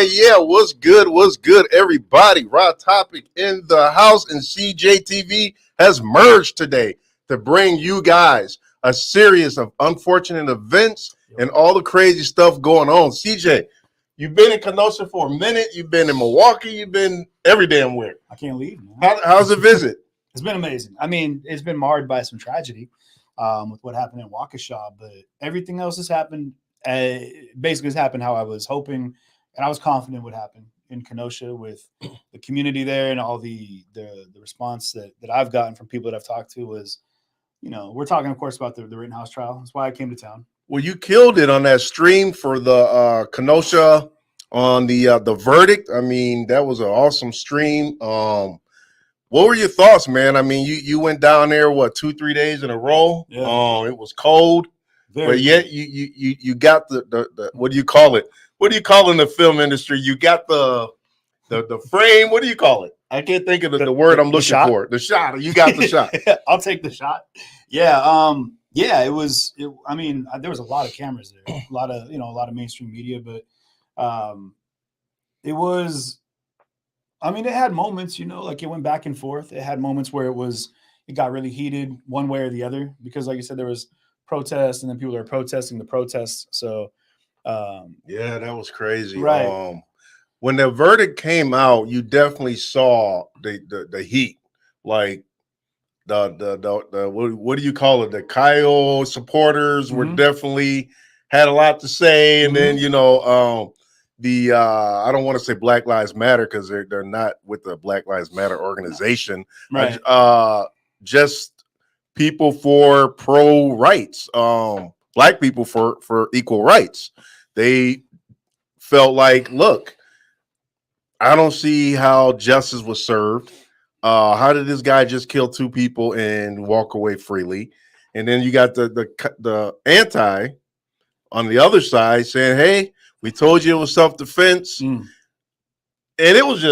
Yeah. What's good? What's good, everybody? Raw Topic in the house, and CJTV has merged today to bring you guys a series of unfortunate events and all the crazy stuff going on. CJ, you've been in Kenosha for a minute. You've been in Milwaukee. You've been every damn where. I can't leave, man. How's the visit? It's been amazing. I mean, it's been marred by some tragedy with what happened in Waukesha, but everything else has happened. Basically, has happened how I was hoping. And I was confident would happen in Kenosha with the community there, and all the response that I've gotten from people that I've talked to was, we're talking, of course, about the Rittenhouse trial. That's why I came to town. Well, you killed it on that stream for the Kenosha on the verdict. I mean, that was an awesome stream. What were your thoughts, man? I mean, you went down there, 2-3 days in a row? Yeah. It was cold, but yet you got the what do you call it? What do you call in the film industry? You got the frame. What do you call it? I can't think of the word I'm looking for. The shot. You got the shot. I'll take the shot. Yeah. Yeah. It was. I mean, there was a lot of cameras there. A lot of mainstream media, but it was. I mean, it had moments. Like it went back and forth. It had moments where it got really heated one way or the other because, like you said, there was protests, and then people are protesting the protests. So. Yeah, that was crazy. Right. When the verdict came out, you definitely saw the heat, like the what do you call it? The Kyle supporters were definitely had a lot to say, and then I don't want to say Black Lives Matter because they're not with the Black Lives Matter organization, right? Just people for pro rights, Black people for equal rights. They felt like, look, I don't see how justice was served. How did this guy just kill 2 people and walk away freely? And then you got the anti on the other side saying, hey, we told you it was self-defense. And it was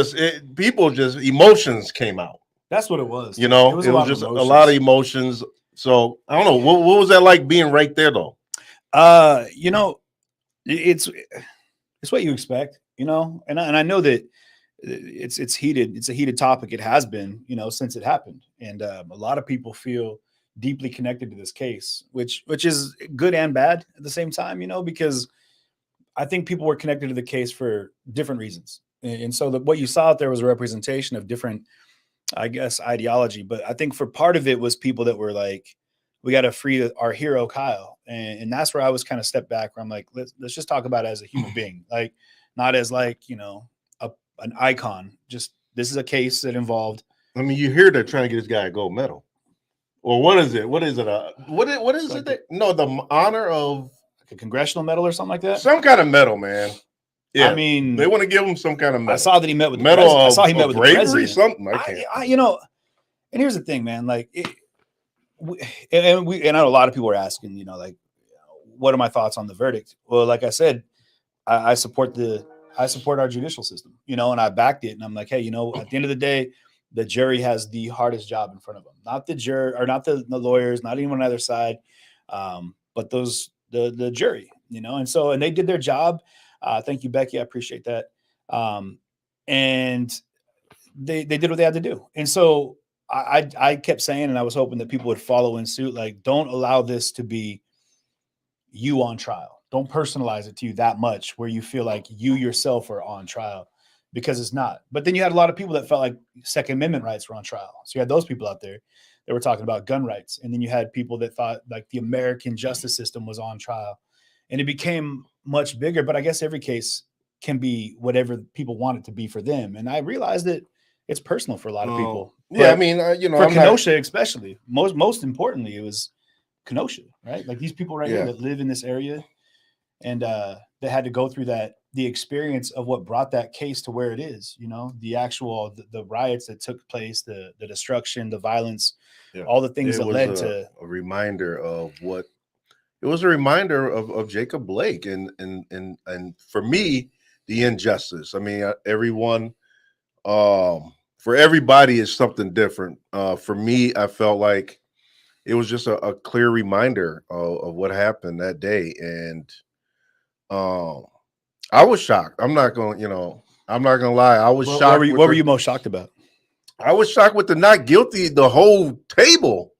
emotions came out. That's what it was. It was just a lot of emotions. So I don't know. What was that like being right there though? It's what you expect, and I know that it's heated. It's a heated topic. It has been, since it happened. And a lot of people feel deeply connected to this case, which is good and bad at the same time, because I think people were connected to the case for different reasons. And so what you saw out there was a representation of different, I guess, ideology. But I think for part of it was people that were like, we got to free our hero, Kyle. And that's where I was kind of stepped back, where I'm like, let's just talk about it as a human being, like not as like, an icon. Just this is a case that involved. I mean, you hear they're trying to get this guy a gold medal. Or what is it? What is it? What is like it? The honor of like a congressional medal or something like that. Some kind of medal, man. Yeah, I mean, they want to give him some kind of medal. I saw that he met with the medal. I saw he met with bravery, the president. Something. I can't. And here's the thing, man. Like, I know a lot of people are asking, like, what are my thoughts on the verdict? Well, like I said, I support our judicial system, and I backed it. And I'm like, hey, at the end of the day, the jury has the hardest job in front of them, not the juror or not the lawyers, not anyone on either side, but the jury, and they did their job. Thank you, Becky. I appreciate that. And they did what they had to do. And so I kept saying, and I was hoping that people would follow in suit, like, don't allow this to be you on trial. Don't personalize it to you that much where you feel like you yourself are on trial, because it's not. But then you had a lot of people that felt like Second Amendment rights were on trial. So you had those people out there that were talking about gun rights. And then you had people that thought like the American justice system was on trial. And it became much bigger. But I guess every case can be whatever people want it to be for them. And I realized that it's personal for a lot of people. Yeah, I mean, for Kenosha especially, most importantly, it was Kenosha, right? Like these people right here that live in this area, and that had to go through the experience of what brought that case to where it is, the actual, the riots that took place, the destruction, the violence, all the things that led to a reminder of what it was a reminder of Jacob Blake and for me, the injustice. I mean, everyone, for everybody is something different. For me, I felt like it was just a clear reminder of what happened that day. And I was shocked. I'm not going to lie. I was shocked. What were you most shocked about? I was shocked with the not guilty, the whole table.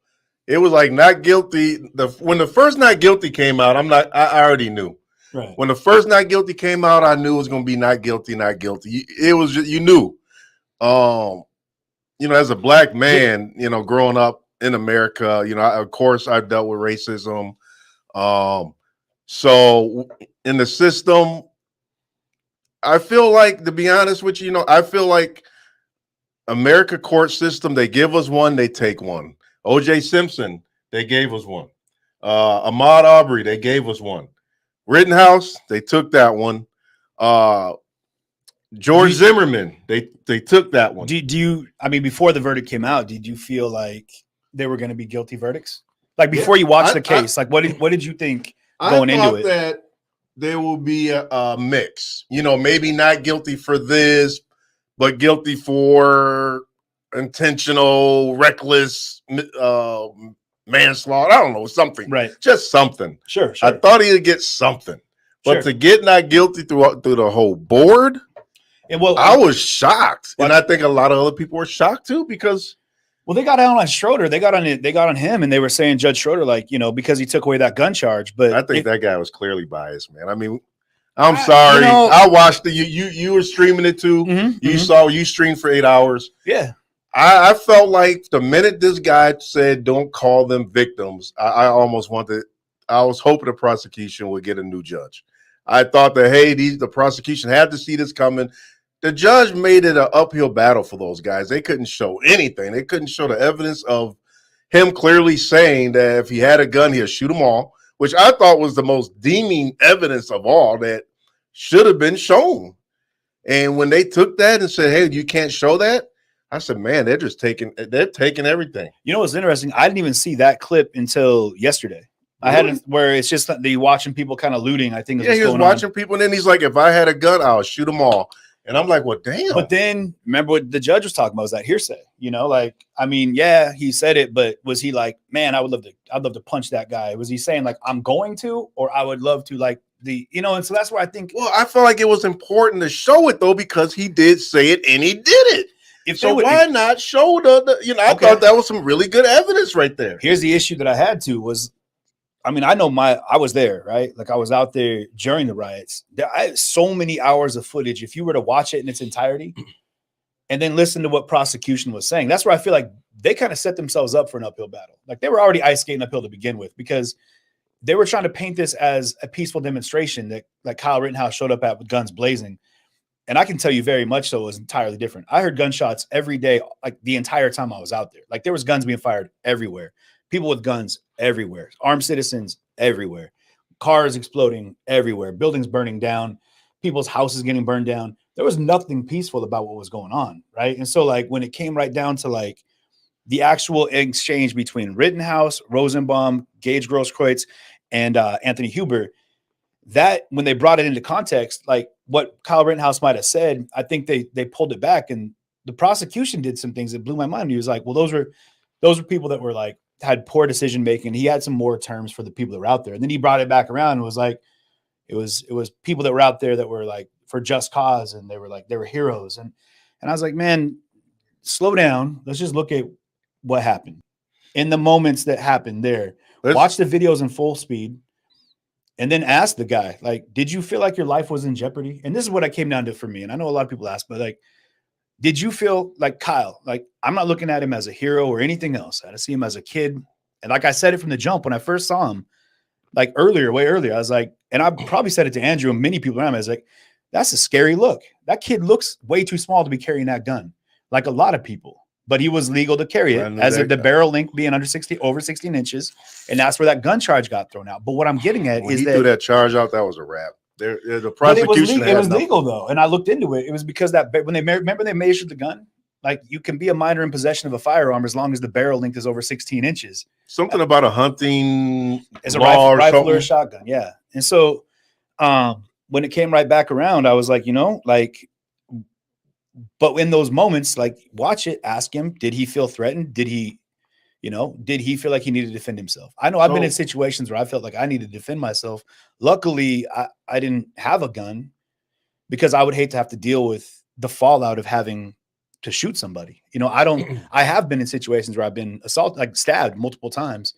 It was like not guilty. When the first not guilty came out, I already knew. Right. When the first not guilty came out, I knew it was going to be not guilty, not guilty. It was just, you knew. As a black man, growing up in America, of course I've dealt with racism. So in the system, I feel like, to be honest with you, I feel like America court system, they give us one, they take one. O.J. Simpson, they gave us one. Ahmaud Arbery, they gave us one. Rittenhouse, they took that one. George Zimmerman, they took that one. Do you? I mean, before the verdict came out, did you feel like they were going to be guilty verdicts? Like before you watched the case, what did you think going into it? That there will be a mix. Maybe not guilty for this, but guilty for intentional, reckless manslaughter. I don't know, something. Right. Just something. Sure. I thought he'd get something. But to get not guilty through the whole board, I was shocked. And I think a lot of other people were shocked too, because they got on Schroeder. They got on him, and they were saying Judge Schroeder, because he took away that gun charge. But I think that guy was clearly biased, man. I mean, I'm sorry. I watched it. You were streaming it too. Mm-hmm, you streamed for 8 hours. Yeah. I felt like the minute this guy said, "Don't call them victims," I almost I was hoping the prosecution would get a new judge. I thought that, hey, the prosecution had to see this coming. The judge made it an uphill battle for those guys. They couldn't show anything. They couldn't show the evidence of him clearly saying that if he had a gun, he'll shoot them all, which I thought was the most deeming evidence of all that should have been shown. And when they took that and said, hey, you can't show that, I said, man, they're taking everything. You know what's interesting? I didn't even see that clip until yesterday. I hadn't, where it's just the watching people kind of looting. I think he was watching people, and then he's like, if I had a gun, I'll shoot them all. And I'm like, well, damn. But then remember what the judge was talking about was that hearsay, I mean, yeah, he said it, but was he like, man, I'd love to punch that guy? Was he saying like, I'm going to, or I would love to, like and so that's where I think. Well, I feel like it was important to show it though, because he did say it and he did it. Why not show I thought that was some really good evidence right there. Here's the issue that I had to was, I mean, I know I was there, right? Like I was out there during the riots. I had so many hours of footage. If you were to watch it in its entirety and then listen to what prosecution was saying, that's where I feel like they kind of set themselves up for an uphill battle. Like they were already ice skating uphill to begin with, because they were trying to paint this as a peaceful demonstration that like Kyle Rittenhouse showed up at with guns blazing. And I can tell you very much so it was entirely different. I heard gunshots every day, like the entire time I was out there. Like there was guns being fired everywhere. People with guns everywhere, armed citizens everywhere, cars exploding everywhere, buildings burning down, people's houses getting burned down. There was nothing peaceful about what was going on, right? And so like when it came right down to like the actual exchange between Rittenhouse, Rosenbaum, Gage Grosskreutz, and Anthony Huber, that when they brought it into context, like what Kyle Rittenhouse might have said, I think they pulled it back, and the prosecution did some things that blew my mind. He was like, well, those were people that were like, had poor decision making. He had some more terms for the people that were out there. And then he brought it back around and was like, it was people that were out there that were like for just cause, and they were heroes. And I was like, man, slow down. Let's just look at what happened in the moments that happened there. Watch the videos in full speed, and then ask the guy, like, did you feel like your life was in jeopardy? And this is what I came down to for me. And I know a lot of people ask, but like, did you feel like Kyle? Like, I'm not looking at him as a hero or anything else. I see him as a kid. And like I said it from the jump, when I first saw him, like way earlier, I was like, and I probably said it to Andrew and many people around me, I was like, that's a scary look. That kid looks way too small to be carrying that gun, like a lot of people. But he was legal to carry it, as the barrel length being over 16 inches. And that's where that gun charge got thrown out. But what I'm getting at is that he threw that charge out, that was a wrap. The But it was prosecution legal. It had was nothing. legal though, and I looked into it. It was because that when they remember they measured the gun, like you can be a minor in possession of a firearm as long as the barrel length is over 16 inches. Something about a hunting As a law rifle or a something. shotgun, yeah. And so when it came right back around, I was like, like, but in those moments, like, watch it, ask him, did he feel threatened? Did he feel like he needed to defend himself? I know I've been in situations where I felt like I needed to defend myself. Luckily, I didn't have a gun because I would hate to have to deal with the fallout of having to shoot somebody. I have been in situations where I've been assaulted, like stabbed multiple times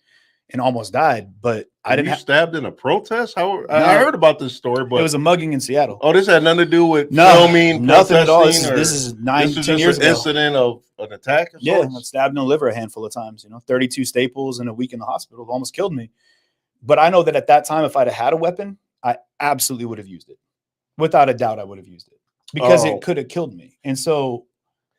and almost died, but I didn't stabbed in a protest. I heard about this story, but it was a mugging in Seattle. Oh, this had nothing to do with filming, nothing at all. This protesting, is 9-10 years an ago. Incident of an attack. Yeah, I stabbed in the liver a handful of times. 32 staples in a week in the hospital almost killed me. But I know that at that time, if I'd have had a weapon, I absolutely would have used it. Without a doubt, I would have used it because it could have killed me. And so,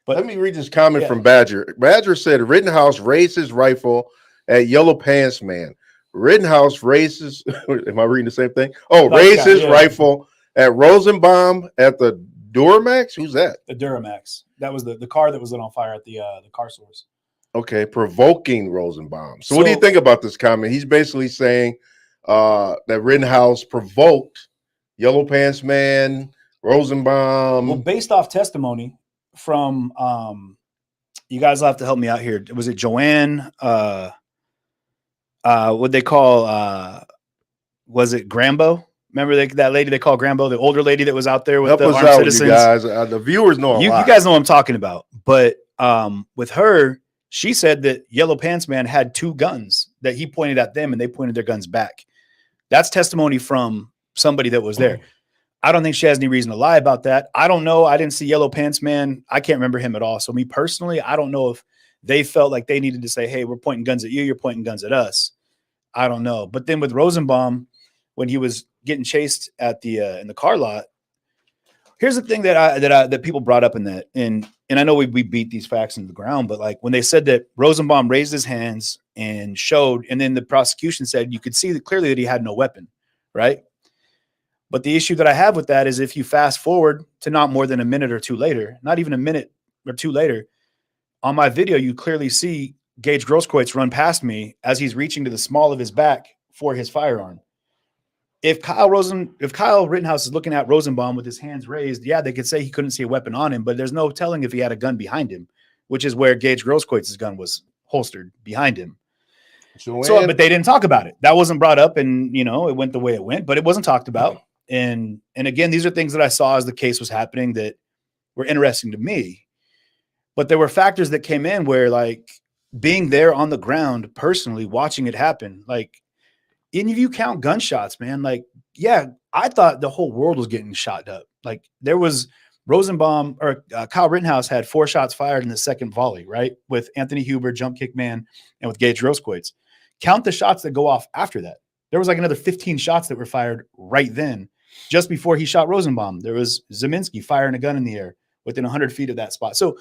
but let me read this comment from Badger. Badger said Rittenhouse raised his rifle at Yellow Pants Man. Rittenhouse raises, am I reading the same thing? Oh, raised his rifle at Rosenbaum at the Duramax. Who's that? The Duramax. That was the car that was lit on fire at the car source. Okay, provoking Rosenbaum. So what do you think about this comment? He's basically saying that Rittenhouse provoked Yellow Pants Man, Rosenbaum. Well, based off testimony from, you guys will have to help me out here. Was it Joanne? What they call, was it Grambo? Remember that lady they call Grambo, the older lady that was out there with the armed citizens? You guys. The viewers know you guys know what I'm talking about. But with her, she said that Yellow Pants Man had 2 guns that he pointed at them and they pointed their guns back. That's testimony from somebody that was there. I don't think she has any reason to lie about that. I don't know. I didn't see Yellow Pants Man. I can't remember him at all. So me personally, I don't know if they felt like they needed to say, hey, we're pointing guns at you. You're pointing guns at us. I don't know. But then with Rosenbaum, when he was getting chased at the in the car lot, here's the thing that people brought up in that, and I know we beat these facts into the ground, but like when they said that Rosenbaum raised his hands and showed, and then the prosecution said you could see that clearly that he had no weapon, right? But the issue that I have with that is if you fast forward to not more than a minute or two later, not even a minute or two later, on my video, you clearly see Gage Grosskreutz run past me as he's reaching to the small of his back for his firearm. If Kyle Rittenhouse is looking at Rosenbaum with his hands raised, yeah, they could say he couldn't see a weapon on him, but there's no telling if he had a gun behind him, which is where Gage Grosskreitz's gun was holstered behind him. But they didn't talk about it. That wasn't brought up, and it went the way it went, but it wasn't talked about. And again, these are things that I saw as the case was happening that were interesting to me. But there were factors that came in where, like, being there on the ground, personally watching it happen, like, and if you count gunshots, man, like, yeah, I thought the whole world was getting shot up. Like, there was Rosenbaum or Kyle Rittenhouse had 4 shots fired in the second volley, right? With Anthony Huber, jump kick man, and with Gage Grosskreutz. Count the shots that go off after that. There was like another 15 shots that were fired right then, just before he shot Rosenbaum. There was Zeminski firing a gun in the air within 100 feet of that spot. So,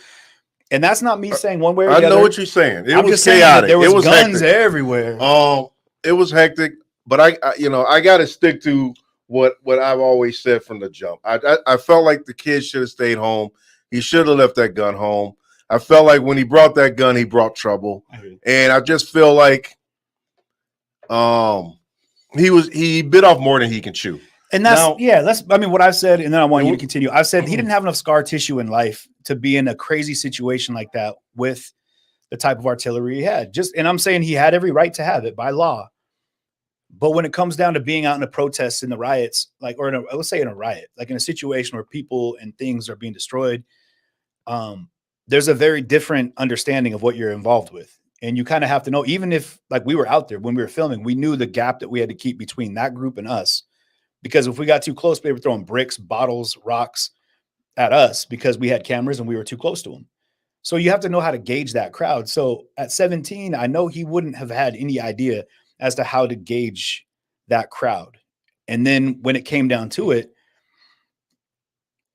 and that's not me saying one way or the other. I know what you're saying. It was just chaotic. There was guns everywhere. It was hectic, but I got to stick to what I've always said from the jump. I felt like the kid should have stayed home. He should have left that gun home. I felt like when he brought that gun, he brought trouble, and I just feel like he bit off more than he can chew. And that's what I've said, and then I want you to continue. I've said he didn't have enough scar tissue in life to be in a crazy situation like that with the type of artillery he had. And I'm saying he had every right to have it by law. But when it comes down to being out in a protest in the riots, let's say in a riot, like in a situation where people and things are being destroyed, there's a very different understanding of what you're involved with. And you kind of have to know, even if like we were out there when we were filming, we knew the gap that we had to keep between that group and us. Because if we got too close, they were throwing bricks, bottles, rocks at us because we had cameras and we were too close to them. So you have to know how to gauge that crowd. So at 17, I know he wouldn't have had any idea as to how to gauge that crowd. And then when it came down to it,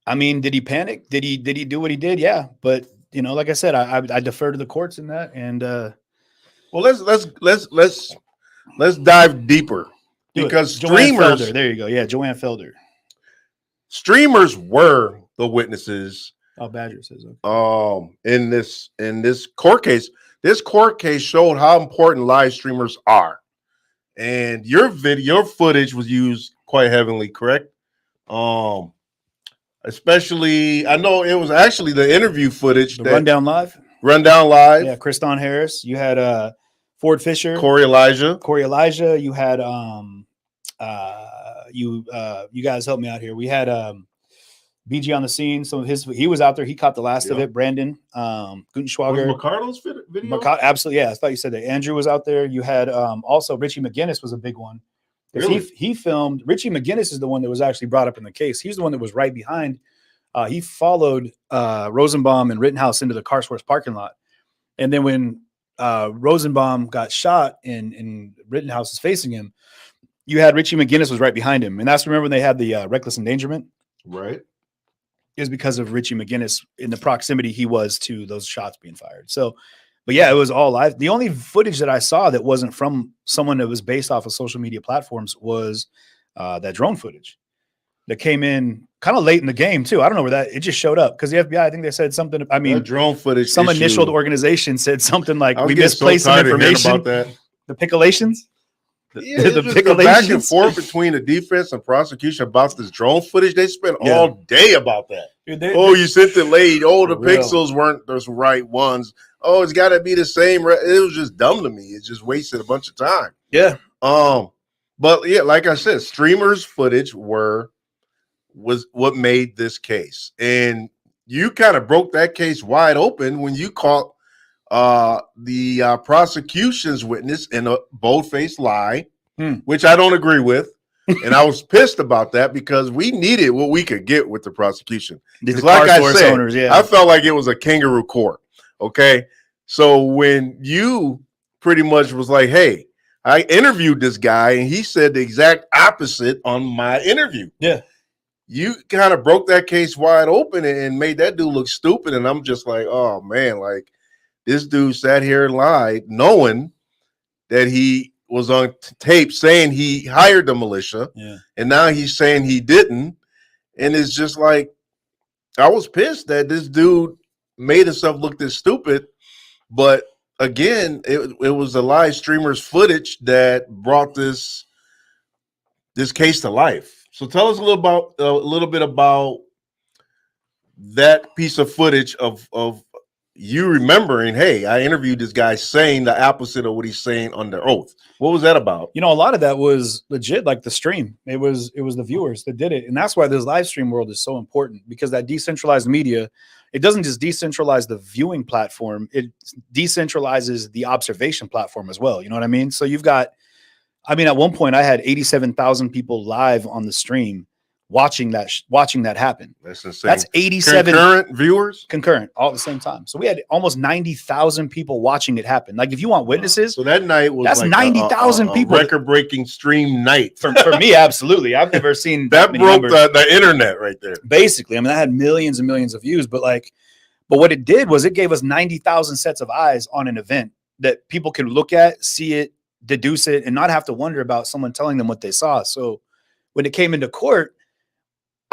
I mean, did he panic? Did he do what he did? Yeah. But like I said, I defer to the courts in that. And well, let's dive deeper. Because streamers, there you go. Yeah, Joanne Felder. streamers were the witnesses. Oh, Badger says okay. In this court case. This court case showed how important live streamers are. And your footage was used quite heavily, correct? Especially, I know it was actually the interview footage. The Rundown Live. Yeah, Kriston Harris. You had Ford Fisher, Corey Elijah. You had you guys help me out here. We had BG on the scene. Some of he was out there. He caught the last of it. Brandon Gutenschwager. Was McCardle's video? Absolutely, yeah. I thought you said that. Andrew was out there. You had also Richie McGinnis was a big one. Really? He filmed. Richie McGinnis is the one that was actually brought up in the case. He's the one that was right behind. He followed Rosenbaum and Rittenhouse into the car source parking lot. And then when Rosenbaum got shot and Rittenhouse is facing him, you had Richie McGinnis was right behind him. And that's, remember when they had the reckless endangerment? Right. Is because of Richie McGinnis in the proximity he was to those shots being fired. So, but yeah, it was all live. The only footage that I saw that wasn't from someone that was based off of social media platforms was that drone footage that came in kind of late in the game too. I don't know where it just showed up because the FBI, I think they said something. I mean, that drone footage. Some initial organization said something like, we misplaced some information about that. The pickolations. Yeah, the back and forth between the defense and prosecution about this drone footage. They spent all day about that. Dude, you sent it late. Oh, the pixels weren't the right ones. Oh, it's got to be the same. It was just dumb to me. It just wasted a bunch of time. Yeah. But yeah, like I said, streamers' footage was what made this case, and you kind of broke that case wide open when you caught the prosecution's witness in a bold-faced lie, which I don't agree with. And I was pissed about that because we needed what we could get with the prosecution. Because like I said, owners, I felt like it was a kangaroo court. Okay. So when you pretty much was like, hey, I interviewed this guy and he said the exact opposite on my interview. Yeah. You kind of broke that case wide open and made that dude look stupid. And I'm just like, oh man, like, this dude sat here and lied, knowing that he was on tape saying he hired the militia, and now he's saying he didn't. And it's just like, I was pissed that this dude made himself look this stupid. But again, it was the live streamer's footage that brought this case to life. So tell us a little bit about that piece of footage of you remembering, hey, I interviewed this guy saying the opposite of what he's saying under oath. What was that about? You know, a lot of that was legit, like the stream. It was the viewers that did it. And that's why this live stream world is so important, because that decentralized media, it doesn't just decentralize the viewing platform, it decentralizes the observation platform as well. You know what I mean? So you've got, I mean, at one point I had 87,000 people live on the stream watching that happen. That's insane. That's 87 concurrent viewers, all at the same time. So we had almost 90,000 people watching it happen. Like, if you want witnesses, so that night was that's like 90,000 people. Record-breaking stream night for me. Absolutely, I've never seen that broke the internet right there. Basically, I mean, that had millions and millions of views. But what it did was it gave us 90,000 sets of eyes on an event that people could look at, see it, deduce it, and not have to wonder about someone telling them what they saw. So when it came into court,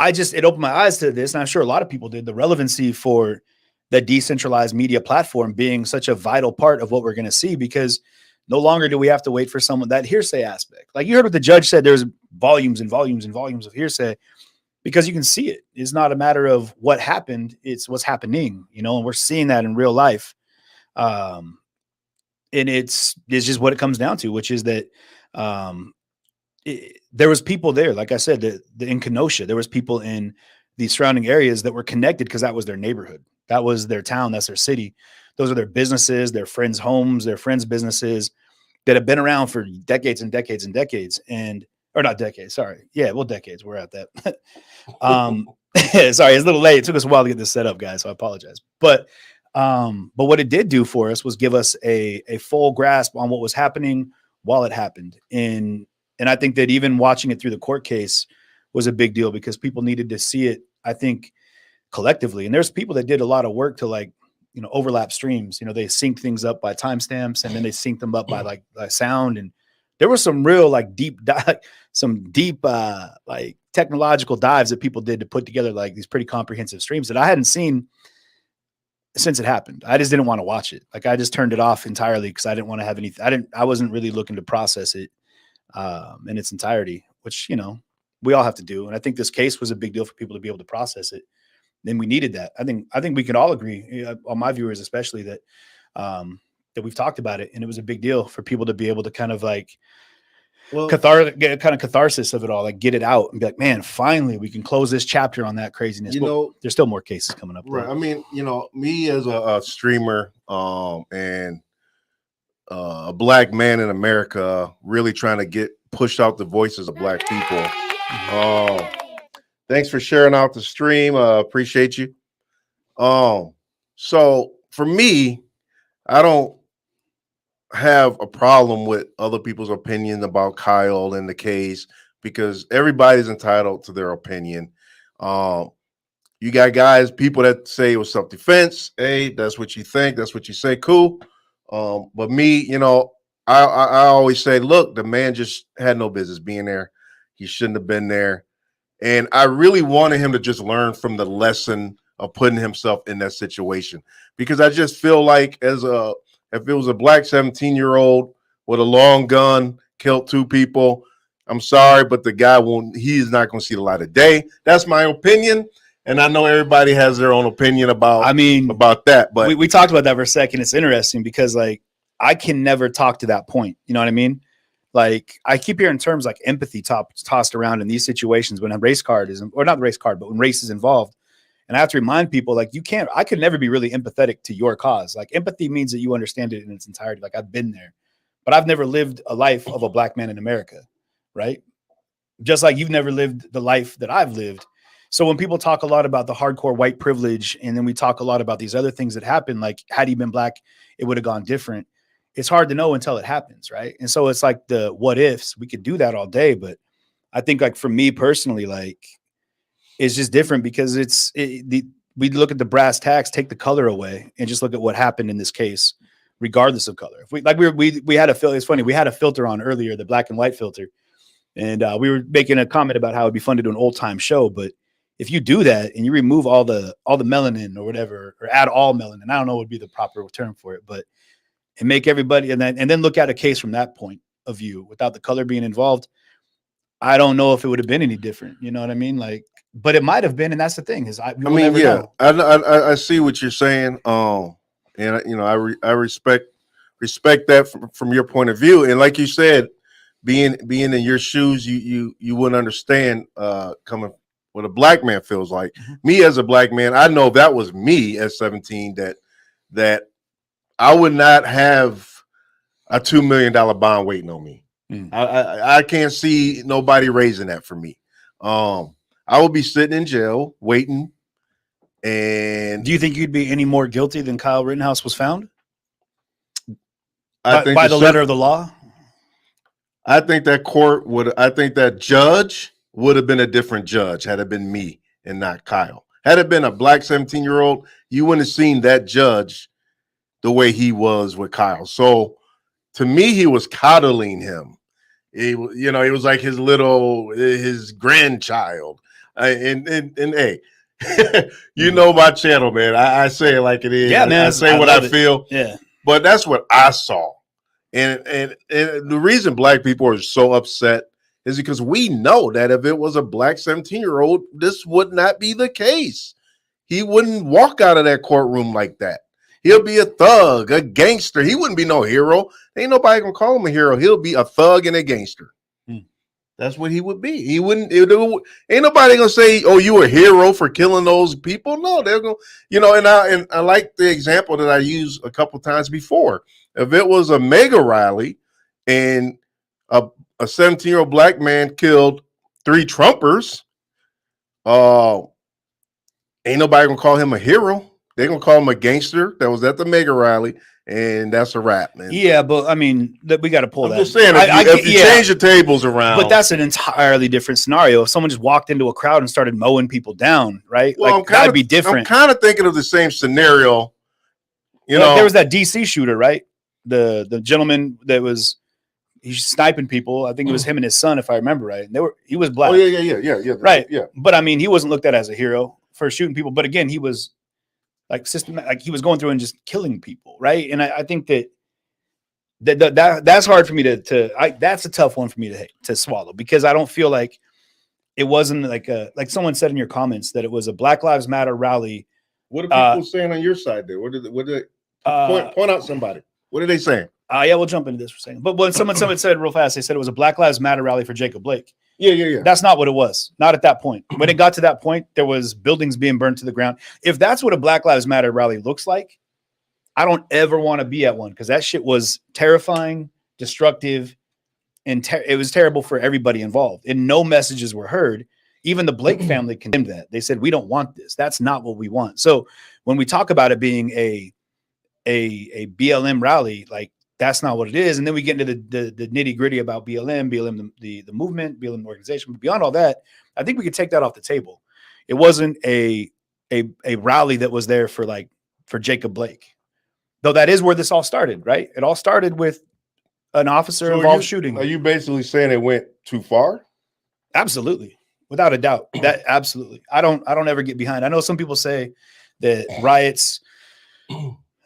it opened my eyes to this, and I'm sure a lot of people did, the relevancy for the decentralized media platform being such a vital part of what we're going to see, because no longer do we have to wait for someone, that hearsay aspect. Like, you heard what the judge said, there's volumes and volumes and volumes of hearsay, because you can see it. It's not a matter of what happened, it's what's happening, you know, and we're seeing that in real life. And it's just what it comes down to, which is that, there was people there, like I said, in Kenosha, there was people in the surrounding areas that were connected because that was their neighborhood, that was their town, that's their city. Those are their businesses, their friends' homes, their friends' businesses that have been around for decades and decades and decades, or not decades, sorry, decades. We're at that. Sorry, it's a little late. It took us a while to get this set up, guys, so I apologize. But what it did do for us was give us a full grasp on what was happening while it happened. And I think that even watching it through the court case was a big deal, because people needed to see it, I think, collectively. And there's people that did a lot of work to, overlap streams. You know, they sync things up by timestamps, and then they sync them up by sound. And there was some real deep technological dives that people did to put together like these pretty comprehensive streams that I hadn't seen since it happened. I just didn't want to watch it. Like I just turned it off entirely because I didn't want to have anything. I wasn't really looking to process it in its entirety, which, you know, we all have to do. And I think this case was a big deal for people to be able to process it. Then we needed that. I think we can all agree, on my viewers especially, that that we've talked about it, and it was a big deal for people to be able to kind of like get a kind of catharsis of it all, like get it out and be like, man, finally we can close this chapter on that craziness. You know, there's still more cases coming up. Right. I mean, you know, me as a streamer and a black man in America, really trying to push out the voices of black people. Thanks for sharing out the stream. Appreciate you. So for me, I don't have a problem with other people's opinion about Kyle and the case because everybody's entitled to their opinion. You got people that say it was self-defense. Hey, that's what you think. That's what you say. Cool. But me, you know, I always say, look, the man just had no business being there. He shouldn't have been there. And I really wanted him to just learn from the lesson of putting himself in that situation, because I just feel like if it was a black 17-year-old with a long gun, killed 2 people, I'm sorry, but the guy he is not going to see the light of day. That's my opinion. And I know everybody has their own opinion about that. But we talked about that for a second. It's interesting because like, I can never talk to that point. You know what I mean? Like I keep hearing terms like empathy tossed around in these situations when a race card is, or not the race card, but when race is involved. And I have to remind people, like, I could never be really empathetic to your cause. Like empathy means that you understand it in its entirety. Like I've been there, but I've never lived a life of a black man in America. Right. Just like you've never lived the life that I've lived. So when people talk a lot about the hardcore white privilege, and then we talk a lot about these other things that happen, like had he been black, it would have gone different. It's hard to know until it happens. Right. And so it's like the what ifs. We could do that all day. But I think like for me personally, like it's just different because we look at the brass tacks, take the color away, and just look at what happened in this case, regardless of color. If we had a filter. It's funny. We had a filter on earlier, the black and white filter. And we were making a comment about how it'd be fun to do an old time show. But if you do that and you remove all the melanin or whatever, or add all melanin, I don't know what would be the proper term for it, but and make everybody and then look at a case from that point of view without the color being involved. I don't know if it would have been any different. You know what I mean? Like, but it might have been, and that's the thing is I mean, yeah, I see what you're saying. And you know, I respect that from your point of view. And like you said, being in your shoes, you wouldn't understand coming what a black man feels like. Mm-hmm. Me as a black man, I know if that was me at 17, that I would not have a $2 million bond waiting on me. Mm. I can't see nobody raising that for me. I would be sitting in jail waiting. And do you think you'd be any more guilty than Kyle Rittenhouse was found? I think by the letter of the law? I think that judge would have been a different judge had it been me and not Kyle. Had it been a black 17-year-old, you wouldn't have seen that judge the way he was with Kyle. So to me, he was coddling him. He was like his grandchild. And hey, you know my channel, man. I say it like it is. Yeah, man. I say what I feel. Yeah. But that's what I saw. And the reason black people are so upset is because we know that if it was a black 17-year-old, this would not be the case. He wouldn't walk out of that courtroom like that. He'll be a thug, a gangster. He wouldn't be no hero. Ain't nobody gonna call him a hero. He'll be a thug and a gangster. That's what he would be. He wouldn't. Ain't nobody gonna say, "Oh, you a hero for killing those people." No, they're gonna, And I like the example that I used a couple times before. If it was a mega rally and a 17-year-old black man killed 3 Trumpers, ain't nobody gonna call him a hero. They're gonna call him a gangster that was at the mega rally, and that's a wrap, man. Yeah, but I mean, we got to pull that. I'm just saying, if you change the tables around, but that's an entirely different scenario. If someone just walked into a crowd and started mowing people down, right? Well, that'd be different. I'm kind of thinking of the same scenario. There was that DC shooter, right? The gentleman that was he's sniping people. I think it was him and his son, if I remember right. And he was black. Oh yeah. Right. Yeah. But I mean, he wasn't looked at as a hero for shooting people. But again, he was like like he was going through and just killing people. Right. And I think that's hard for me that's a tough one for me to swallow, because I don't feel like it wasn't like someone said in your comments that it was a Black Lives Matter rally. What are people saying on your side there? What did they point out somebody? What are they saying? Yeah, we'll jump into this for a second. But when someone said real fast, they said it was a Black Lives Matter rally for Jacob Blake. Yeah. That's not what it was. Not at that point. When it got to that point, there was buildings being burned to the ground. If that's what a Black Lives Matter rally looks like, I don't ever want to be at one, because that shit was terrifying, destructive, and it was terrible for everybody involved. And no messages were heard. Even the Blake family condemned that. They said, we don't want this. That's not what we want. So when we talk about it being a BLM rally, like, that's not what it is. And then we get into the nitty gritty about BLM, the movement, BLM organization. But beyond all that, I think we could take that off the table. It wasn't a rally that was there for Jacob Blake, though that is where this all started, right? It all started with an officer involved shooting. Are you basically saying it went too far? Absolutely, without a doubt. That absolutely. I don't ever get behind. I know some people say that riots.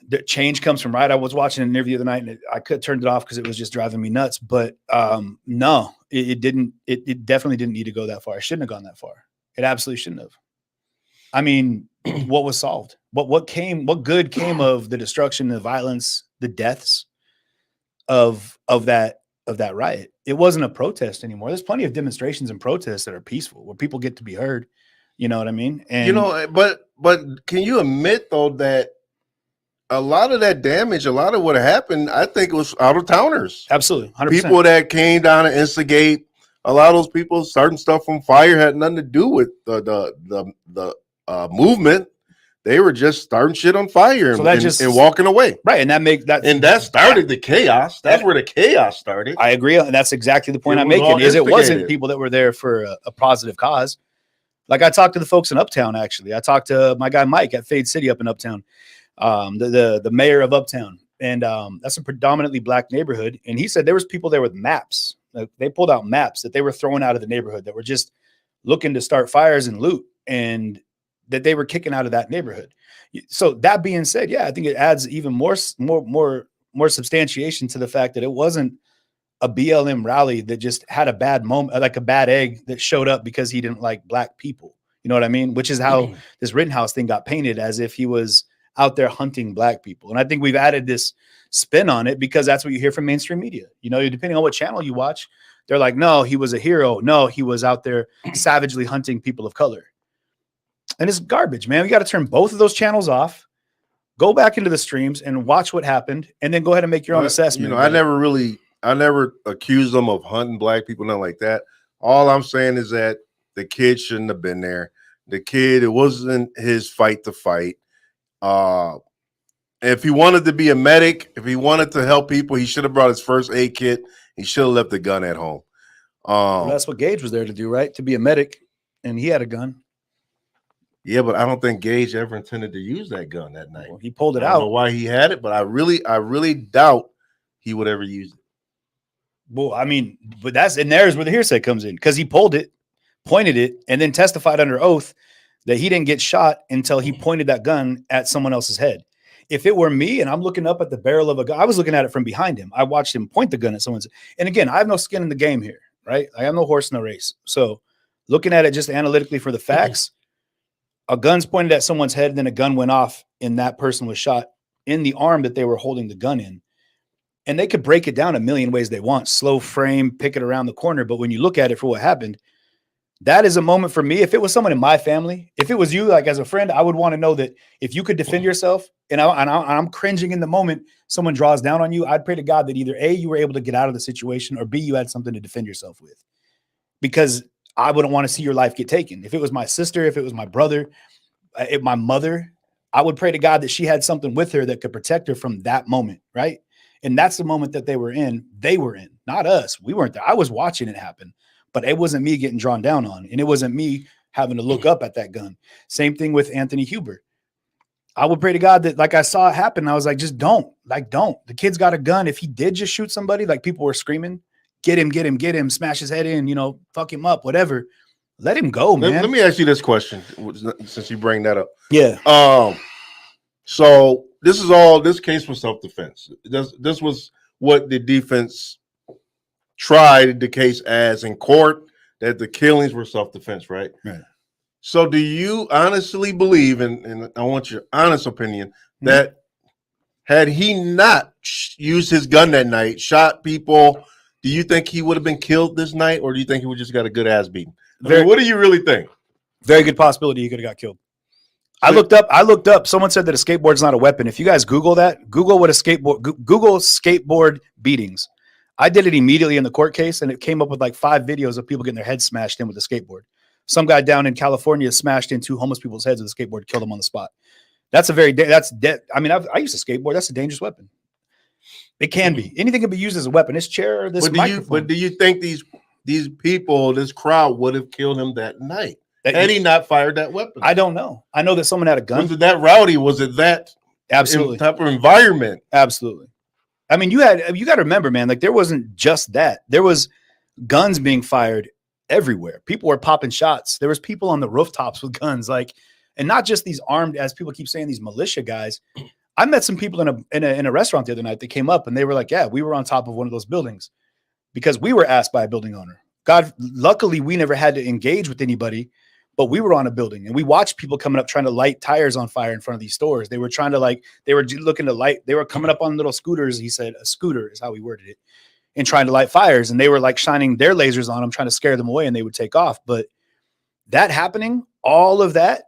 The change comes from riot. I was watching an interview the other night, and I could turned it off because it was just driving me nuts. But no, it didn't. It definitely didn't need to go that far. It shouldn't have gone that far. It absolutely shouldn't have. I mean, what was solved? What good came of the destruction, the violence, the deaths of that riot? It wasn't a protest anymore. There's plenty of demonstrations and protests that are peaceful, where people get to be heard. You know what I mean? And but can you admit though that a lot of that damage, a lot of what happened, I think it was out of towners. Absolutely. 100%. People that came down to instigate. A lot of those people starting stuff on fire had nothing to do with the movement. They were just starting shit on fire and walking away. Right. And that started the chaos. That's where the chaos started. I agree. And that's exactly the point I'm making, is it wasn't people that were there for a positive cause. Like, I talked to the folks in Uptown, actually. I talked to my guy Mike at Fade City up in Uptown. The mayor of Uptown, and that's a predominantly black neighborhood. And he said there was people there with maps. They pulled out maps that they were throwing out of the neighborhood that were just looking to start fires and loot, and that they were kicking out of that neighborhood. So that being said, yeah, I think it adds even more substantiation to the fact that it wasn't a BLM rally that just had a bad moment, like a bad egg that showed up because he didn't like black people. You know what I mean? Which is how this Rittenhouse thing got painted, as if he was out there hunting black people. And I think we've added this spin on it because that's what you hear from mainstream media. You know, depending on what channel you watch, they're like, no, he was a hero. No, he was out there savagely hunting people of color. And it's garbage, man. We got to turn both of those channels off, go back into the streams and watch what happened, and then go ahead and make your own assessment. You know, I never accused them of hunting black people, nothing like that. All I'm saying is that the kid shouldn't have been there. The kid, it wasn't his fight to fight. If he wanted to be a medic, if he wanted to help people, he should have brought his first aid kit. He should have left the gun at home. Well, that's what Gage was there to do, right? To be a medic, and he had a gun. Yeah, but I don't think Gage ever intended to use that gun that night. Well, he pulled it out. I don't know why he had it, but I really doubt he would ever use it. Well, I mean, but there's where the hearsay comes in, because he pulled it, pointed it, and then testified under oath that he didn't get shot until he pointed that gun at someone else's head. If it were me and I'm looking up at the barrel of a gun, I was looking at it from behind him. I watched him point the gun at someone's. And again, I have no skin in the game here, right? I have no horse in the race. So looking at it just analytically for the facts, a gun's pointed at someone's head, and then a gun went off and that person was shot in the arm that they were holding the gun in. And they could break it down a million ways they want, slow frame, pick it around the corner. But when you look at it for what happened, that is a moment for me. If it was someone in my family, if it was you, like as a friend, I would want to know that if you could defend yourself, and I'm cringing in the moment someone draws down on you, I'd pray to God that either A, you were able to get out of the situation, or B, you had something to defend yourself with. Because I wouldn't want to see your life get taken. If it was my sister, if it was my brother, if my mother, I would pray to God that she had something with her that could protect her from that moment, right? And that's the moment that they were in, not us. We weren't there. I was watching it happen. But it wasn't me getting drawn down on, and it wasn't me having to look up at that gun. Same thing with Anthony Huber. I would pray to God that, like, I saw it happen. I was like, just don't. The kid's got a gun. If he did just shoot somebody, like, people were screaming, get him, smash his head in, fuck him up, whatever. Let him go, man. Let me ask you this question, since you bring that up. Yeah. So this case was self-defense. This was what the defense tried the case as in court, that the killings were self-defense, right? Right. So do you honestly believe, and I want your honest opinion, that had he not used his gun that night, shot people, do you think he would have been killed this night, or do you think he would just got a good ass beating? What do you really think? Very good possibility he could have got killed. I looked up. Someone said that a skateboard's not a weapon. If you guys Google that, Google skateboard beatings. I did it immediately in the court case, and it came up with like 5 videos of people getting their heads smashed in with a skateboard. Some guy down in California smashed in 2 homeless people's heads with a skateboard, killed them on the spot. That's dead. I mean, I used to skateboard. That's a dangerous weapon. It can be. Anything can be used as a weapon. This chair, this microphone. But do you think these people, this crowd, would have killed him that night had he not fired that weapon? I don't know. I know that someone had a gun. Was it that rowdy? Was it that absolutely type of environment? Absolutely. I mean, you got to remember, man, like, there wasn't just that. There was guns being fired everywhere. People were popping shots. There was people on the rooftops with guns, like, and not just these armed, as people keep saying, these militia guys. I met some people in a restaurant the other night that came up, and they were like, yeah, we were on top of one of those buildings because we were asked by a building owner. God, luckily we never had to engage with anybody, but we were on a building and we watched people coming up trying to light tires on fire in front of these stores. They were trying to they were looking to light, they were coming up on little scooters. He said a scooter is how he worded it, and trying to light fires. And they were like shining their lasers on them, trying to scare them away, and they would take off. But that happening, all of that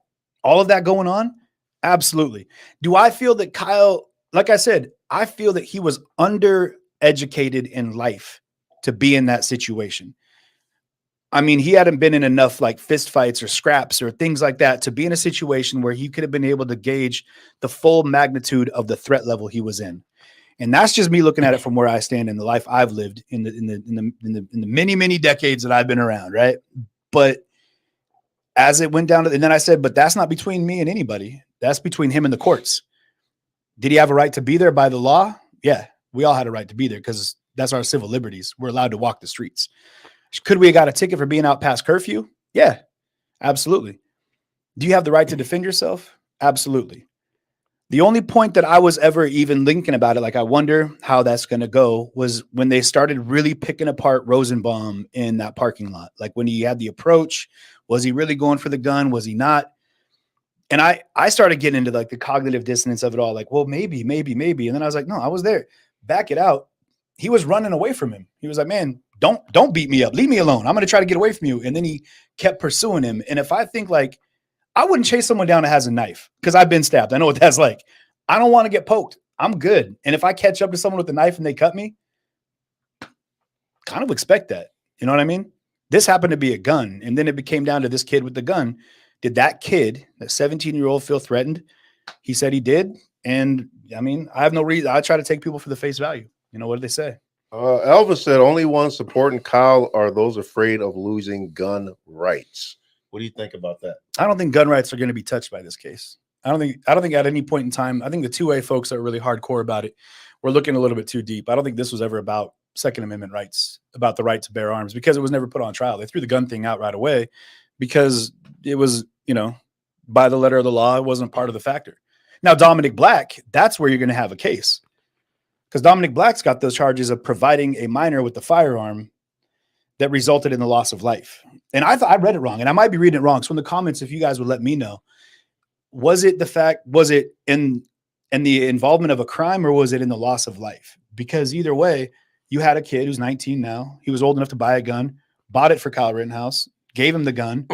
going on. Absolutely. Do I feel that Kyle, like I said, I feel that he was undereducated in life to be in that situation. I mean, he hadn't been in enough like fist fights or scraps or things like that to be in a situation where he could have been able to gauge the full magnitude of the threat level he was in. And that's just me looking at it from where I stand in the life I've lived in the many, many decades that I've been around. Right. But as it went down to, and then I said, but that's not between me and anybody. That's between him and the courts. Did he have a right to be there by the law? Yeah, we all had a right to be there because that's our civil liberties. We're allowed to walk the streets. Could we have got a ticket for being out past curfew? Yeah, absolutely. Do you have the right to defend yourself? Absolutely. The only point that I was ever even thinking about it, like I wonder how that's going to go, was when they started really picking apart Rosenbaum in that parking lot. Like when he had the approach, was he really going for the gun? Was he not? And I started getting into like the cognitive dissonance of it all. Like, well, maybe. And then I was like, no, I was there. Back it out. He was running away from him. He was like, man, don't beat me up. Leave me alone. I'm going to try to get away from you. And then he kept pursuing him. And if I think like, I wouldn't chase someone down that has a knife because I've been stabbed. I know what that's like. I don't want to get poked. I'm good. And if I catch up to someone with a knife and they cut me, kind of expect that. You know what I mean? This happened to be a gun. And then it became down to this kid with the gun. Did that kid, that 17-year-old, feel threatened? He said he did. And I mean, I have no reason. I try to take people for the face value. You know, what did they say? Elvis said only ones supporting Kyle are those afraid of losing gun rights. What do you think about that? I don't think gun rights are going to be touched by this case. I don't think at any point in time, I think the 2A folks that are really hardcore about it, we're looking a little bit too deep. I don't think this was ever about Second Amendment rights, about the right to bear arms, because it was never put on trial. They threw the gun thing out right away because it was, by the letter of the law, it wasn't part of the factor. Now, Dominic Black, that's where you're going to have a case, because Dominic Black's got those charges of providing a minor with the firearm that resulted in the loss of life. And I read it wrong, and I might be reading it wrong. So in the comments, if you guys would let me know, was it in the involvement of a crime, or was it in the loss of life? Because either way, you had a kid who's 19 now. He was old enough to buy a gun, bought it for Kyle Rittenhouse, gave him the gun,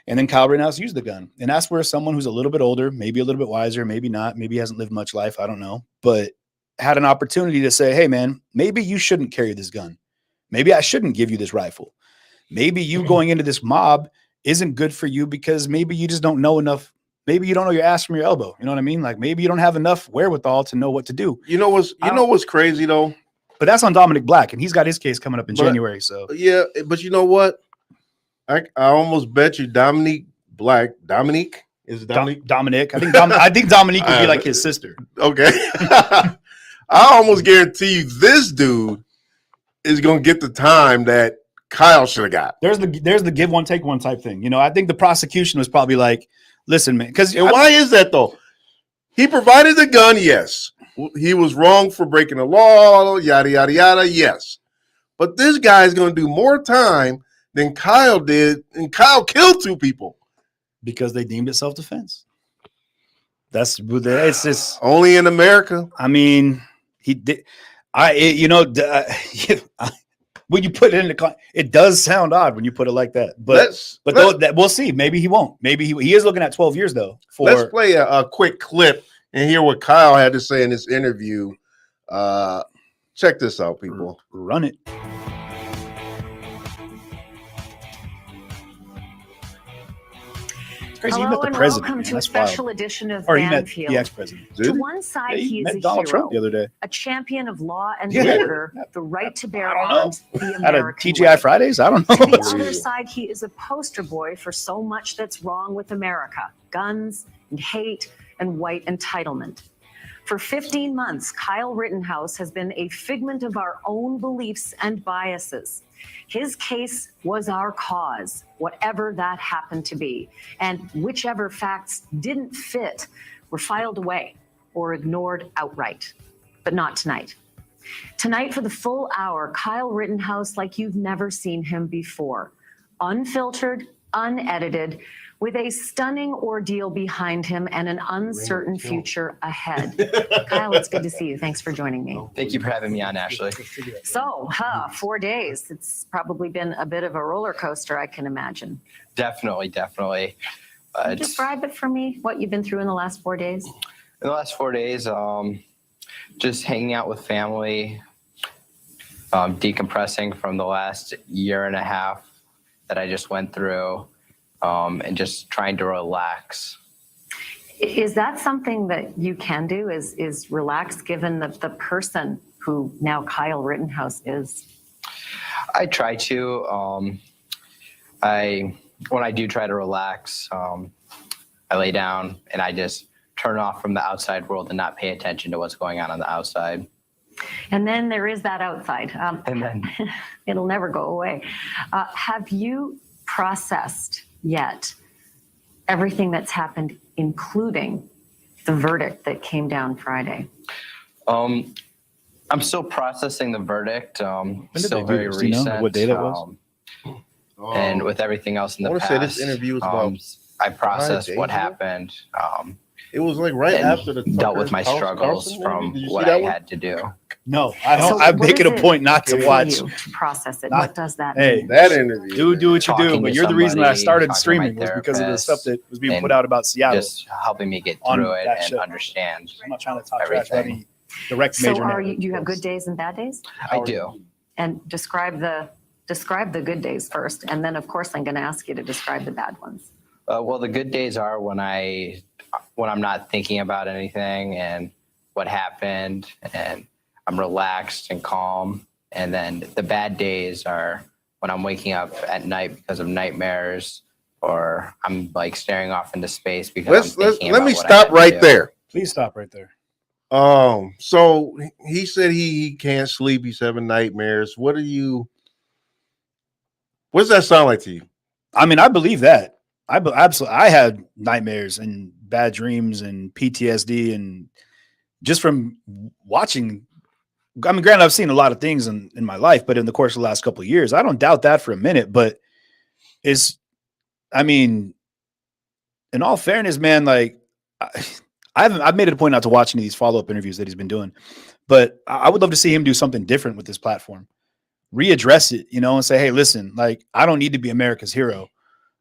and then Kyle Rittenhouse used the gun. And that's where someone who's a little bit older, maybe a little bit wiser, maybe not, maybe hasn't lived much life, I don't know, but had an opportunity to say, hey, man, maybe you shouldn't carry this gun. Maybe I shouldn't give you this rifle. Maybe you going into this mob isn't good for you because maybe you just don't know enough. Maybe you don't know your ass from your elbow. You know what I mean? Like maybe you don't have enough wherewithal to know what to do. You know what's crazy though? But that's on Dominic Black, and he's got his case coming up in January. So yeah, but you know what? I almost bet you Dominic Black, Is it Dominic? Dominic. I think Dominique would be like his sister. Okay. I almost guarantee you this dude is going to get the time that Kyle should have got. There's the give one, take one type thing. I think the prosecution was probably like, listen, man, because why is that though? He provided the gun, yes. He was wrong for breaking the law, yada, yada, yada, yes. But this guy is going to do more time than Kyle did, and Kyle killed 2 people. Because they deemed it self-defense. It's just only in America. I mean, he did. When you put it in it does sound odd when you put it like that. But we'll see. Maybe he won't. Maybe he is looking at 12 years though. Let's play a quick clip and hear what Kyle had to say in this interview. Check this out, people. Run it. Crazy, hello and welcome to a special edition of Banfield. The ex-president. To one side, he is a Donald hero, Trump the other day. a champion of law and order, the right to bear arms, the At a American TGI way. Fridays? I don't know. To the other side, he is a poster boy for so much that's wrong with America: guns and hate and white entitlement. For 15 months, Kyle Rittenhouse has been a figment of our own beliefs and biases. His case was our cause, whatever that happened to be. And whichever facts didn't fit were filed away or ignored outright. But not tonight. Tonight, for the full hour, Kyle Rittenhouse like you've never seen him before. Unfiltered, unedited, with a stunning ordeal behind him and an uncertain future ahead. Kyle, it's good to see you. Thanks for joining me. Thank you for having me on, Ashley. So, 4 days. It's probably been a bit of a roller coaster, I can imagine. Definitely. Describe it for me, what you've been through in the last 4 days. In the last 4 days, just hanging out with family, decompressing from the last year and a half that I just went through. And just trying to relax. Is that something that you can do? Is relax, given the person who now Kyle Rittenhouse is? I try to. When I do try to relax, I lay down and I just turn off from the outside world and not pay attention to what's going on the outside. And then there is that outside. And then it'll never go away. Have you processed yet everything that's happened, including the verdict that came down Friday? I'm still processing the verdict. Still very recent. You know what day that was? And with everything else in the past, say this interview was about I processed what happened. It was like right after the dealt with my struggles from what I had to do. No, I don't. I'm making a point not to watch. To process it. What does that Hey, mean? that interview. Do what you do, but you're the reason that I started streaming was talking to my because of the stuff that was being and put out about Seattle. Just helping me get On through it that and show. understand I'm not trying to talk trash about everything. any direct So major. do network. you have good days and bad days? I do. And describe the good days first, and then of course I'm going to ask you to describe the bad ones. Well, the good days are when I'm not thinking about anything and what happened, and I'm relaxed and calm. And then the bad days are when I'm waking up at night because of nightmares, or I'm like staring off into space because Let me stop right there. Please stop right there. So he said he can't sleep. He's having nightmares. What does that sound like to you? I mean, I believe that. Absolutely. I had nightmares and bad dreams and PTSD, and just from watching. I mean, granted, I've seen a lot of things in my life, but in the course of the last couple of years, I don't doubt that for a minute. But in all fairness, man, like I've made it a point not to watch any of these follow-up interviews that he's been doing, but I would love to see him do something different with this platform, readdress it, and say, hey, listen, like, I don't need to be America's hero.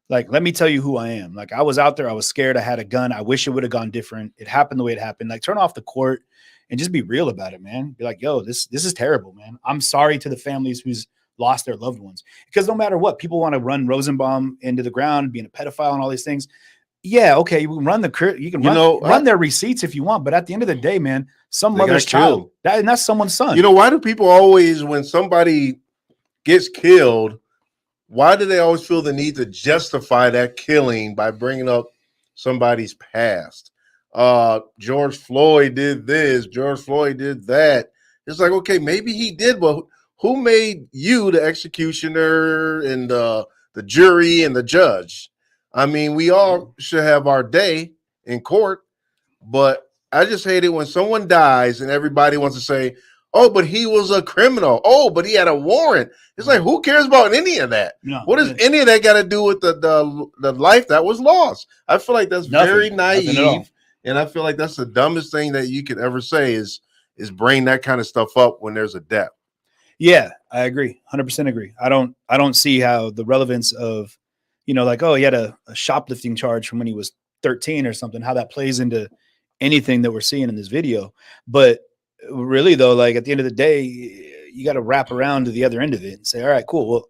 Like, let me tell you who I am. Like, I was out there. I was scared. I had a gun. I wish it would have gone different. It happened the way it happened. Like, turn off the court and just be real about it, man. Be like, yo, this is terrible, man. I'm sorry to the families who's lost their loved ones. Because no matter what, people want to run Rosenbaum into the ground, being a pedophile and all these things. Yeah, okay, you can run their receipts if you want, but at the end of the day, man, some mother's child, and that's someone's son. Why do people always, when somebody gets killed, why do they always feel the need to justify that killing by bringing up somebody's past. George Floyd did this, George Floyd did that. It's like, okay, maybe he did, but who made you the executioner and the jury and the judge? I mean, we all should have our day in court, but I just hate it when someone dies and everybody wants to say, oh, but he was a criminal. Oh, but he had a warrant. It's like, who cares about any of that? No, what does any of that got to do with the life that was lost? I feel like that's very naive, and I feel like that's the dumbest thing that you could ever say is bring that kind of stuff up when there's a death. Yeah, I agree. 100% agree. I don't see how the relevance of, like, oh, he had a shoplifting charge from when he was 13 or something, how that plays into anything that we're seeing in this video. But really, though, like, at the end of the day, you got to wrap around to the other end of it and say, all right, cool. Well,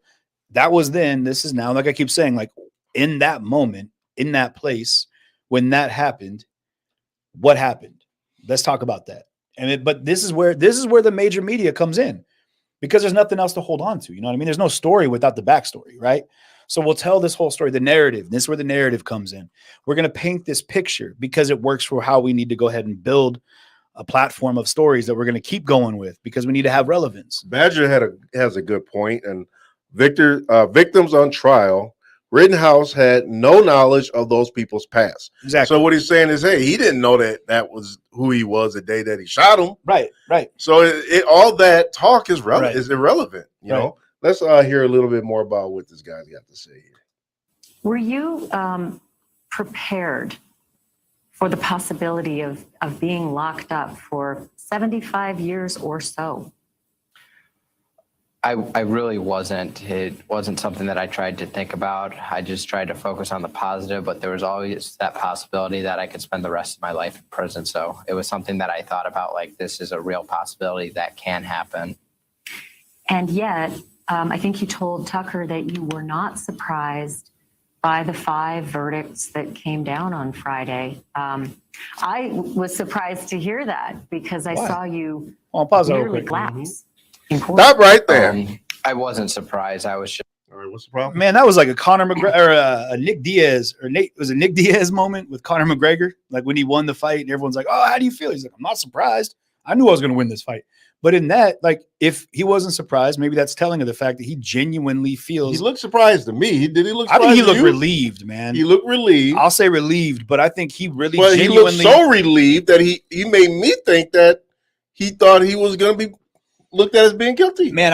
that was then, this is now. Like I keep saying, like, in that moment, in that place, when that happened, what happened? Let's talk about that. But this is where the major media comes in, because there's nothing else to hold on to. You know what I mean? There's no story without the backstory, right? So we'll tell this whole story, the narrative. This is where the narrative comes in. We're going to paint this picture because it works for how we need to go ahead and build a platform of stories that we're going to keep going with, because we need to have relevance. Badger has a good point. And victims on trial, Rittenhouse had no knowledge of those people's past. Exactly. So what he's saying is, hey, he didn't know that was who he was the day that he shot him. Right. So all that talk is Right. is irrelevant. You know. Let's hear a little bit more about what this guy's got to say here. Were you prepared for the possibility of being locked up for 75 years or so? I really wasn't. It wasn't something that I tried to think about. I just tried to focus on the positive, but there was always that possibility that I could spend the rest of my life in prison. So it was something that I thought about, like, this is a real possibility that can happen. And yet, I think you told Tucker that you were not surprised by the 5 verdicts that came down on Friday. I was surprised to hear that, because I saw you nearly collapse. Stop right there. I wasn't surprised. I was just. All right, what's the problem? Man, that was like a Conor McGregor or a Nick Diaz was a Nick Diaz moment with Conor McGregor. Like when he won the fight and everyone's like, oh, how do you feel? He's like, I'm not surprised. I knew I was going to win this fight. But in that, like, if he wasn't surprised, maybe that's telling of the fact that he genuinely feels. He looked surprised to me. Did he look surprised? I think he looked relieved, man. He looked relieved. I'll say relieved, but I think he really genuinely. He looked so relieved that he made me think that he thought he was going to be looked at as being guilty. Man,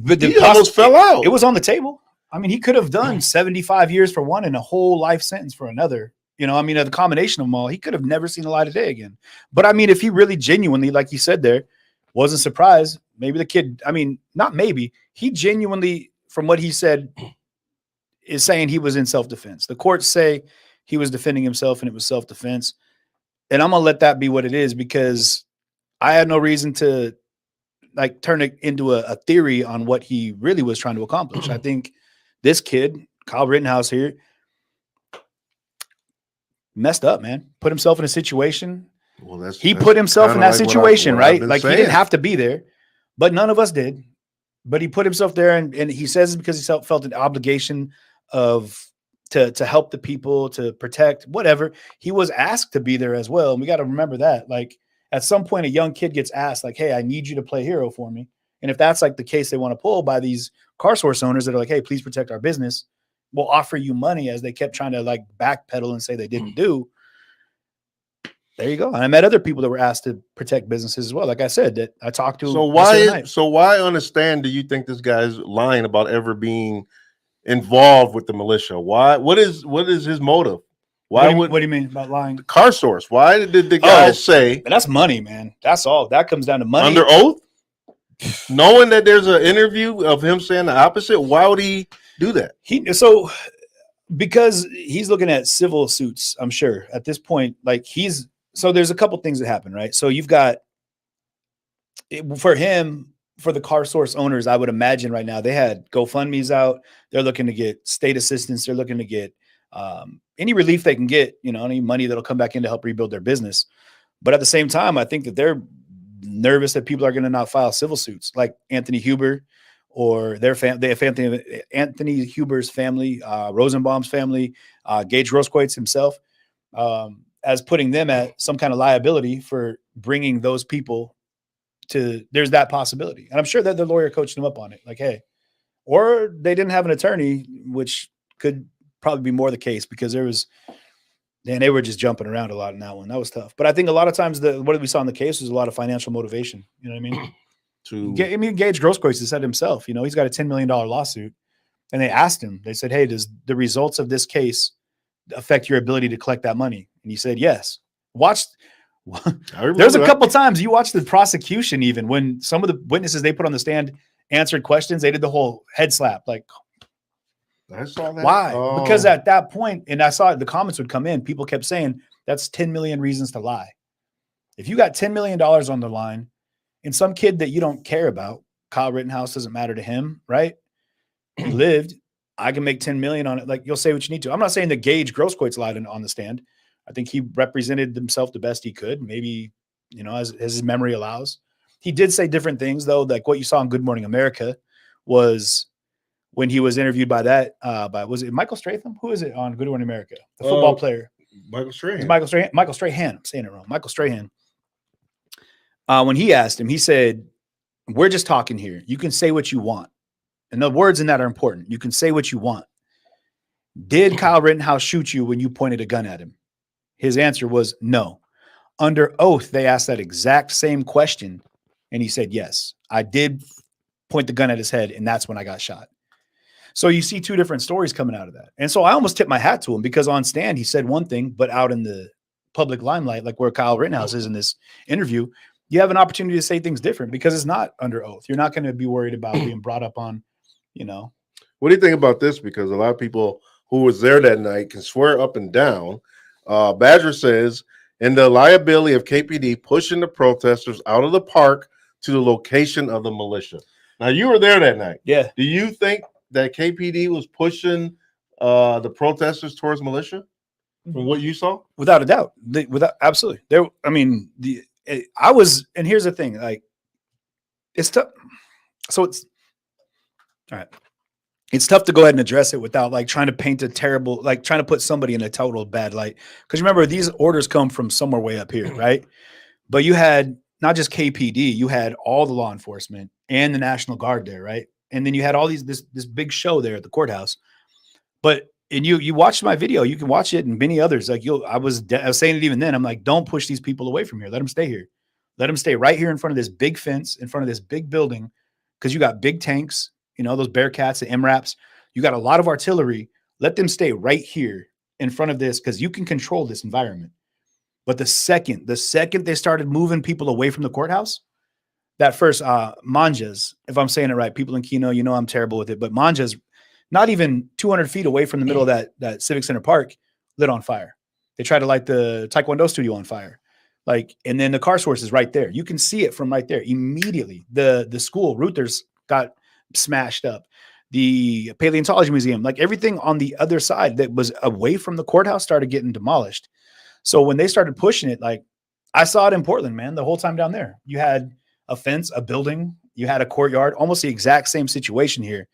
but he almost fell out. It was on the table. I mean, he could have done 75 years for one and a whole life sentence for another. I mean, the combination of them all, he could have never seen the light of day again. But I mean, if he really genuinely, like you said there, wasn't surprised, maybe the kid, I mean, not maybe, he genuinely, from what he said, is saying he was in self-defense. The courts say he was defending himself and it was self-defense. And I'm going to let that be what it is, because I had no reason to like turn it into a theory on what he really was trying to accomplish. I think this kid, Kyle Rittenhouse here, messed up, man. Put himself in a situation. Well, he put himself in that situation, right? Like he didn't have to be there, but none of us did. But he put himself there, and he says it's because he felt an obligation to help the people, to protect, whatever. He was asked to be there as well. And we got to remember that. Like at some point, a young kid gets asked, like, hey, I need you to play hero for me. And if that's like the case they want to pull by these car source owners that are like, hey, please protect our business, we'll offer you money, as they kept trying to like backpedal and say they didn't do. There you go. And I met other people that were asked to protect businesses as well. Like I said, that I talked to. So why understand? Do you think this guy's lying about ever being involved with the militia? Why? What is his motive? Why what do you mean about lying? The car source. Why did the guy say? That's money, man. That's all. That comes down to money. Under oath, knowing that there's an interview of him saying the opposite. Why would he do that? Because he's looking at civil suits. I'm sure at this point, like So there's a couple things that happen, right? So you've got, for him, for the car source owners, I would imagine right now they had GoFundMe's out. They're looking to get state assistance. They're looking to get any relief they can get, any money that'll come back in to help rebuild their business. But at the same time, I think that they're nervous that people are going to not file civil suits, like Anthony Huber or Anthony Huber's family, Rosenbaum's family, Gage Rosquait's himself. as putting them at some kind of liability for bringing those people to. There's that possibility, and I'm sure that the lawyer coached them up on it. Like, hey, or they didn't have an attorney, which could probably be more the case because they were just jumping around a lot in that one. That was tough. But I think a lot of times what we saw in the case was a lot of financial motivation. You know what I mean? Gage Grosskreutz said himself, he's got a $10 million lawsuit. And they asked him, they said, hey, does the results of this case affect your ability to collect that money? And he said, yes. There's a couple times you watch the prosecution, even when some of the witnesses they put on the stand answered questions, they did the whole head slap. Like, I saw that. Why? Because at that point, and I saw the comments would come in, people kept saying that's 10 million reasons to lie. If you got $10 million on the line and some kid that you don't care about, Kyle Rittenhouse doesn't matter to him, right? He lived. I can make 10 million on it. Like, you'll say what you need to. I'm not saying that Gage Grosskreutz lied on the stand. I think he represented himself the best he could, maybe, as his memory allows. He did say different things, though, like what you saw in Good Morning America was when he was interviewed by was it Michael Strahan? Who is it on Good Morning America? The football player. Michael Strahan. Michael Strahan. I'm saying it wrong. Michael Strahan. When he asked him, he said, we're just talking here. You can say what you want. And the words in that are important. You can say what you want. Did Kyle Rittenhouse shoot you when you pointed a gun at him? His answer was no. Under oath, they asked that exact same question. And he said, yes, I did point the gun at his head. And that's when I got shot. So you see two different stories coming out of that. And so I almost tipped my hat to him because on stand, he said one thing, but out in the public limelight, like where Kyle Rittenhouse is in this interview, you have an opportunity to say things different because it's not under oath. You're not going to be worried about being brought up on, What do you think about this? Because a lot of people who was there that night can swear up and down. Badger says, in the liability of KPD pushing the protesters out of the park to the location of the militia. Now, you were there that night. Yeah. Do you think that KPD was pushing the protesters towards militia from what you saw? Without a doubt. Absolutely. I was, and here's the thing, like, it's tough. So it's all right. It's tough to go ahead and address it without like trying to paint a terrible, like trying to put somebody in a total bad light. Because remember, these orders come from somewhere way up here, right? But you had not just KPD, you had all the law enforcement and the National Guard there, right? And then you had all this big show there at the courthouse. And you watched my video, you can watch it and many others. Like I was saying it even then. I'm like, don't push these people away from here. Let them stay here. Let them stay right here in front of this big fence, in front of this big building, because you got big tanks, those Bearcats and MRAPs. You got a lot of artillery. Let them stay right here in front of this because you can control this environment. But the second they started moving people away from the courthouse, that first Manjas, if I'm saying it right, people in Keno, I'm terrible with it, but Manjas, not even 200 feet away from the middle of that Civic Center Park, lit on fire. They tried to light the Taekwondo studio on fire. And then the car source is right there. You can see it from right there. Immediately, the school, Reuters, got smashed up. The Paleontology Museum, like everything on the other side that was away from the courthouse started getting demolished. So when they started pushing it, like I saw it in Portland, man, the whole time down there. You had a fence, a building, you had a courtyard, almost the exact same situation here.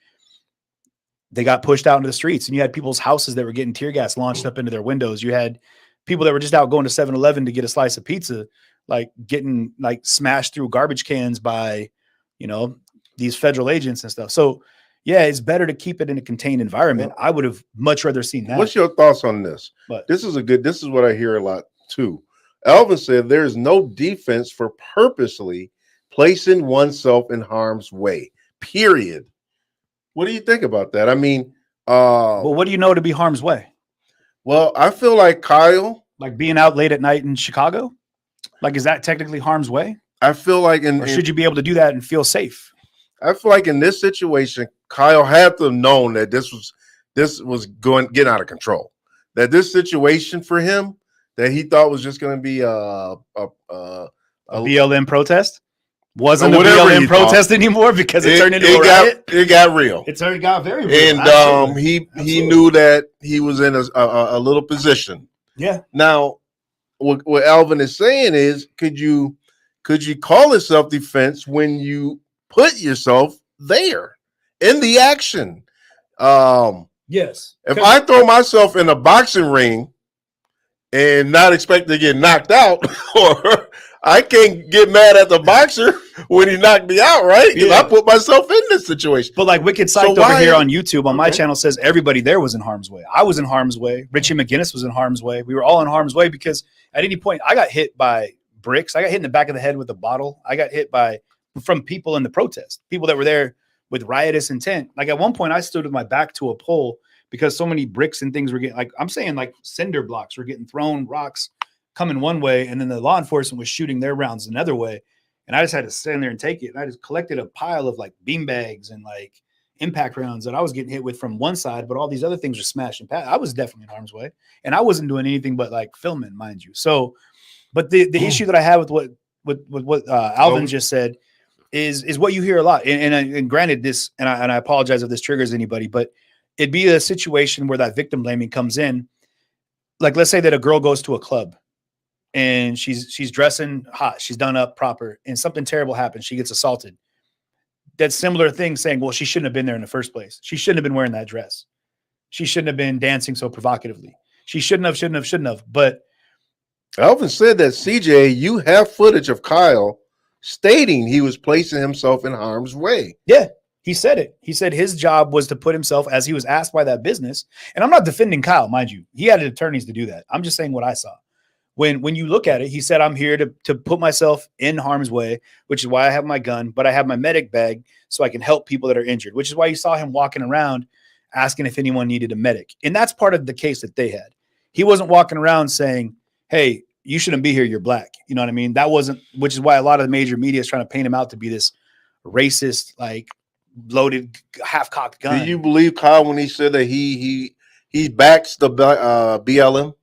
They got pushed out into the streets and you had people's houses that were getting tear gas launched up into their windows. You had people that were just out going to 7-Eleven to get a slice of pizza, like getting like smashed through garbage cans by, these federal agents and stuff. So yeah, it's better to keep it in a contained environment. I would have much rather seen that. What's your thoughts on this? But this is what I hear a lot too. Elvin said there is no defense for purposely placing oneself in harm's way, period. What do you think about that? I mean, well, what do you know to be harm's way? Well, I feel like Kyle, like being out late at night in Chicago, like, is that technically harm's way? I feel like or should you be able to do that and feel safe? I feel like in this situation, Kyle had to have known that this was going to get out of control. That this situation for him that he thought was just going to be a BLM protest wasn't a BLM protest anymore because it turned into a riot. It got real. It's already got very real. And he knew that he was in a little position. Yeah. Now, what Alvin is saying is, could you call it self-defense when you put yourself there in the action? Yes. If I throw myself in a boxing ring and not expect to get knocked out, or I can't get mad at the boxer when he knocked me out, right? Because I put myself in this situation. But like Wicked Psyched over here on YouTube on my channel says everybody there was in harm's way. I was in harm's way. Richie McGinnis was in harm's way. We were all in harm's way because at any point I got hit by bricks. I got hit in the back of the head with a bottle. I got hit from people in the protest, people that were there with riotous intent. Like at one point I stood with my back to a pole because so many bricks and things were getting, like I'm saying, like cinder blocks were getting thrown, rocks coming one way, and then the law enforcement was shooting their rounds another way. And I just had to stand there and take it. And I just collected a pile of like bean bags and like impact rounds that I was getting hit with from one side, but all these other things were smashed and pat. I was definitely in harm's way, and I wasn't doing anything but like filming, mind you. So, but the issue that I have with what Alvin just said is what you hear a lot. And granted this, and I apologize if this triggers anybody, but it'd be a situation where that victim blaming comes in. Like, let's say that a girl goes to a club and she's dressing hot, she's done up proper, and something terrible happens. She gets assaulted. That similar thing saying, well, she shouldn't have been there in the first place. She shouldn't have been wearing that dress. She shouldn't have been dancing so provocatively. She shouldn't have. But Alvin said that, CJ, you have footage of Kyle stating he was placing himself in harm's way. Yeah, he said it. He said his job was to put himself, as he was asked by that business. And I'm not defending Kyle, mind you. He had attorneys to do that. I'm just saying what I saw. When you look at it, he said, I'm here to put myself in harm's way, which is why I have my gun, but I have my medic bag so I can help people that are injured, which is why you saw him walking around asking if anyone needed a medic. And that's part of the case that they had. He wasn't walking around saying, hey, you shouldn't be here, you're black. You know what I mean? That wasn't, which is why a lot of the major media is trying to paint him out to be this racist, like loaded, half-cocked gun. Do you believe Kyle when he said that he backs the BLM?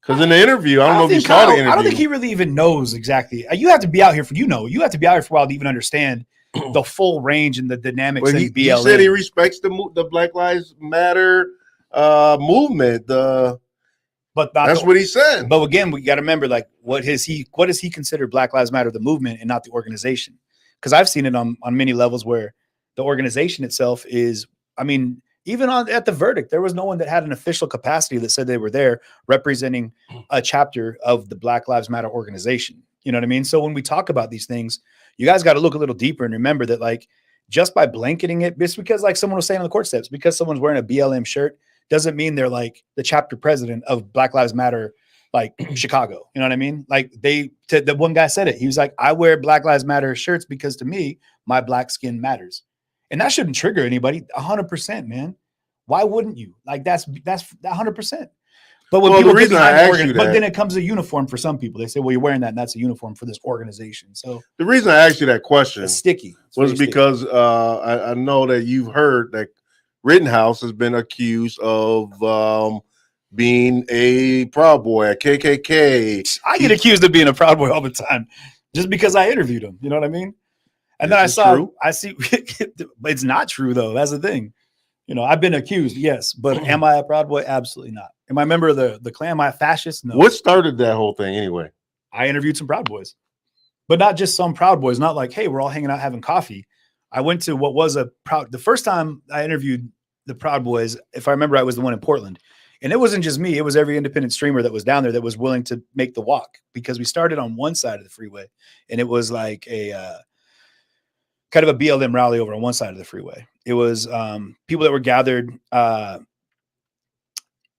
Because in the interview, I don't know if you saw the interview. I don't think he really even knows exactly. You have to be out here you have to be out here for a while to even understand the full range and the dynamics in BLM. He said he respects the Black Lives Matter movement. That's what he said. But again, we got to remember, like, what does he consider Black Lives Matter, the movement, and not the organization? Because I've seen it on many levels where the organization itself is, I mean, even at the verdict, there was no one that had an official capacity that said they were there representing a chapter of the Black Lives Matter organization. You know what I mean? So when we talk about these things, you guys got to look a little deeper and remember that, like, just by blanketing it, just because, like someone was saying on the court steps, because someone's wearing a BLM shirt doesn't mean they're like the chapter president of Black Lives Matter, like Chicago. You know what I mean? Like the one guy said it. He was like, I wear Black Lives Matter shirts because to me, my black skin matters. And that shouldn't trigger anybody. 100%, man. Why wouldn't you? Like that's 100%. But when people get behind but then it comes a uniform for some people. They say, well, you're wearing that, and that's a uniform for this organization. So the reason I asked you that question it's sticky. was because I know that you've heard that Rittenhouse has been accused of being a Proud Boy, a KKK. I get accused of being a Proud Boy all the time just because I interviewed him. You know what I mean? And then I see, it's not true though. That's the thing. You know, I've been accused, yes, but am I a Proud Boy? Absolutely not. Am I a member of the Klan? Am I a fascist? No. What started that whole thing anyway? I interviewed some Proud Boys, but not just some Proud Boys. Not like, hey, we're all hanging out having coffee. I went to what was the first time I interviewed the Proud Boys, if I remember, I was the one in Portland. And it wasn't just me. It was every independent streamer that was down there that was willing to make the walk, because we started on one side of the freeway and it was like a kind of a BLM rally over on one side of the freeway. It was people that were gathered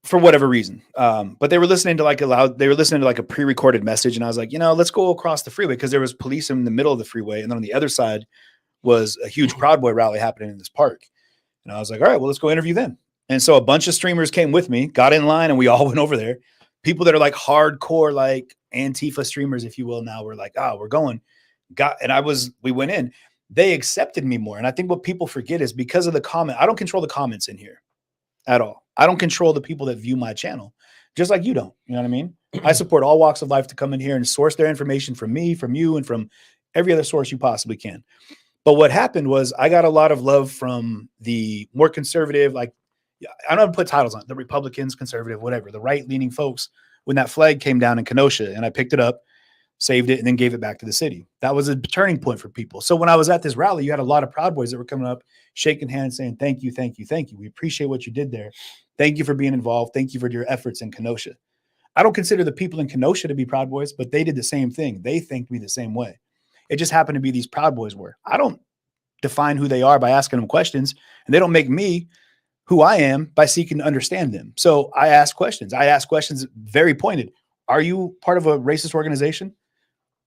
for whatever reason. But they were listening to like a pre-recorded message. And I was like, let's go across the freeway, because there was police in the middle of the freeway. And then on the other side was a huge Proud Boy rally happening in this park. And I was like, all right, well, let's go interview them. And so a bunch of streamers came with me, got in line, and we all went over there. People that are like hardcore, like Antifa streamers, if you will, now we're like, we're going. We went in. They accepted me more. And I think what people forget is because of the comment, I don't control the comments in here at all. I don't control the people that view my channel, just like you don't. You know what I mean? I support all walks of life to come in here and source their information from me, from you, and from every other source you possibly can. But what happened was I got a lot of love from the more conservative, like, I don't put titles on it, the Republicans, conservative, whatever, the right-leaning folks, when that flag came down in Kenosha, and I picked it up, saved it, and then gave it back to the city. That was a turning point for people. So when I was at this rally, you had a lot of Proud Boys that were coming up, shaking hands, saying, thank you, thank you, thank you. We appreciate what you did there. Thank you for being involved. Thank you for your efforts in Kenosha. I don't consider the people in Kenosha to be Proud Boys, but they did the same thing. They thanked me the same way. It just happened to be these Proud Boys were. I don't define who they are by asking them questions, and they don't make me who I am by seeking to understand them. So I ask questions. I ask questions very pointed. Are you part of a racist organization?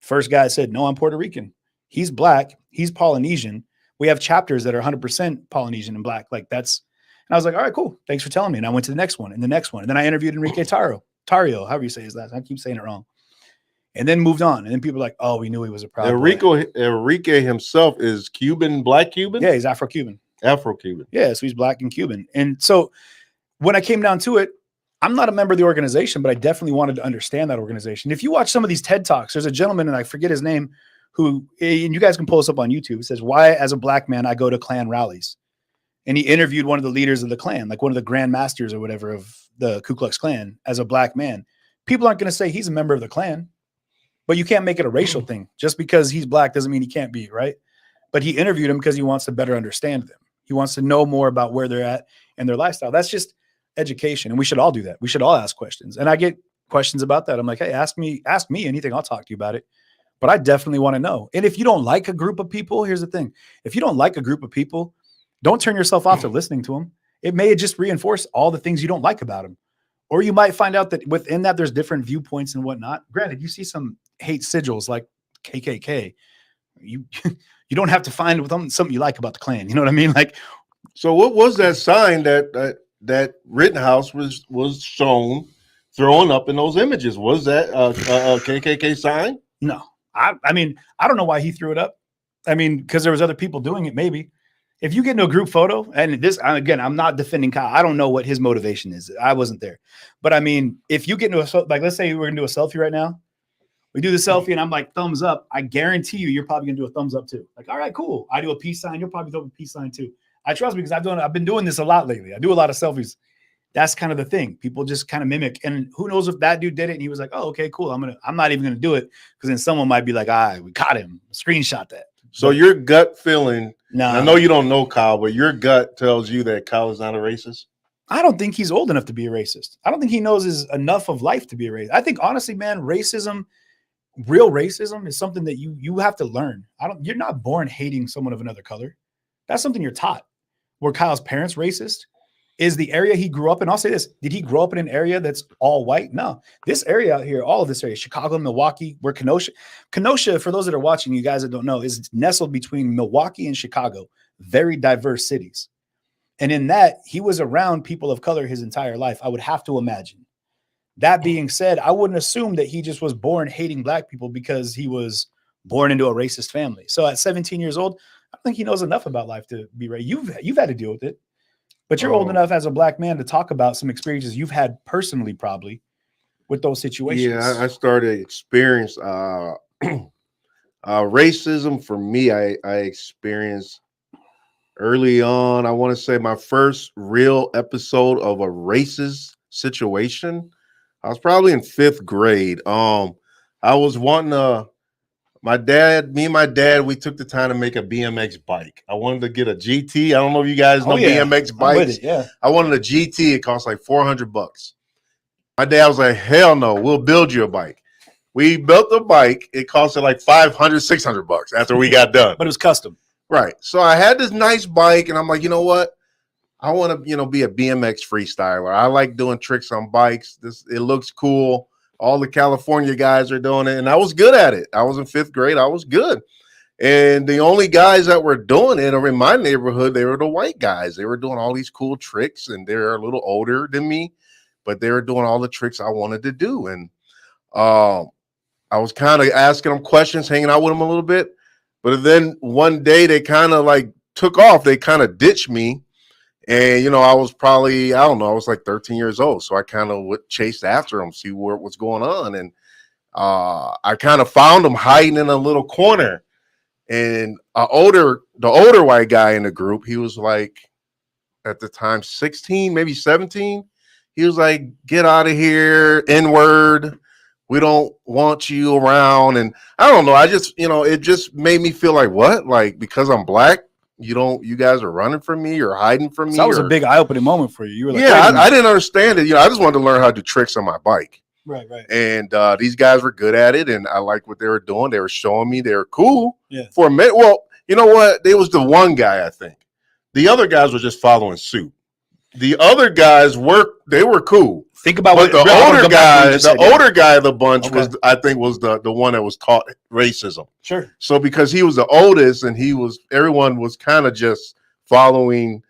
First guy said, no, I'm Puerto Rican. He's Black. He's Polynesian. We have chapters that are 100% Polynesian and Black. Like that's, and I was like, all right, cool. Thanks for telling me. And I went to the next one and the next one. And then I interviewed Enrique Tario, however you say his last name. I keep saying it wrong. And then moved on. And then people were like, oh, we knew he was a Proud Boy. Enrique himself is Cuban, Black Cuban? Yeah, he's Afro-Cuban. Afro-Cuban. Yeah, so he's Black and Cuban. And so when I came down to it, I'm not a member of the organization, but I definitely wanted to understand that organization. If you watch some of these TED Talks, there's a gentleman, and I forget his name, who, and you guys can pull this up on YouTube. It says, why, as a Black man, I go to Klan rallies. And he interviewed one of the leaders of the Klan, like one of the Grand Masters or whatever of the Ku Klux Klan as a Black man. People aren't going to say he's a member of the Klan, but you can't make it a racial thing. Just because he's Black doesn't mean he can't be, right? But he interviewed him because he wants to better understand them. He wants to know more about where they're at and their lifestyle. That's just education. And we should all do that. We should all ask questions. And I get questions about that. I'm like, hey, ask me anything. I'll talk to you about it. But I definitely want to know. And if you don't like a group of people, here's the thing. If you don't like a group of people, don't turn yourself off to listening to them. It may just reinforce all the things you don't like about them. Or you might find out that within that, there's different viewpoints and whatnot. Granted, you see some hate sigils like KKK. You don't have to find something you like about the Klan. You know what I mean? Like, so what was that sign that Rittenhouse was shown throwing up in those images? Was that a KKK sign? No. I mean, I don't know why he threw it up. I mean, because there was other people doing it, maybe. If you get into a group photo, and this, again, I'm not defending Kyle. I don't know what his motivation is. I wasn't there. But I mean, if you get into like, let's say we're going to do a selfie right now. We do the selfie and I'm like, thumbs up. I guarantee you're probably going to do a thumbs up too. Like, all right, cool. I do a peace sign. You'll probably do a peace sign too. I trust me because I've been doing this a lot lately. I do a lot of selfies. That's kind of the thing. People just kind of mimic. And who knows if that dude did it and he was like, oh, okay, cool. I'm not even going to do it because then someone might be like, we caught him. Screenshot that. So your gut feeling, no, I know you don't know Kyle, but your gut tells you that Kyle is not a racist. I don't think he's old enough to be a racist. I don't think he knows enough of life to be a racist. I think honestly, man, real racism is something that you have to learn. You're not born hating someone of another color. That's something you're taught. Were Kyle's parents racist? Is the area he grew up in? I'll say this. Did he grow up in an area that's all white? No. This area out here, all of this area, Chicago, Milwaukee, where Kenosha, for those that are watching, you guys that don't know, is nestled between Milwaukee and Chicago, very diverse cities. And in that, he was around people of color his entire life, I would have to imagine. That being said, I wouldn't assume that he just was born hating Black people because he was born into a racist family. So at 17 years old, I think he knows enough about life to be right. You've had to deal with it, but you're old enough as a Black man to talk about some experiences you've had personally, probably with those situations. Yeah, I started experience racism. For me, I experienced early on. I want to say my first real episode of a racist situation. I was probably in 5th grade. I was wanting me and my dad, we took the time to make a BMX bike. I wanted to get a GT. I don't know if you guys know BMX bikes. Yeah. I wanted a GT. It cost like $400. My dad was like, hell no, we'll build you a bike. We built the bike. It costed like $500, $600 after we got done. But it was custom. Right. So I had this nice bike and I'm like, you know what? I want to, be a BMX freestyler. I like doing tricks on bikes. It looks cool. All the California guys are doing it. And I was good at it. I was in 5th grade. I was good. And the only guys that were doing it in my neighborhood, they were the white guys. They were doing all these cool tricks and they're a little older than me, but they were doing all the tricks I wanted to do. And I was kind of asking them questions, hanging out with them a little bit. But then one day they kind of like took off. They kind of ditched me. And, I was probably, I was like 13 years old. So I kind of chased after them, see what's going on. And I kind of found them hiding in a little corner. And the older white guy in the group, he was like, at the time, 16, maybe 17. He was like, get out of here, N-word. We don't want you around. And I don't know. I just, it just made me feel like, what? Like, because I'm Black? You guys are running from me or hiding from me. So that was a big eye-opening moment for you. You were like, yeah, I didn't understand it. I just wanted to learn how to do tricks on my bike. Right. And these guys were good at it, and I liked what they were doing. They were showing me they were cool. Yeah. For a minute. Well, you know what? They was the one guy, I think. The other guys were just following suit. The other guys were cool. Think about but what the older guy, older guy of the bunch Okay. was the one that was taught racism. Sure. So because he was the oldest and everyone was kind of just following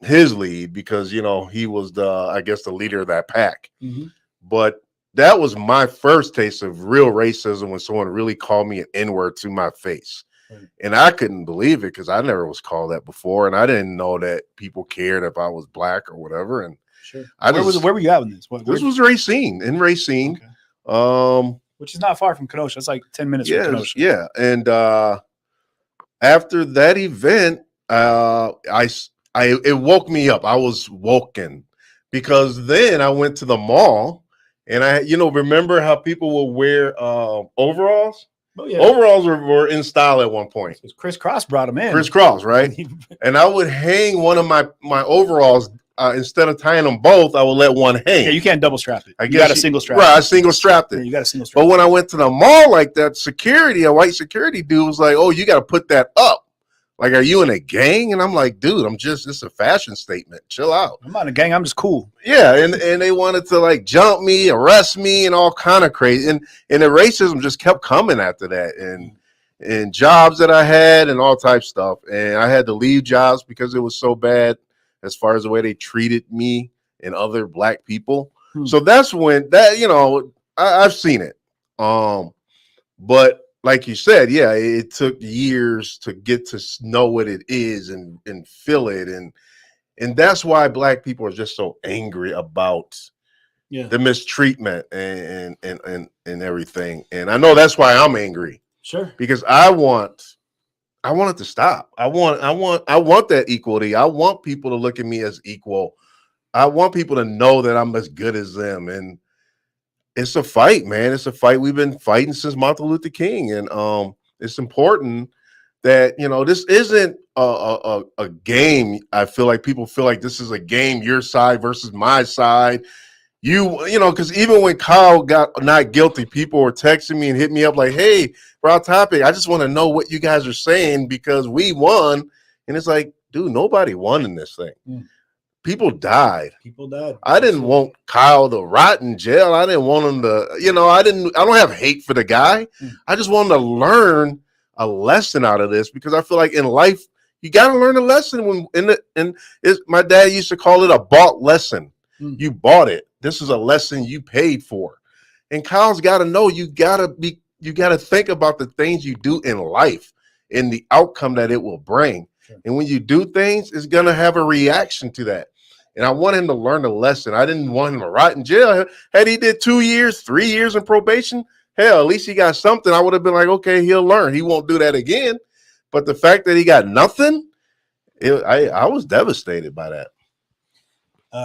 his lead because, you know, he was the leader of that pack. Mm-hmm. But that was my first taste of real racism when someone really called me an N-word to my face. Right. And I couldn't believe it because I never was called that before. And I didn't know that people cared if I was black or whatever. And sure. Where were you at in this? This was Racine, in Racine. Okay. Which is not far from Kenosha. It's like 10 minutes from Kenosha. Yeah. And after that event, it woke me up. I was woken because then I went to the mall and remember how people will wear overalls? Oh, yeah. Overalls were in style at one point. Chris Cross brought them in. Chris Cross, right? And I would hang one of my overalls. Instead of tying them both, I would let one hang. Yeah, you can't double strap it. You got a single strap. Right, I single strapped it. Yeah, you got a single strap. But when I went to the mall like that, a white security dude was like, "Oh, you got to put that up." Like, are you in a gang? And I'm like, dude, it's a fashion statement. Chill out. I'm not in a gang. I'm just cool. Yeah. And they wanted to like jump me, arrest me and all kind of crazy. And the racism just kept coming after that. And jobs that I had and all types of stuff. And I had to leave jobs because it was so bad as far as the way they treated me and other black people. So that's when I've seen it. But like you said, yeah, it took years to get to know what it is and feel it. And that's why black people are just so angry about the mistreatment and everything. And I know that's why I'm angry. Sure. Because I want it to stop. I want that equality. I want people to look at me as equal. I want people to know that I'm as good as them. And it's a fight, man. It's a fight we've been fighting since Martin Luther King. And it's important that, this isn't a game. I feel like people feel like this is a game, your side versus my side. Because even when Kyle got not guilty, people were texting me and hit me up like, "Hey, broad topic, I just want to know what you guys are saying because we won." And it's like, dude, nobody won in this thing. People died. I didn't want Kyle to rot in jail. I didn't want him to, I don't have hate for the guy. I just want him to learn a lesson out of this because I feel like in life, you got to learn a lesson my dad used to call it a bought lesson. You bought it. This is a lesson you paid for. And Kyle's got to know you got to think about the things you do in life and the outcome that it will bring. Sure. And when you do things, it's going to have a reaction to that. And I want him to learn the lesson. I didn't want him to rot in jail. Had he did 2 years, 3 years in probation, hell, at least he got something. I would have been like, okay, he'll learn. He won't do that again. But the fact that he got nothing, I was devastated by that.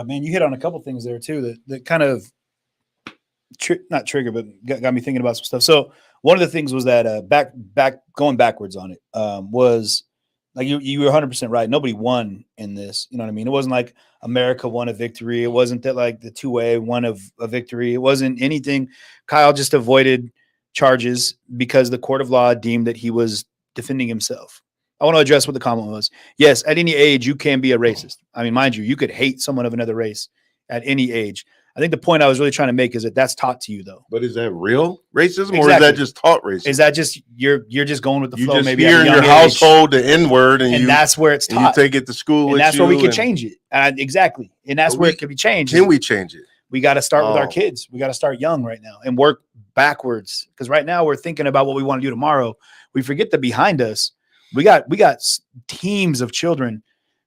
Man, you hit on a couple things there too that kind of not trigger, but got me thinking about some stuff. So one of the things was that back going backwards on it was like you were 100% right. Nobody won in this. You know what I mean? It wasn't like America won a victory. It wasn't that like the 2A won a victory. It wasn't anything. Kyle just avoided charges because the court of law deemed that he was defending himself. I want to address what the comment was. Yes, at any age, you can be a racist. I mean, mind you, you could hate someone of another race at any age. I think the point I was really trying to make is that that's taught to you, though. But is that real racism, or is that just taught racism? Is that just you're just going with the flow? Just maybe hear in your household the N-word, and that's where it's taught. And you take it to school, and that's where we can change it. Exactly, and that's where it can be changed. Can we change it? We got to start with our kids. We got to start young right now and work backwards, because right now we're thinking about what we want to do tomorrow. We forget that behind us. We got teams of children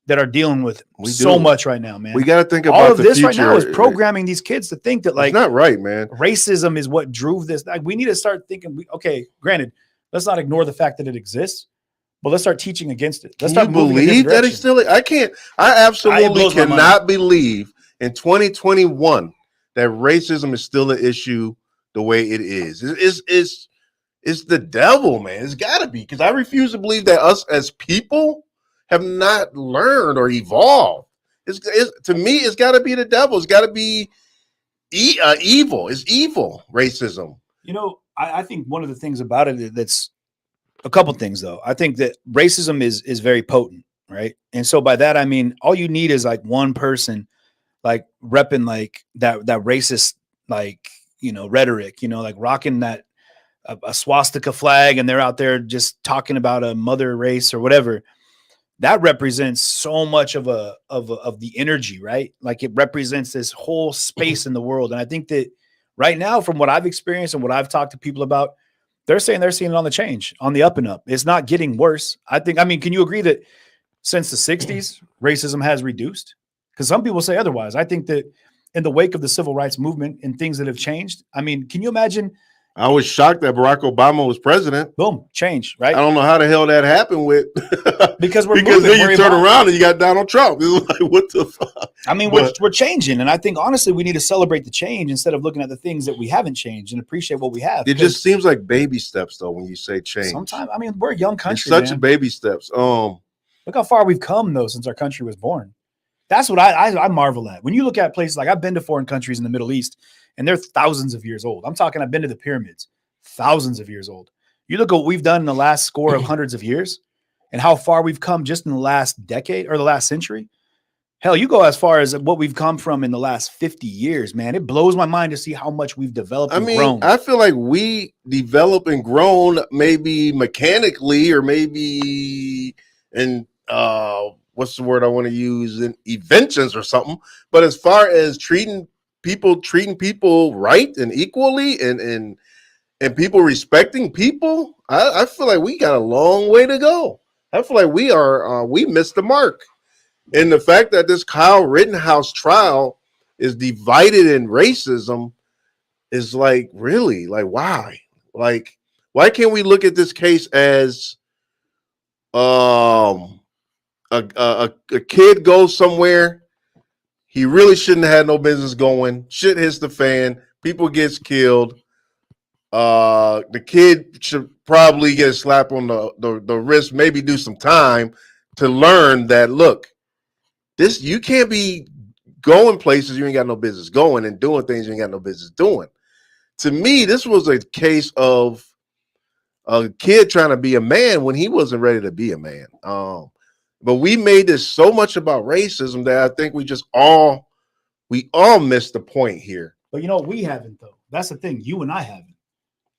that are dealing with so much right now, man. We got to think about all of this right now is programming these kids to think that like it's not right, man. Racism is what drove this. Like, we need to start thinking. Okay, granted, let's not ignore the fact that it exists, but let's start teaching against it. Let's start believe that it's still. I absolutely cannot believe in 2021 that racism is still an issue the way it is. It's the devil, man. It's got to be, because I refuse to believe that us as people have not learned or evolved. To me, it's got to be the devil. It's got to be evil. It's evil. Racism. You know, I think one of the things about it that's a couple things though. I think that racism is very potent, right? And so by that I mean all you need is like one person like repping like that racist like rhetoric, like rocking that a swastika flag, and they're out there just talking about a mother race or whatever. That represents so much of the energy, right? Like it represents this whole space in the world. And I think that right now, from what I've experienced and what I've talked to people about, they're saying they're seeing it on the up and up. It's not getting worse. I mean, can you agree that since the 60s, racism has reduced? Because some people say otherwise. I think that in the wake of the civil rights movement and things that have changed, I mean, can you imagine? I was shocked that Barack Obama was president. Boom, change, right? I don't know how the hell that happened with because then you turn around and you got Donald Trump. It's like, what the fuck? I mean, we're changing, and I think honestly we need to celebrate the change instead of looking at the things that we haven't changed and appreciate what we have. It just seems like baby steps, though, when you say change. Sometimes, I mean, we're a young country. It's such a baby steps. Look how far we've come though since our country was born. That's what I marvel at. When you look at places like I've been to foreign countries in the Middle East, and they're thousands of years old. I'm talking, I've been to the pyramids. Thousands of years old. You look at what we've done in the last score of hundreds of years and how far we've come just in the last decade or the last century. Hell, you go as far as what we've come from in the last 50 years, man. It blows my mind to see how much we've developed and grown. I feel like we develop and grown maybe mechanically or maybe in what's the word I want to use, in inventions or something. But as far as treating people right and equally and people respecting people, I feel like we got a long way to go. I feel like we missed the mark. And the fact that this Kyle Rittenhouse trial is divided in racism is like, really, like, why? Like, why can't we look at this case as a kid goes somewhere he really shouldn't have had no business going, shit hits the fan, people gets killed. The kid should probably get a slap on the wrist, maybe do some time to learn that, look, this, you can't be going places you ain't got no business going and doing things you ain't got no business doing. To me, this was a case of a kid trying to be a man when he wasn't ready to be a man. But we made this so much about racism that I think we all missed the point here. But we haven't though. That's the thing. You and I haven't.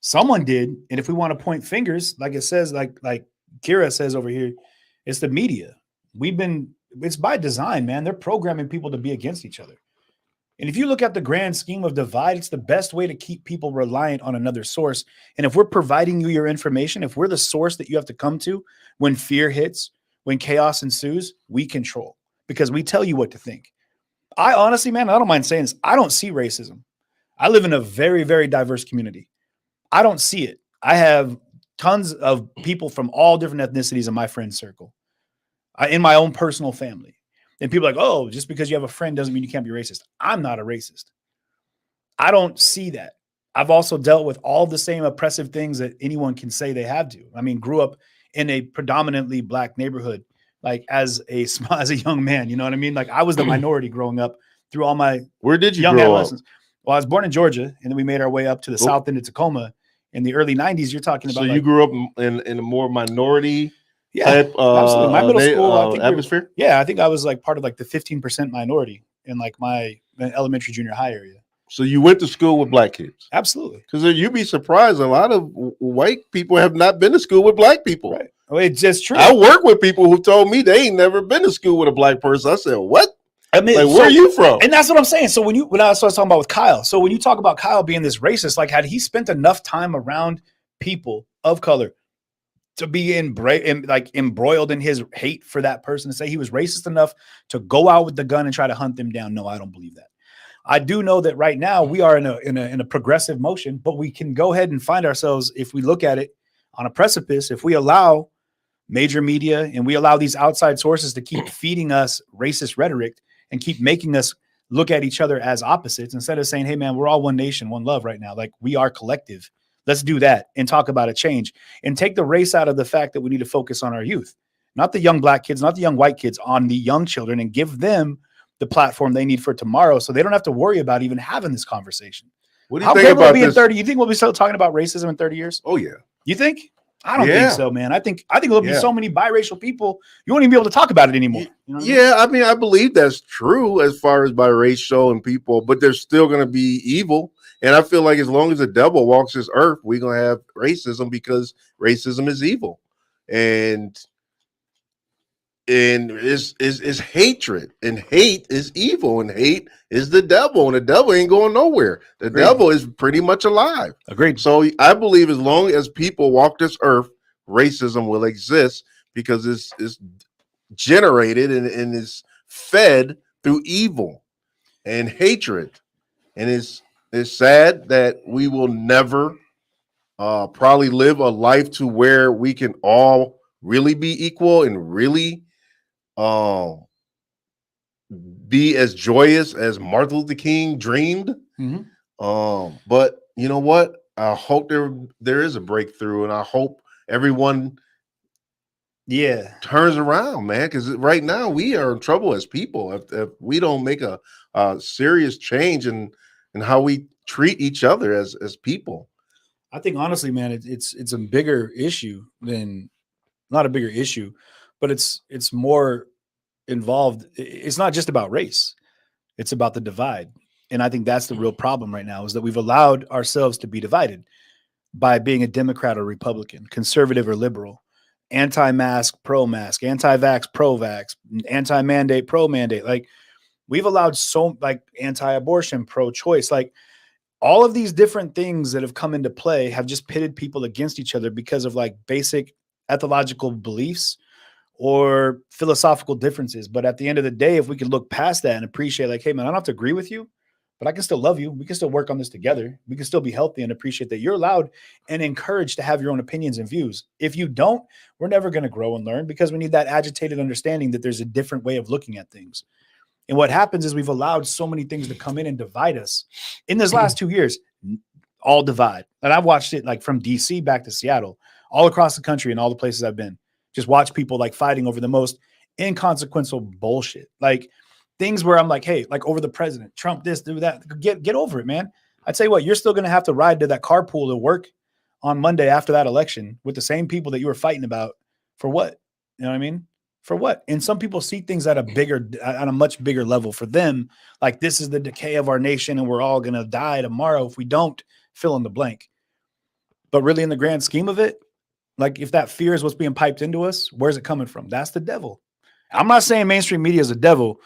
Someone did, and if we want to point fingers, like it says, like Kira says over here, it's the media. It's by design, man. They're programming people to be against each other. And if you look at the grand scheme of divide, it's the best way to keep people reliant on another source. And if we're providing you your information, if we're the source that you have to come to when fear hits, when chaos ensues, we control because we tell you what to think. I honestly, man, I don't mind saying this. I don't see racism. I live in a very, very diverse community. I don't see it. I have tons of people from all different ethnicities in my friend circle, in my own personal family. And people are like, oh, just because you have a friend doesn't mean you can't be racist. I'm not a racist. I don't see that. I've also dealt with all the same oppressive things that anyone can say they have to. I mean, grew up in a predominantly Black neighborhood, like as a young man, you know what I mean? Like I was the minority growing up through all my Where did you young grow adolescence. up? Well, I was born in Georgia, and then we made our way up to the south end of Tacoma in the early 90s. You're talking about. So you grew up in a more minority type absolutely. My middle school I think atmosphere? I think I was like part of like the 15% minority in like my elementary, junior high area. So you went to school with Black kids? Absolutely. Because you'd be surprised, a lot of white people have not been to school with Black people. Right. Well, it's just true. I work with people who told me they ain't never been to school with a Black person. I said, what? I mean, like, where are you from? And that's what I'm saying. So when I was talking about with Kyle, so when you talk about Kyle being this racist, like had he spent enough time around people of color to be embroiled in his hate for that person, to say he was racist enough to go out with the gun and try to hunt them down? No, I don't believe that. I do know that right now we are in a progressive motion, but we can go ahead and find ourselves, if we look at it, on a precipice. If we allow major media and we allow these outside sources to keep feeding us racist rhetoric and keep making us look at each other as opposites, instead of saying, hey man, we're all one nation, one love right now. Like we are collective. Let's do that and talk about a change and take the race out of the fact that we need to focus on our youth, not the young Black kids, not the young white kids, on the young children, and give them the platform they need for tomorrow, so they don't have to worry about even having this conversation. What do you How think good will it about be in this? 30? You think we'll be still talking about racism in 30 years? Oh yeah. You think? I don't Yeah. think so, man. I think there'll be Yeah. so many biracial people, you won't even be able to talk about it anymore. You know what I mean? Yeah, I mean, I believe that's true as far as biracial and people, but there's still going to be evil. And I feel like as long as the devil walks this earth, we're going to have racism because racism is evil. And is hatred, and hate is evil, and hate is the devil, and the devil ain't going nowhere. The Agreed. devil is pretty much alive. Agreed. So I believe as long as people walk this earth, racism will exist because it's generated and is fed through evil and hatred. And it's sad that we will never probably live a life to where we can all really be equal and really be as joyous as Martin Luther King dreamed. But you know what? I hope there is a breakthrough, and I hope everyone turns around, man, because right now we are in trouble as people if we don't make a serious change in how we treat each other as people. I think honestly, man, it's a bigger issue than, not a bigger issue, but it's more involved. It's not just about race. It's about the divide. And I think that's the real problem right now, is that we've allowed ourselves to be divided by being a Democrat or Republican, conservative or liberal, anti-mask, pro-mask, anti-vax, pro-vax, anti-mandate, pro-mandate. Like, we've allowed anti-abortion, pro-choice, like all of these different things that have come into play have just pitted people against each other because of like basic ethological beliefs or philosophical differences. But at the end of the day, if we could look past that and appreciate, like, hey man, I don't have to agree with you, but I can still love you. We can still work on this together. We can still be healthy and appreciate that you're allowed and encouraged to have your own opinions and views. If you don't, we're never going to grow and learn, because we need that agitated understanding that there's a different way of looking at things. And what happens is we've allowed so many things to come in and divide us. In this last 2 years, all divide. And I've watched it like from DC back to Seattle, all across the country and all the places I've been. Just watch people like fighting over the most inconsequential bullshit. Like things where I'm like, hey, like over the president, Trump this, do that. Get over it, man. I'd say what, you're still going to have to ride to that carpool to work on Monday after that election with the same people that you were fighting about for what? You know what I mean? For what? And some people see things at a much bigger level for them. Like, this is the decay of our nation and we're all going to die tomorrow if we don't fill in the blank. But really, in the grand scheme of it, like if that fear is what's being piped into us, where's it coming from? That's the devil. I'm not saying mainstream media is a devil,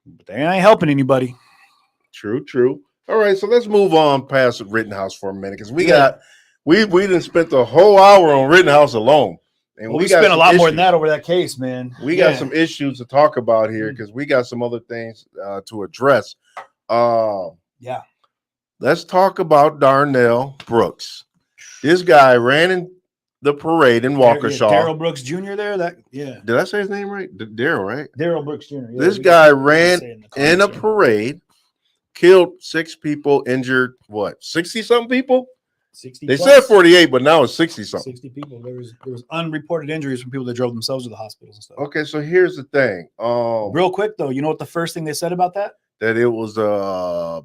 but they ain't helping anybody. True. All right, so let's move on past Rittenhouse for a minute, because we done spent the whole hour on Rittenhouse alone. And we spent a lot more than that over that case, man. We got some issues to talk about here because we got some other things to address. Let's talk about Darnell Brooks. This guy ran in the parade in Waukesha. Darrell Brooks Jr. there. Did I say his name right? Darrell, right? Darrell Brooks Jr. Yeah, this guy ran in a parade, killed 6 people, injured 60-something people? 60 they plus. said 48, but now it's 60-something. 60 people. There was unreported injuries from people that drove themselves to the hospitals and stuff. Okay, so here's the thing. Real quick though, you know what the first thing they said about that? That it was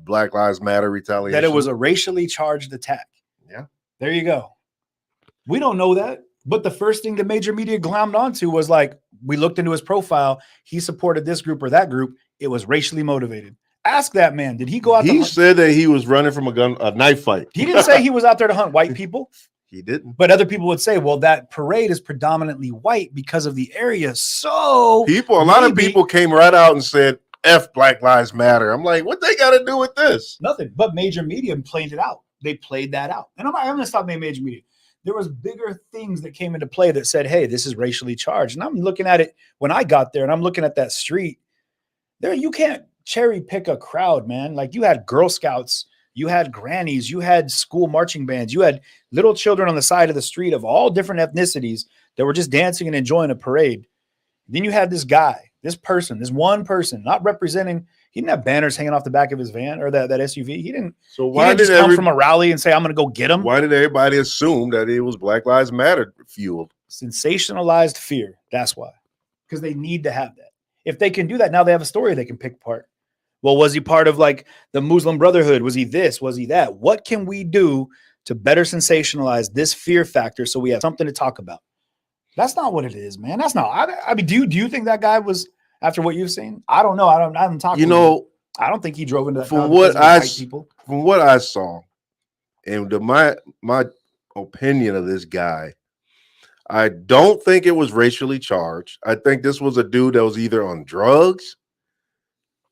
Black Lives Matter retaliation. That it was a racially charged attack. Yeah. There you go. We don't know that, but the first thing the major media glommed onto was like, we looked into his profile. He supported this group or that group. It was racially motivated. Ask that man. Did he go out? He said that he was running from a knife fight. He didn't say he was out there to hunt white people. He didn't. But other people would say, well, that parade is predominantly white because of the area. So a lot of people came right out and said, F Black Lives Matter. I'm like, what they got to do with this? Nothing. But major media played it out. They played that out. And I'm going to stop major media. There was bigger things that came into play that said, hey, this is racially charged. And I'm looking at it when I got there and I'm looking at that street there. You can't cherry pick a crowd, man. Like, you had Girl Scouts, you had grannies, you had school marching bands, you had little children on the side of the street of all different ethnicities that were just dancing and enjoying a parade. Then you had this guy, this one person, not representing. He didn't have banners hanging off the back of his van or that SUV. He didn't. So why did come from a rally and say, I'm going to go get him? Why did everybody assume that it was Black Lives Matter fueled? Sensationalized fear. That's why. Because they need to have that. If they can do that, now they have a story they can pick apart. Well, was he part of like the Muslim Brotherhood? Was he this? Was he that? What can we do to better sensationalize this fear factor so we have something to talk about? That's not what it is, man. That's not. I mean, do you think that guy was, after what you've seen? I don't know. I haven't talked. You know, I don't think he drove into that from crowd what because of the white people. from what I saw, and my opinion of this guy, I don't think it was racially charged. I think this was a dude that was either on drugs.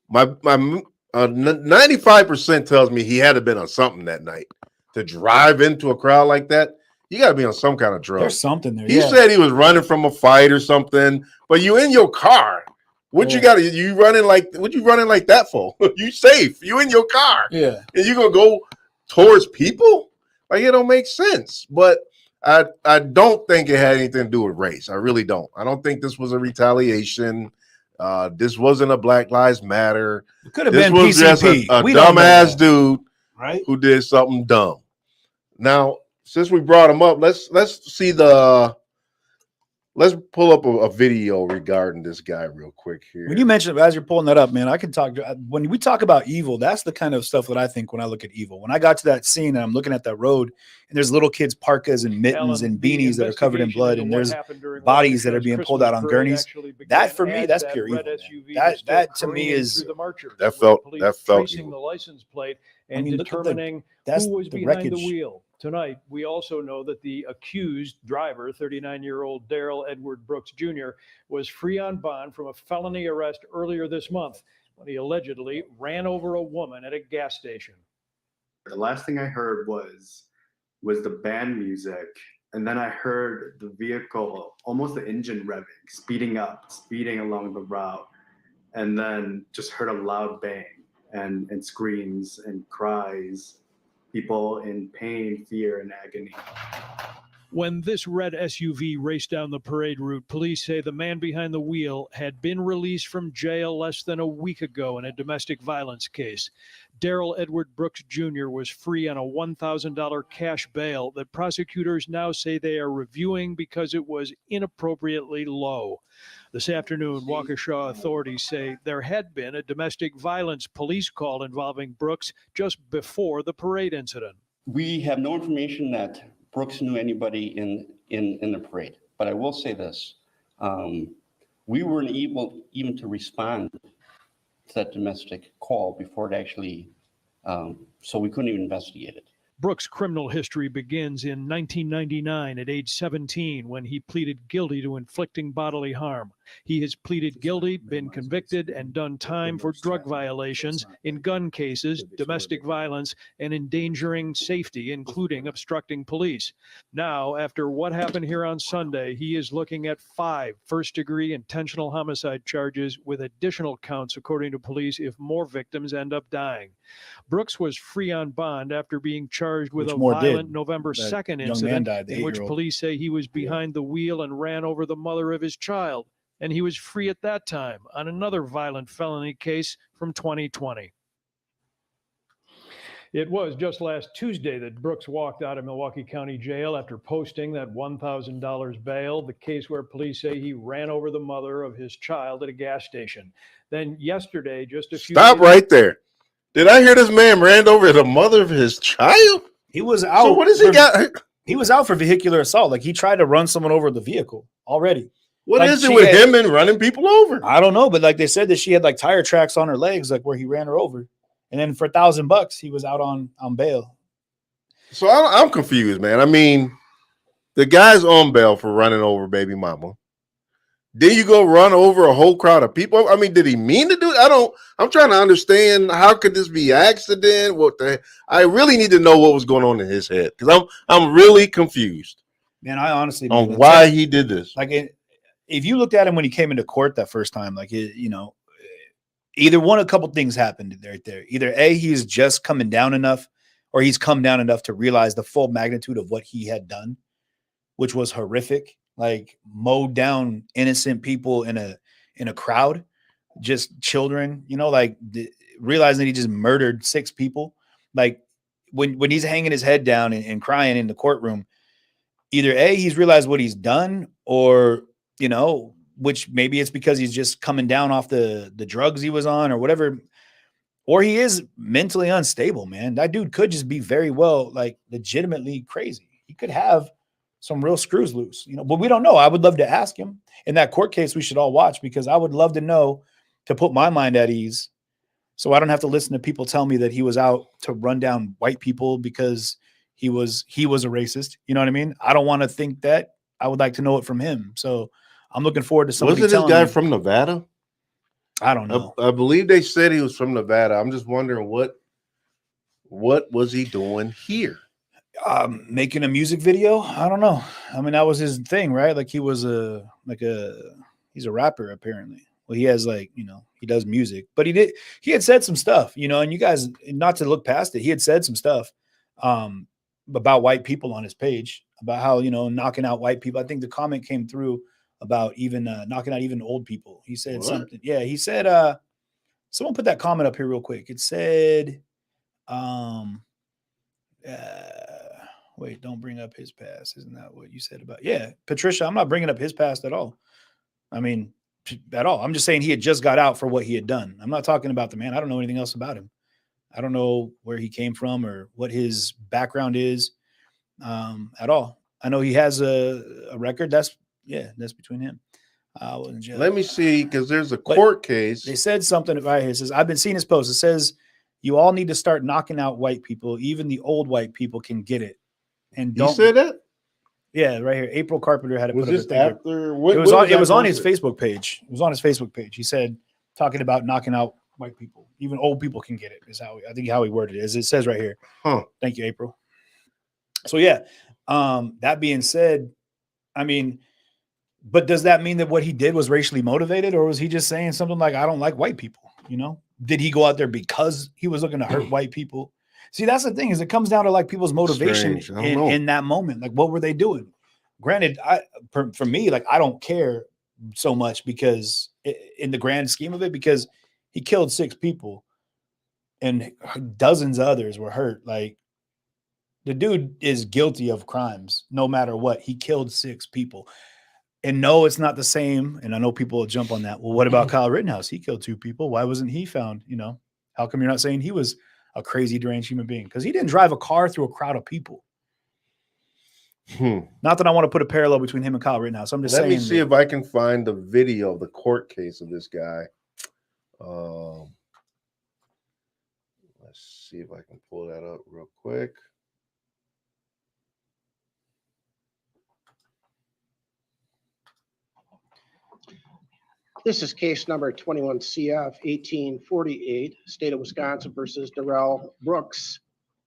My 95% tells me he had to been on something that night to drive into a crowd like that. You got to be on some kind of drug. There's something there. He said he was running from a fight or something, but you in your car. What you got? You running like? What you running like that for? You safe? You in your car? Yeah. And you gonna go towards people? Like it don't make sense. But I don't think it had anything to do with race. I really don't. I don't think this was a retaliation. This wasn't a Black Lives Matter. It could have This been was PCP. just a We don't know dumbass that, dude, right? who did something dumb. Now, since we brought him up, let's see let's pull up a video regarding this guy real quick here. When you mentioned, as you're pulling that up, man, I can talk. When we talk about evil, that's the kind of stuff that I think when I look at evil. When I got to that scene and I'm looking at that road, and there's little kids' parkas and mittens and beanies that are covered in blood, and there's bodies that are being pulled out on gurneys. That for me, that's pure evil. That to me is that felt tracing evil. the license plate and I mean, determining that's who was the behind wreckage. the wheel. Tonight, we also know that the accused driver, 39-year-old Darrell Edward Brooks Jr., was free on bond from a felony arrest earlier this month when he allegedly ran over a woman at a gas station. The last thing I heard was the band music, and then I heard the vehicle, almost the engine revving, speeding along the route, and then just heard a loud bang and screams and cries. People in pain, fear, and agony. When this red SUV raced down the parade route, police say the man behind the wheel had been released from jail less than a week ago in a domestic violence case. Darrell Edward Brooks Jr. was free on a $1,000 cash bail that prosecutors now say they are reviewing because it was inappropriately low. This afternoon, Waukesha authorities say there had been a domestic violence police call involving Brooks just before the parade incident. We have no information that Brooks knew anybody in the parade, but I will say this. We weren't able even to respond to that domestic call before it actually, so we couldn't even investigate it. Brooks' criminal history begins in 1999 at age 17 when he pleaded guilty to inflicting bodily harm. He has pleaded guilty, been convicted, and done time for drug violations in gun cases, domestic violence, and endangering safety, including obstructing police. Now, after what happened here on Sunday, he is looking at 5 first-degree intentional homicide charges with additional counts, according to police, if more victims end up dying. Brooks was free on bond after being charged with a violent November 2nd incident in which police say he was behind the wheel and ran over the mother of his child. And he was free at that time on another violent felony case from 2020. It was just last Tuesday that Brooks walked out of Milwaukee County Jail after posting that $1,000 bail, the case where police say he ran over the mother of his child at a gas station. Then yesterday, just a few Stop right there. Did I hear this man ran over the mother of his child? He was out. So what does he got? He was out for vehicular assault. Like he tried to run someone over the vehicle already. What like is it with him and running people over? I don't know, but like they said that she had like tire tracks on her legs, like where he ran her over. And then for $1,000, he was out on bail. So I'm confused, man. I mean, the guy's on bail for running over baby mama. Then you go run over a whole crowd of people. I mean, did he mean to do it? I'm trying to understand, how could this be accident? I really need to know what was going on in his head, because I'm really confused. Man, I honestly on why he did this. Like if you looked at him when he came into court that first time, like either a couple things happened right there. Either A, he's just coming down enough, or he's come down enough to realize the full magnitude of what he had done, which was horrific. Like mowed down innocent people in a crowd, just children, realizing that he just murdered 6 people. Like when he's hanging his head down and crying in the courtroom, either A, he's realized what he's done, or, which maybe it's because he's just coming down off the drugs he was on or whatever, or he is mentally unstable, man. That dude could just be very well, like legitimately crazy. He could have some real screws loose, you know, but we don't know. I would love to ask him. In that court case, we should all watch, because I would love to know, to put my mind at ease, so I don't have to listen to people tell me that he was out to run down white people because he was a racist. You know what I mean? I don't want to think that. I would like to know it from him. So I'm looking forward to somebody Wasn't this telling guy me. from Nevada? I don't know. I believe they said he was from Nevada. I'm just wondering what was he doing here? Making a music video. I don't know. I mean, that was his thing, right? Like he was he's a rapper apparently. Well, he has like, you know, he does music, but he had said some stuff, you know, and you guys, not to look past it, he had said some stuff about white people on his page, about how, you know, knocking out white people. I think the comment came through about even knocking out even old people. He said something. Yeah, he said, someone put that comment up here real quick. It said, wait, don't bring up his past. Isn't that what you said about? Yeah, Patricia, I'm not bringing up his past at all. I mean, at all. I'm just saying he had just got out for what he had done. I'm not talking about the man. I don't know anything else about him. I don't know where he came from or what his background is at all. I know he has a record. That's between him. Let me see, because there's a court case. They said something right here. It says, I've been seeing his post. It says, you all need to start knocking out white people. Even the old white people can get it. And don't. You said that? Yeah, right here. April Carpenter had it Was put up. this after? It was on his Facebook page. It was on his Facebook page. He said, talking about knocking out white people. Even old people can get it. Is how he worded it. As it says right here. Huh. Thank you, April. So yeah. That being said, I mean, but does that mean that what he did was racially motivated, or was he just saying something like, I don't like white people? You know, did he go out there because he was looking to hurt white people? See, that's the thing, is it comes down to like people's motivation in that moment. Like, what were they doing? Granted, for me, like, I don't care so much, because in the grand scheme of it, because he killed 6 people and dozens of others were hurt. Like, the dude is guilty of crimes no matter what. He killed 6 people. And no, it's not the same. And I know people will jump on that. Well, what about Kyle Rittenhouse? He killed 2 people. Why wasn't he found? You know, how come you're not saying he was a crazy, deranged human being? Because he didn't drive a car through a crowd of people. Not that I want to put a parallel between him and Kyle Rittenhouse. I'm just saying. Let me see if I can find the video of the court case of this guy. Let's see if I can pull that up real quick. This is case number 21 CF 1848, State of Wisconsin versus Darrell Brooks.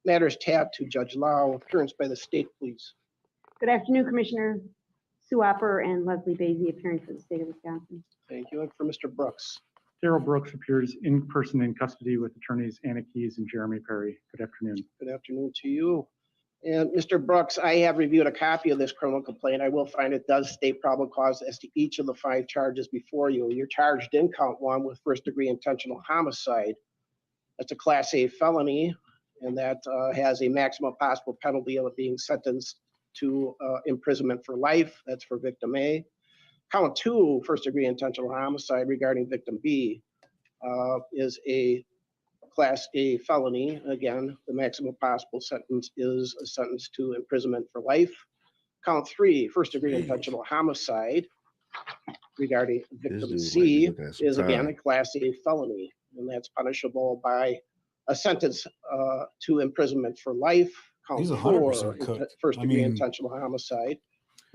Matters tabbed to Judge Lau. Appearance by the state, please. Good afternoon, Commissioner Sue Opper and Leslie Basie, appearing for the state of Wisconsin. Thank you. And for Mr. Brooks. Darrell Brooks appears in person in custody with attorneys Anna Keyes and Jeremy Perry. Good afternoon. Good afternoon to you. And Mr. Brooks, I have reviewed a copy of this criminal complaint. I will find it does state probable cause as to each of the 5 charges before you. You're charged in count 1 with first-degree intentional homicide. That's a Class A felony, and that has a maximum possible penalty of being sentenced to imprisonment for life. That's for victim A. Count 2, first-degree intentional homicide regarding victim B, is a Class A felony. Again, the maximum possible sentence is a sentence to imprisonment for life. Count 3, first-degree intentional homicide regarding victim C is again a Class A felony, and that's punishable by a sentence to imprisonment for life. Count 4, first-degree intentional homicide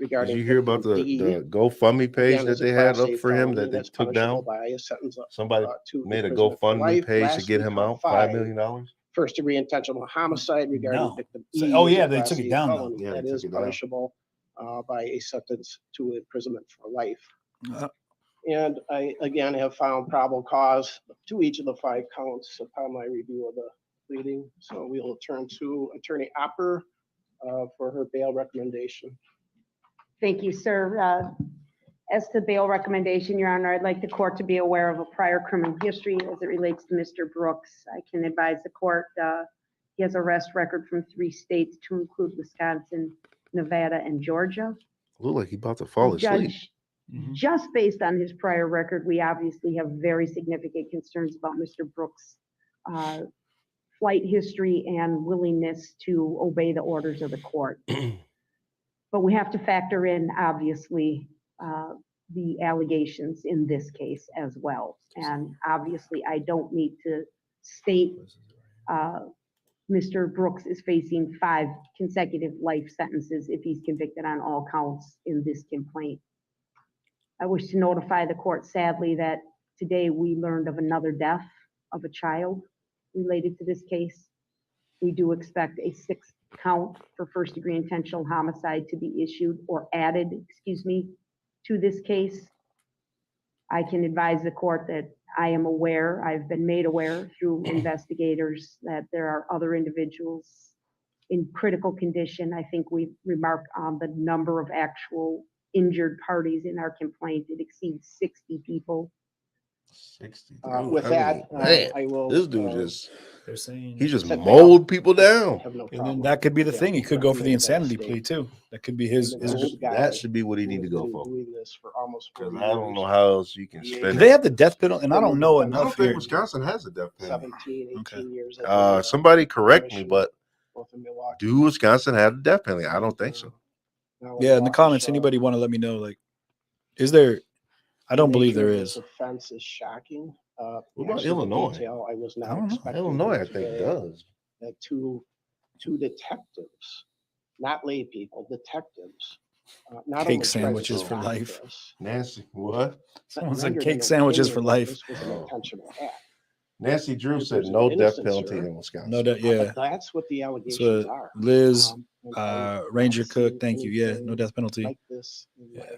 regarding. Did you hear about the GoFundMe page that they had up for him that they took down? By a sentence Somebody made a GoFundMe page to get him out, $5 million. First-degree intentional homicide regarding victim E. Oh yeah, they took it down. Yeah, that is punishable by a sentence to imprisonment for life. And I again have found probable cause to each of the 5 counts upon my review of the pleading. So we will turn to Attorney Opper for her bail recommendation. Thank you, sir. As to bail recommendation, Your Honor, I'd like the court to be aware of a prior criminal history as it relates to Mr. Brooks. I can advise the court he has arrest record from 3 states to include Wisconsin, Nevada, and Georgia. Look like he about to fall asleep. Just based on his prior record, we obviously have very significant concerns about Mr. Brooks' flight history and willingness to obey the orders of the court. But we have to factor in, obviously, the allegations in this case as well. And obviously, I don't need to state Mr. Brooks is facing 5 consecutive life sentences if he's convicted on all counts in this complaint. I wish to notify the court, sadly, that today we learned of another death of a child related to this case. We do expect a 6th count for first-degree intentional homicide to be issued or added, to this case. I can advise the court that I am aware, I've been made aware through investigators that there are other individuals in critical condition. I think we remarked on the number of actual injured parties in our complaint. It exceeds 60 people. 60. With that, I will. This dude just, They're saying he just mowed people down. and then that could be the thing. He could go for the insanity plea too. That could be his. That should be what he need to go for. Doing this for almost 40 I don't years. know how else you can Do spend They it. have the death penalty, and I don't know I don't enough think here. Wisconsin has a death penalty. 17, 18 years. Somebody correct me, but both in Milwaukee. do Wisconsin have a death penalty? I don't think so. Now Yeah, in the comments, Waukesha, anybody want to let me know? Like, is there? I don't the believe nature there of is. this offense is shocking. What about Actually, the Illinois? detail I was not I don't know. expecting Illinois, I here think, today, does. that two detectives, not lay people, detectives. Not Cake only tried to sandwiches for stop life. this, Nancy, what? but Someone said rendered cake an sandwiches for opinion that life. This was an intentional act. Nancy Drew If said there's an no death innocent, penalty sir, in Wisconsin. No doubt. Yeah. But that's what the That's allegations what are. Liz, And I've Ranger not Cook. seen Thank you. Yeah. No anything death penalty. like this in Yeah. my-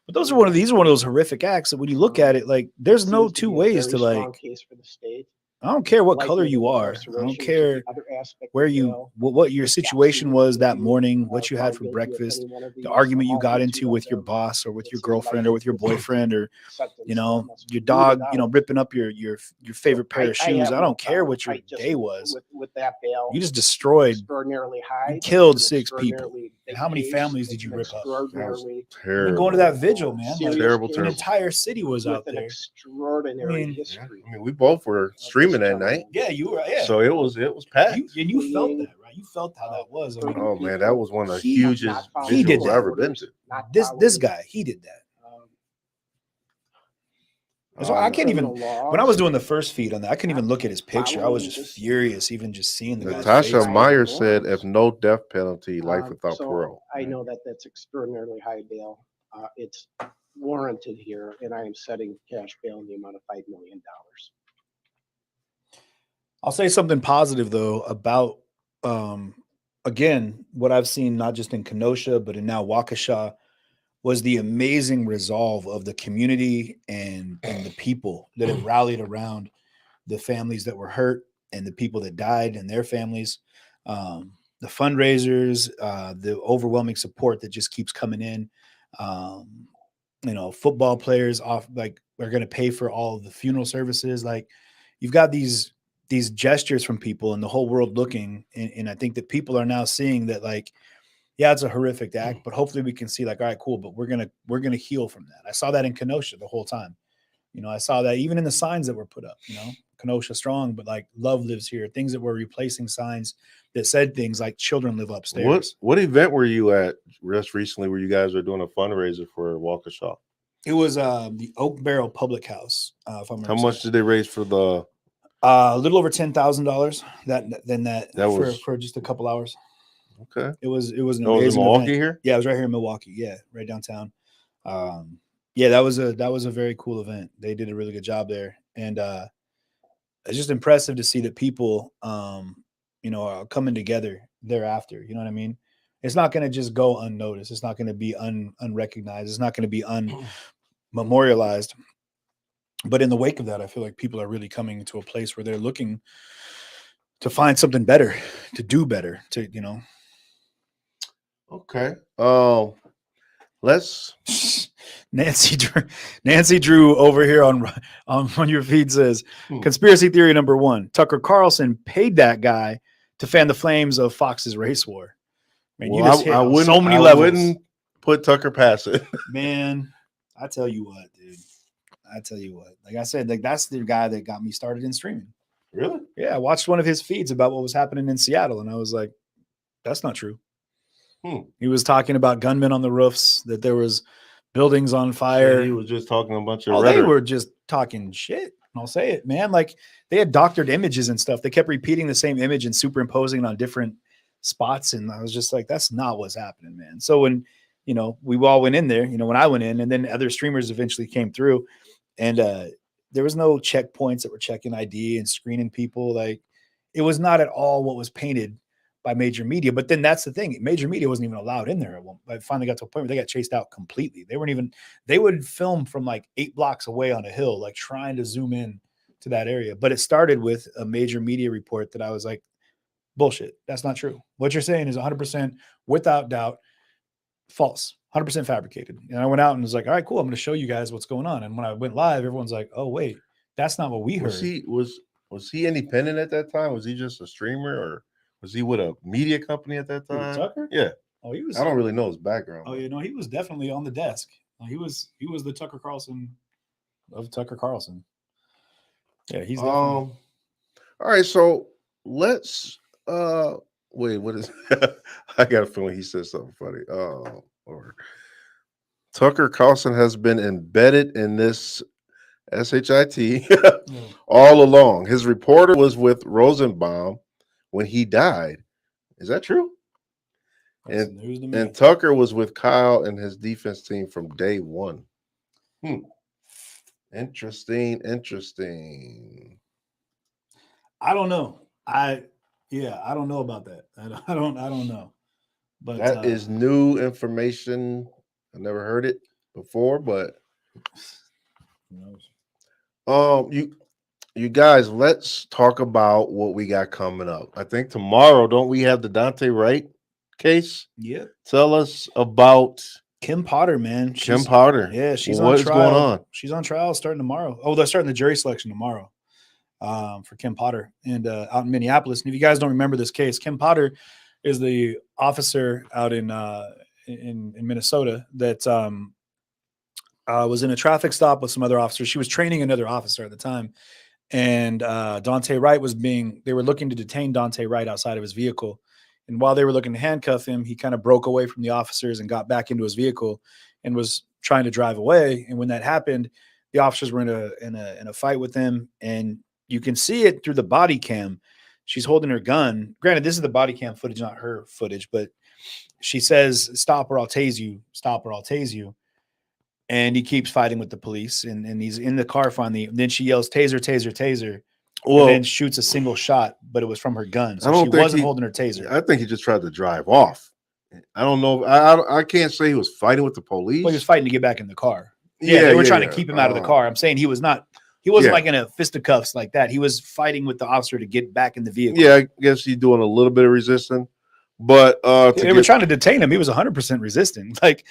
But those are these are one of those horrific acts that when you look at it, like there's no seems to two be a ways to very strong like. case for the state. I don't care what Like color with you are. I don't incarceration, care the other aspect where of you bail, what your the situation steps was you that do, morning, what you had found for guilty of breakfast, any one of the these, argument you all got 13 into of with your them, boss or with it's your a girlfriend or with your life imprisonment boyfriend or sentence you that know must your be dog, meted you know, out. ripping up your favorite pair of shoes. have I no don't care problem. what your I just- day was. With that bail. You just destroyed. Extraordinarily high. You killed It's an 6 people. extraordinarily big And how many case. families did It's you an rip up? extraordinarily Terrible. And going to that vigil, man. Like, serious Terrible, case an terrible. entire city was with out an there. extraordinary I mean, Yeah. history. I mean, we both were streaming that night, Yeah, you were. Yeah. so it was packed. You felt that, right? You felt how that was. I mean, Oh man, that was one of the He- hugest he did visuals that. I've ever been to. this guy, he did that. So I can't even. When I was doing the first feed on that, I couldn't even look at his picture. I was just furious, even just seeing the guy's Natasha face. Meyer said, "If no death penalty, life without so parole." I know that that's extraordinarily high bail. It's warranted here, and I am setting cash bail in the amount of $5 million. I'll say something positive though about again what I've seen not just in Kenosha but in now Waukesha was the amazing resolve of the community and the people that have rallied around the families that were hurt and the people that died and their families, the fundraisers, the overwhelming support that just keeps coming in. You know, football players off like are going to pay for all of the funeral services. Like you've got these gestures from people and the whole world looking. And I think that people are now seeing that like, yeah, it's a horrific act, but hopefully we can see like, all right, cool. But we're going to heal from that. I saw that in Kenosha the whole time. You know, I saw that even in the signs that were put up, you know, Kenosha strong, but like love lives here, things that were replacing signs that said things like children live upstairs. What event were you at just recently where you guys are doing a fundraiser for Waukesha? It was the Oak Barrel Public House. If I'm How much did they raise for the? A little over $10,000. That was for just a couple hours. Okay. It was an That was in amazing Milwaukee event. here? Yeah, it was right here in Milwaukee. Yeah, right downtown. Yeah, that was a very cool event. They did a really good job there, and it's just impressive to see that people, you know, are coming together thereafter. You know what I mean? It's not going to just go unnoticed. It's not going to be unrecognized. It's not going to be unmemorialized. But in the wake of that, I feel like people are really coming to a place where they're looking to find something better, to do better, to, you know. Okay. Let's. Nancy Drew over here on your feed says, conspiracy theory number 1, Tucker Carlson paid that guy to fan the flames of Fox's race war. Man, Well, you just hit I on wouldn't, so many I levels. wouldn't put Tucker past it. Man, I tell you what, dude. I tell you what. Like I said, like that's the guy that got me started in streaming. Really? Yeah, I watched one of his feeds about what was happening in Seattle, and I was like, that's not true. He was talking about gunmen on the roofs, that there was buildings on fire. He was just talking a bunch of Oh, they rhetoric. were just talking shit. I'll say it, man. Like they had doctored images and stuff. They kept repeating the same image and superimposing it on different spots. And I was just like, that's not what's happening, man. So when, we all went in there, when I went in, and then other streamers eventually came through, and there was no checkpoints that were checking ID and screening people. Like it was not at all what was painted by major media. But then that's the thing. Major media wasn't even allowed in there. I finally got to a point where they got chased out completely. They would film from like 8 blocks away on a hill, like trying to zoom in to that area. But it started with a major media report that I was like, bullshit. That's not true. What you're saying is 100% without doubt false, 100% fabricated. And I went out and was like, all right, cool. I'm going to show you guys what's going on. And when I went live, everyone's like, oh, wait, that's not what we heard. Was he independent at that time? Was he just a streamer, or was he with a media company at that time? Tucker? Yeah. Oh, he was. I don't really know his background. Oh, he was definitely on the desk. He was the Tucker Carlson of Tucker Carlson. Yeah, he's definitely. All right, so let's wait, what is I got a feeling he said something funny. Or Tucker Carlson has been embedded in this SHIT all along. His reporter was with Rosenbaum when he died. Is that true? And Tucker was with Kyle and his defense team from day one. Interesting. I don't know. I don't know about that. I don't know. But that is new information. I never heard it before, but who knows? You guys, let's talk about what we got coming up. I think tomorrow, don't we have the Dante Wright case? Yeah. Tell us about Kim Potter, man. Kim Potter. Yeah, she's on trial. What is going on? She's on trial starting tomorrow. Oh, they're starting the jury selection tomorrow for Kim Potter and out in Minneapolis. And if you guys don't remember this case, Kim Potter is the officer out in Minnesota that was in a traffic stop with some other officers. She was training another officer at the time. And Dante Wright they were looking to detain Dante Wright outside of his vehicle. And while they were looking to handcuff him, he kind of broke away from the officers and got back into his vehicle and was trying to drive away. And when that happened, the officers were in a fight with him. And you can see it through the body cam. She's holding her gun. Granted, this is the body cam footage, not her footage, but she says, "Stop or I'll tase you. Stop or I'll tase you." And he keeps fighting with the police, and he's in the car finally. And then she yells, "Taser, taser, taser." Well, and then shoots a single shot, but it was from her gun. So she wasn't holding her taser. I think he just tried to drive off. I don't know. I can't say he was fighting with the police. Well, he was fighting to get back in the car. Yeah, they were trying to keep him out of the car. I'm saying he wasn't like in a fisticuffs like that. He was fighting with the officer to get back in the vehicle. Yeah, I guess he's doing a little bit of resistance. But they were trying to detain him. He was 100% resistant. Like,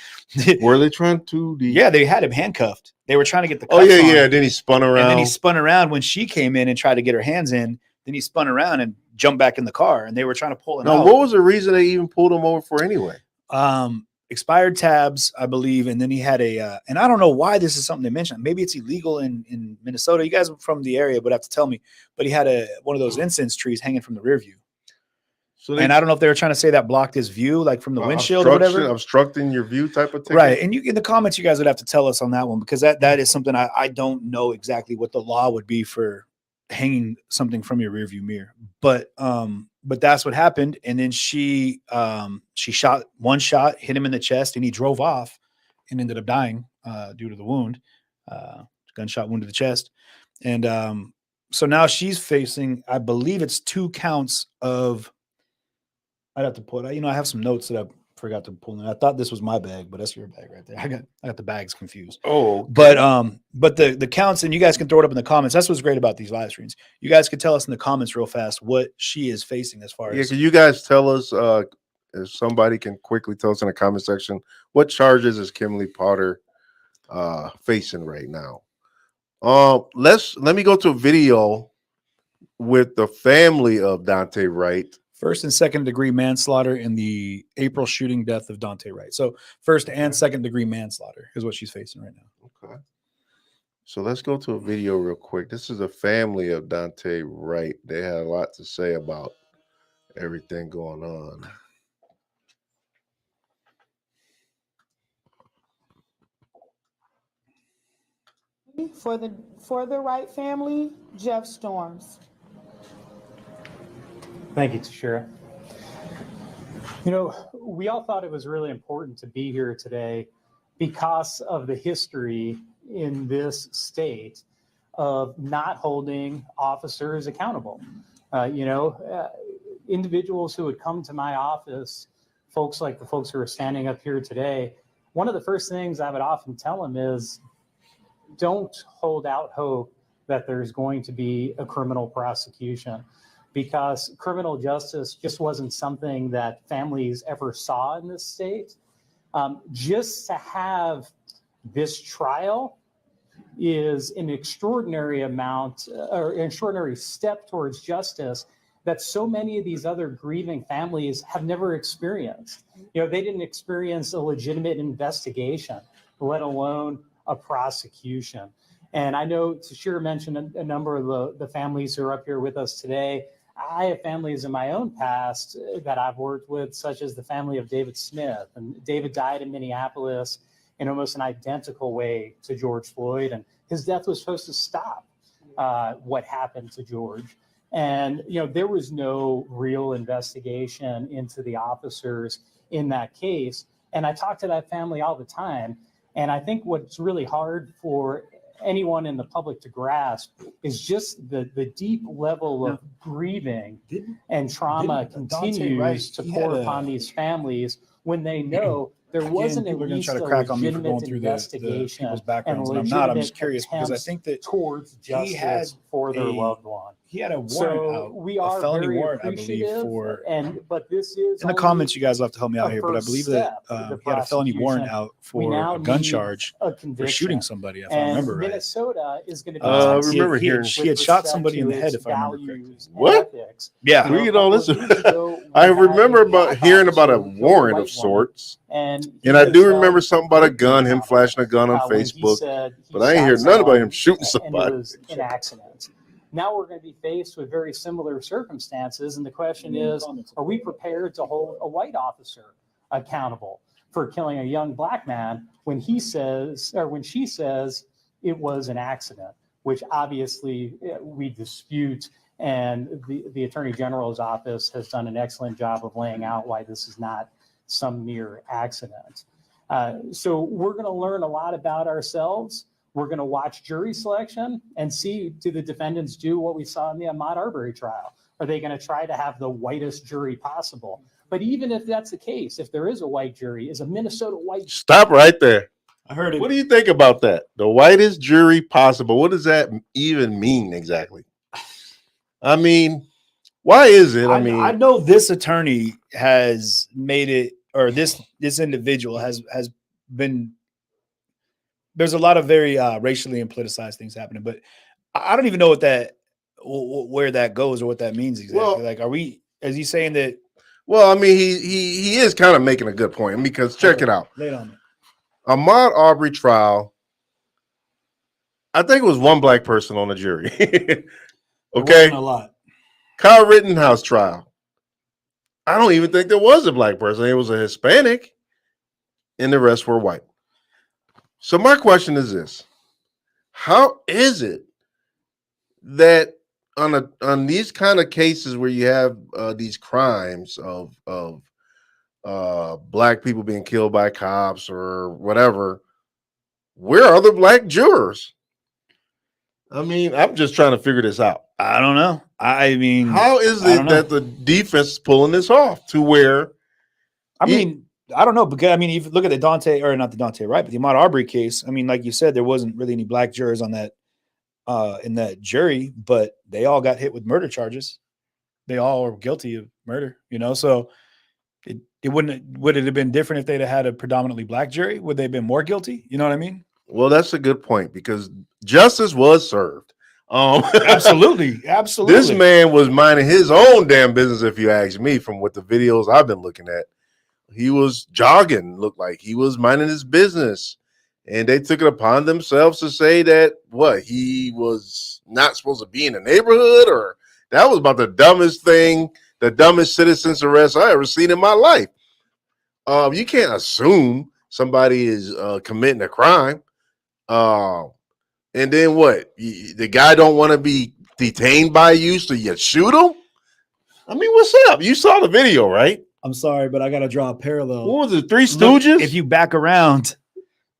were they trying to? Yeah, they had him handcuffed. They were trying to get the. Oh yeah, yeah. Then he spun around. And then he spun around when she came in and tried to get her hands in. Then he spun around and jumped back in the car. And they were trying to pull him out. What was the reason they even pulled him over for anyway? Expired tabs, I believe. And then he had and I don't know why this is something they mentioned. Maybe it's illegal in Minnesota. You guys from the area would have to tell me. But he had one of those incense trees hanging from the rear view. So and I don't know if they were trying to say that blocked his view, like from the windshield or whatever. Obstructing your view type of thing. Right. And in the comments, you guys would have to tell us on that one, because that is something I don't know exactly what the law would be for hanging something from your rearview mirror. But that's what happened. And then she shot one shot, hit him in the chest, and he drove off and ended up dying due to the wound, gunshot wound to the chest. And so now she's facing, I believe it's 2 counts of. I'd have to pull it. I have some notes that I forgot to pull in. I thought this was my bag, but that's your bag right there. I got the bags confused. Oh, okay. But the counts, and you guys can throw it up in the comments. That's what's great about these live streams. You guys can tell us in the comments real fast what she is facing as far as. Yeah, can you guys tell us if somebody can quickly tell us in the comment section what charges is Kimberly Potter facing right now? Let me go to a video with the family of Dante Wright. First and second degree manslaughter in the April shooting death of Dante Wright. So first and second degree manslaughter is what she's facing right now. Okay. So let's go to a video real quick. This is a family of Dante Wright. They had a lot to say about everything going on. For the Wright family, Jeff Storms. Thank you, Tashira. You know, we all thought it was really important to be here today because of the history in this state of not holding officers accountable. Individuals who would come to my office, folks like the folks who are standing up here today, one of the first things I would often tell them is, don't hold out hope that there's going to be a criminal prosecution, because criminal justice just wasn't something that families ever saw in this state. Just to have this trial is an extraordinary amount or an extraordinary step towards justice that so many of these other grieving families have never experienced. They didn't experience a legitimate investigation, let alone a prosecution. And I know Tashira mentioned a number of the families who are up here with us today. I have families in my own past that I've worked with, such as the family of David Smith. And David died in Minneapolis in almost an identical way to George Floyd. And his death was supposed to stop what happened to George. And, there was no real investigation into the officers in that case. And I talk to that family all the time. And I think what's really hard for anyone in the public to grasp is just the deep level of grieving and trauma continues to pour upon these families when they know there wasn't at least a legitimate investigation and legitimate I'm just curious because I think that towards justice for their loved one. He had a warrant out, we are a felony very warrant, I believe, appreciative, for. But this is In the comments, you guys will have to help me out here, but I believe that the he had a felony warrant prosecution. out We for now a gun need charge a for conviction. shooting somebody, if I And remember right. Minnesota is going to be I tested remember with hearing- he had shot respect somebody in to the head, its if I remember correctly. values and What? ethics. Yeah. Read all this. Ago, we I had remember a about black hearing about a officer who killed warrant white of woman, sorts. and And I do remember something about a gun, him flashing a gun on Facebook. But I ain't hear none about him shooting somebody. And it was an accident. Now we're going to be faced with very similar circumstances. And the question is, are we prepared to hold a white officer accountable for killing a young black man when he says, or when she says it was an accident, which obviously we dispute. And the Attorney General's office has done an excellent job of laying out why this is not some mere accident. So we're going to learn a lot about ourselves. We're going to watch jury selection and see, do the defendants do what we saw in the Ahmaud Arbery trial? Are they going to try to have the whitest jury possible? But even if that's the case, if there is a white jury, is a Minnesota white... Stop right there. I heard it. What do you think about that? The whitest jury possible. What does that even mean exactly? I mean, why is it? I know this attorney has made it, or this individual has been. There's a lot of very racially and politicized things happening, but I don't even know where that goes or what that means exactly. Well, like, is he saying that? Well, I mean, he is kind of making a good point because check it out. Lay it on me. Ahmaud Arbery trial. I think it was one black person on the jury. Okay, a lot. Kyle Rittenhouse trial. I don't even think there was a black person. It was a Hispanic, and the rest were white. So my question is this: how is it that on these kind of cases where you have these crimes of black people being killed by cops or whatever, where are the black jurors? I mean, I'm just trying to figure this out. I don't know. I mean, how is it that the defense is pulling this off to where? I mean, I don't know, because I mean, if you look at the Dante, or not the Dante Wright, but the Ahmaud Arbery case. I mean, like you said, there wasn't really any black jurors on that in that jury, but they all got hit with murder charges. They all were guilty of murder, so would it have been different if they'd have had a predominantly black jury? Would they have been more guilty? You know what I mean? Well, that's a good point because justice was served. Absolutely. This man was minding his own damn business, if you ask me, from what the videos I've been looking at. He was jogging, looked like he was minding his business. And they took it upon themselves to say that he was not supposed to be in the neighborhood, or that was about the dumbest thing, the dumbest citizen's arrest I ever seen in my life. You can't assume somebody is committing a crime. And then the guy don't want to be detained by you, so you shoot him? I mean, what's up? You saw the video, right? I'm sorry, but I got to draw a parallel. What was it, Three Stooges? Look, if you back around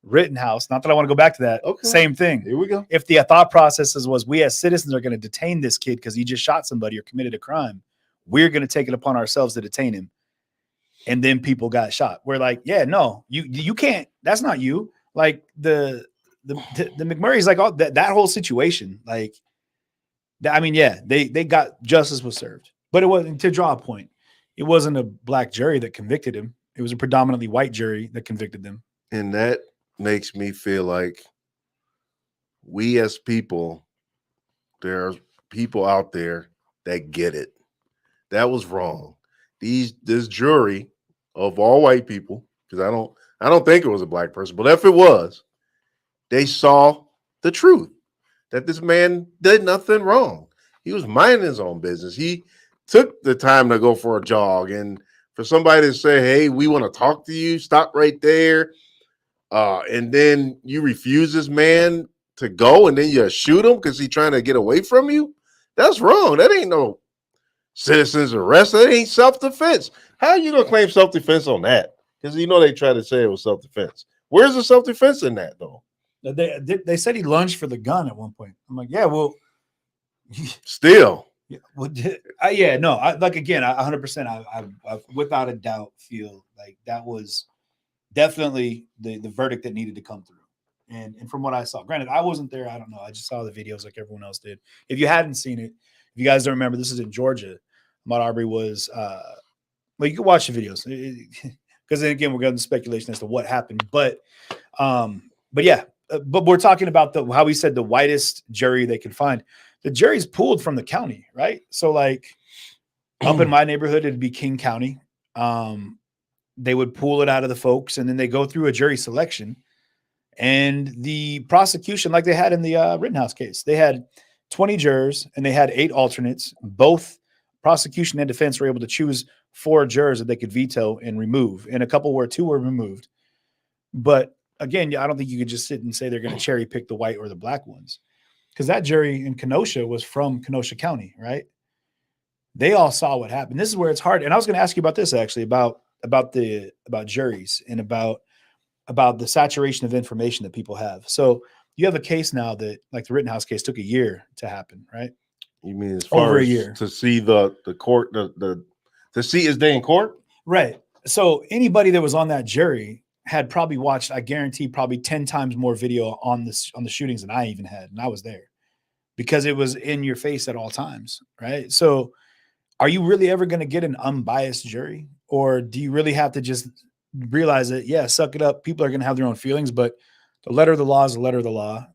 Rittenhouse, not that I want to go back to that, same thing. Here we go. If the thought processes was we as citizens are going to detain this kid because he just shot somebody or committed a crime, we're going to take it upon ourselves to detain him. And then people got shot. We're like, yeah, no, you can't. That's not you. Like the McMurray's like all that whole situation. Like, I mean, yeah, they got justice was served, but it wasn't, to draw a point, it wasn't a black jury that convicted him. It was a predominantly white jury that convicted them. And that makes me feel like we as people, there are people out there that get it. That was wrong. This jury of all white people, because I don't think it was a black person, but if it was, they saw the truth that this man did nothing wrong. He was minding his own business. He took the time to go for a jog, and for somebody to say, hey, we want to talk to you, stop right there. And then you refuse this man to go, and then you shoot him because he's trying to get away from you. That's wrong. That ain't no citizen's arrest. That ain't self-defense. How are you going to claim self-defense on that? Because they try to say it was self-defense. Where's the self-defense in that, though? They said he lunged for the gun at one point. I'm like, yeah, well, still. Yeah, well, yeah, no, like again, 100%. I without a doubt feel like that was definitely the verdict that needed to come through. And from what I saw, granted, I wasn't there. I don't know. I just saw the videos like everyone else did. If you hadn't seen it, if you guys don't remember, this is in Georgia. Ahmaud Arbery was, well, you can watch the videos because then again, we're going to speculation as to what happened. But yeah, but we're talking about how he said the whitest jury they could find. The jury's pooled from the county, right? So like up in my neighborhood, it'd be King County. They would pool it out of the folks, and then they go through a jury selection. And the prosecution, like they had in the Rittenhouse case, they had 20 jurors and they had 8 alternates. Both prosecution and defense were able to choose 4 jurors that they could veto and remove, and a couple where 2 were removed. But again, I don't think you could just sit and say they're going to cherry pick the white or the black ones, because that jury in Kenosha was from Kenosha County, right? They all saw what happened. This is where it's hard. And I was going to ask you about this actually, about juries and about the saturation of information that people have. So you have a case now that, like the Rittenhouse case, took a year to happen, right? You mean as far Over a as year to see the court, to see his day in court? Right. So anybody that was on that jury had probably watched, I guarantee, probably 10 times more video on the shootings than I even had. And I was there because it was in your face at all times. Right. So are you really ever going to get an unbiased jury, or do you really have to just realize that, yeah, suck it up. People are going to have their own feelings, but the letter of the law is the letter of the law.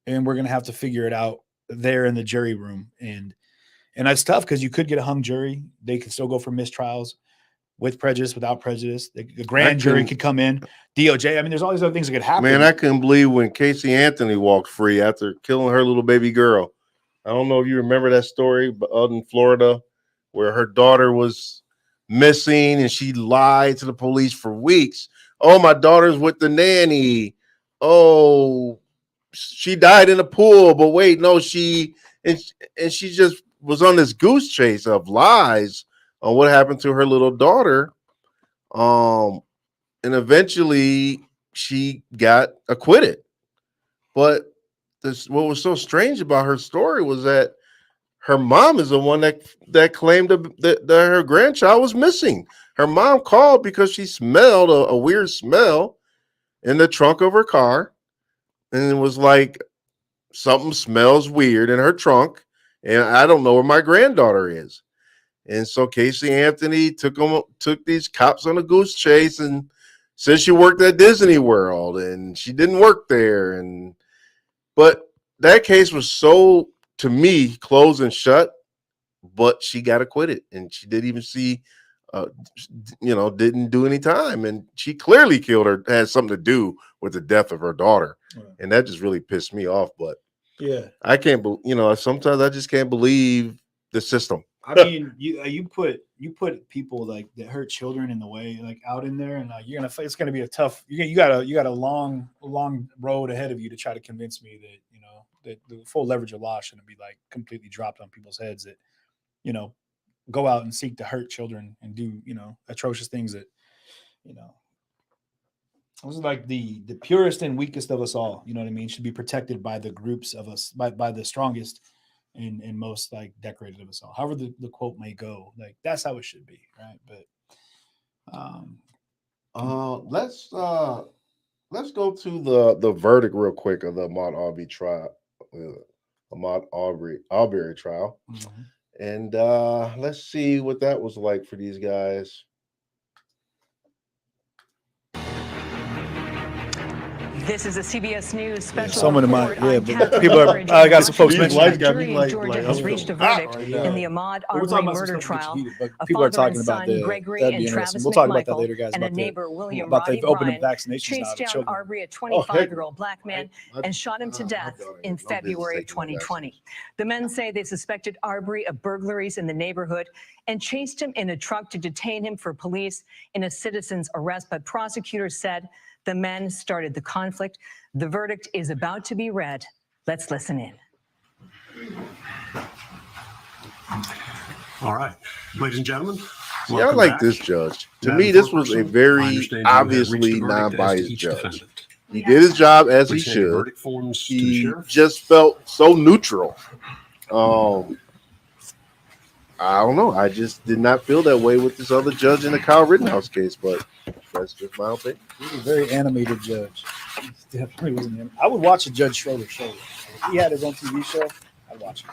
And we're going to have to figure it out there in the jury room. And that's tough because you could get a hung jury. They could still go for mistrials with prejudice, without prejudice. The grand jury could come in. DOJ. I mean, there's all these other things that could happen. Man, I couldn't believe when Casey Anthony walked free after killing her little baby girl. I don't know if you remember that story, but out in Florida, where her daughter was missing and she lied to the police for weeks. Oh, my daughter's with the nanny. Oh, she died in a pool, but wait, no, she just was on this goose chase of lies on what happened to her little daughter. And eventually she got acquitted. But what was so strange about her story was that her mom is the one that claimed that her grandchild was missing. Her mom called because she smelled a weird smell in the trunk of her car. And it was like, something smells weird in her trunk, and I don't know where my granddaughter is. And so Casey Anthony took these cops on a goose chase and said she worked at Disney World, and she didn't work there. But that case was so, to me, closed and shut, but she got acquitted, and she didn't even see didn't do any time, and she clearly killed her. Has something to do with the death of her daughter, and that just really pissed me off. But yeah, I can't believe, sometimes I just can't believe the system. I mean, you put people like that hurt children in the way, like out in there, and like it's gonna be a tough. You got a long road ahead of you to try to convince me that the full leverage of law shouldn't be like completely dropped on people's heads that go out and seek to hurt children and do atrocious things that those are like the purest and weakest of us all. You know what I mean? Should be protected by the groups of us, by the strongest and most like decorated of us all. However the quote may go, like that's how it should be, right? But let's go to the verdict real quick of the Ahmaud Arbery trial, Arbery trial, and let's see what that was like for these guys. This is a CBS News special. Someone in my report but on people are. Catharsis. I got some folks The mentioning. jury in Georgia has reached a verdict in the Ahmaud Arbery murder trial. People are talking and about son, the. Gregory That'd be and interesting. Travis We'll talk about that McMichael later, guys. and About a neighbor, William about Rodney they've opened Bryan, vaccinations chased now to down children. Arbery, a 25-year-old black man, and shot him to death in February of 2020. The men say they suspected Arbery of burglaries in the neighborhood and chased him in a truck to detain him for police in a citizen's arrest. But prosecutors said the men started the conflict. The verdict is about to be read. Let's listen in. All right, ladies and gentlemen. See, I like this judge. To me, this was a very obviously non-biased judge. He did his job as he should. He just felt so neutral. I don't know. I just did not feel that way with this other judge in the Kyle Rittenhouse case, but that's just my opinion. He's a very animated judge. He definitely wasn't. I would watch a Judge Schroeder show. If he had his own TV show, I'd watch it.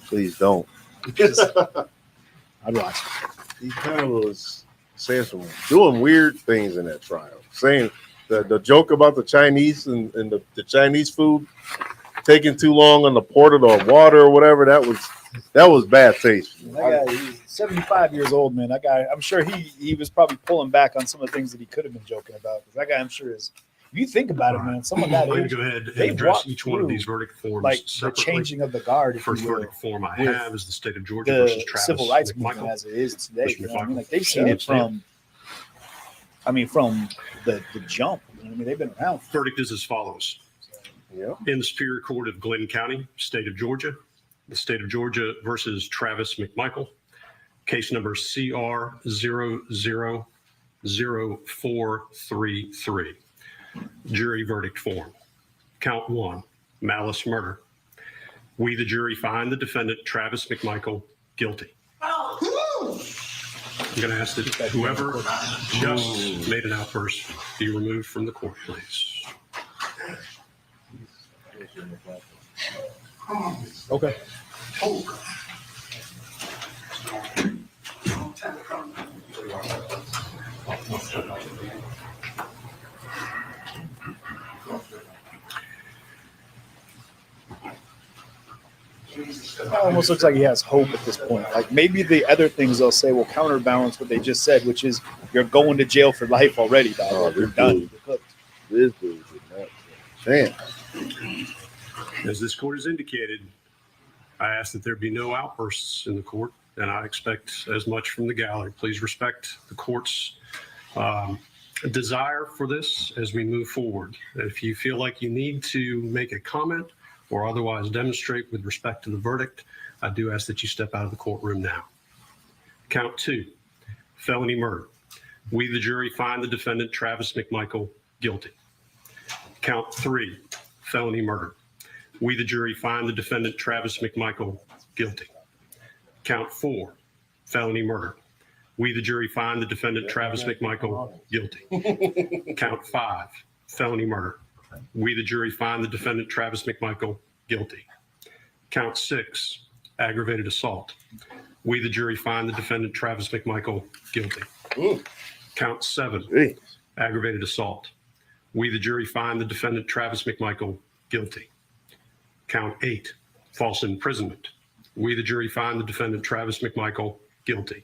Please don't. I'd watch it. He kind of was saying doing weird things in that trial. Saying the joke about the Chinese and the Chinese food taking too long on the port of the water or whatever, that was bad taste. That guy, he's 75 years old, man. That guy, I'm sure he was probably pulling back on some of the things that he could have been joking about. Because that guy, I'm sure is. If you think about it, man, someone that age, go ahead and address each one of these verdict forms, like separately. The changing of the guard. If First you will, verdict form I have is the state of Georgia versus Travis civil rights McMichael. movement as it is today. You know what I mean? Like they've seen it from. I mean, from the jump. You know what I mean, they've been around. Verdict is as follows. Yeah. In the Superior Court of Glenn County, state of Georgia, the state of Georgia versus Travis McMichael, case number CR 000433. Jury verdict form. Count 1, malice murder. We, the jury, find the defendant, Travis McMichael, guilty. I'm going to ask that whoever just made an outburst be removed from the court, please. Okay. It almost looks like he has hope at this point. Like maybe the other things they'll say will counterbalance what they just said, which is you're going to jail for life already, dog. Oh, you're done. This dude is damn. As this court has indicated, I ask that there be no outbursts in the court, and I expect as much from the gallery. Please respect the court's desire for this as we move forward. If you feel like you need to make a comment or otherwise demonstrate with respect to the verdict, I do ask that you step out of the courtroom now. Count 2, felony murder. We, the jury, find the defendant, Travis McMichael, guilty. Count 3, felony murder. We, the jury, find the defendant, Travis McMichael, guilty. Count 4, felony murder. We, the jury, find the defendant, Travis McMichael, guilty. Count 5, felony murder. We, the jury, find the defendant, Travis McMichael, guilty. Count 6, aggravated assault. We, the jury, find the defendant, Travis McMichael, guilty. Count 7, aggravated assault. We, the jury, find the defendant, Travis McMichael, guilty. Count 8, false imprisonment. We, the jury, find the defendant, Travis McMichael, guilty.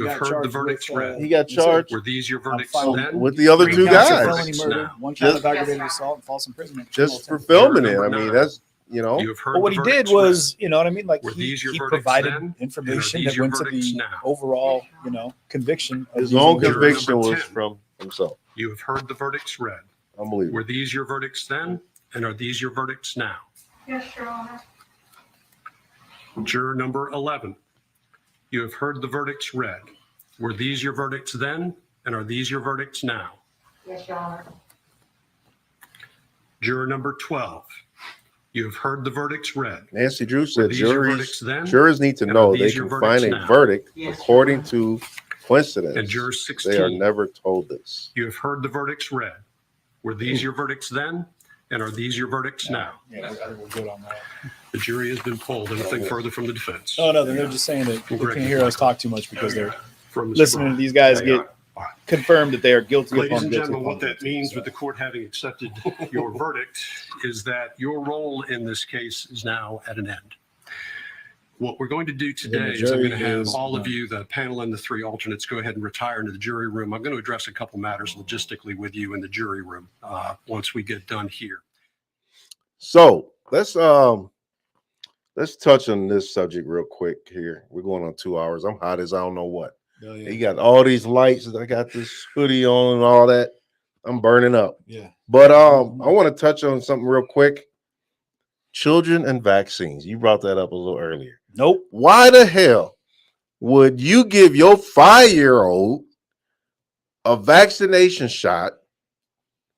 You have heard the verdicts read. He got charged Were these your verdicts following then? with the other Or two you got your guys. felony verdicts murder, now? one count of Just- aggravated assault, and false imprisonment. just for criminal filming it. Number I mean, nine. that's You know, You have heard But what the he did verdicts was, you know what I mean? Like Were these your he verdicts provided then? information And are these that your went to verdicts the now? overall, conviction. Of his these own individuals. conviction Number was 10. from himself. You have heard the verdicts read. Unbelievable. Were these your verdicts then? And are these your verdicts now? Yes, Your Honor. Juror number 11. You have heard the verdicts read. Were these your verdicts then? And are these your verdicts now? Yes, Your Honor. Juror number 12. You have heard the verdicts read. Nancy Drew Were said these your verdicts then? jurors need to And know are they these your can find verdicts a now? verdict Yes, according Your to coincidence. And juror They are 16. never told this. You have heard the verdicts read. Were these your verdicts then? And are these your verdicts now? Yeah, I think we're good on that. The jury has been polled. Anything further from the defense? Oh no, they're just saying that they Greg, can't hear us talk too much because they're From Ms. listening to Bryant. these guys get confirmed that they are guilty. Ladies upon and guilty gentlemen, upon what that guilty. means So, with the court having accepted your verdict is that your role in this case is now at an end. What we're going to do today is I'm jury going to have is all of done. you, the panel and the three alternates, go ahead and retire into the jury room. I'm going to address a couple matters logistically with you in the jury room once we get done here. So let's touch on this subject real quick here. We're going on 2 hours. I'm hot as I don't know what. oh, yeah. You got all these lights. I got this hoodie on and all that. I'm burning up. Yeah. But I want to touch on something real quick. Children and vaccines. You brought that up a little earlier. Nope. Why the hell would you give your 5-year-old a vaccination shot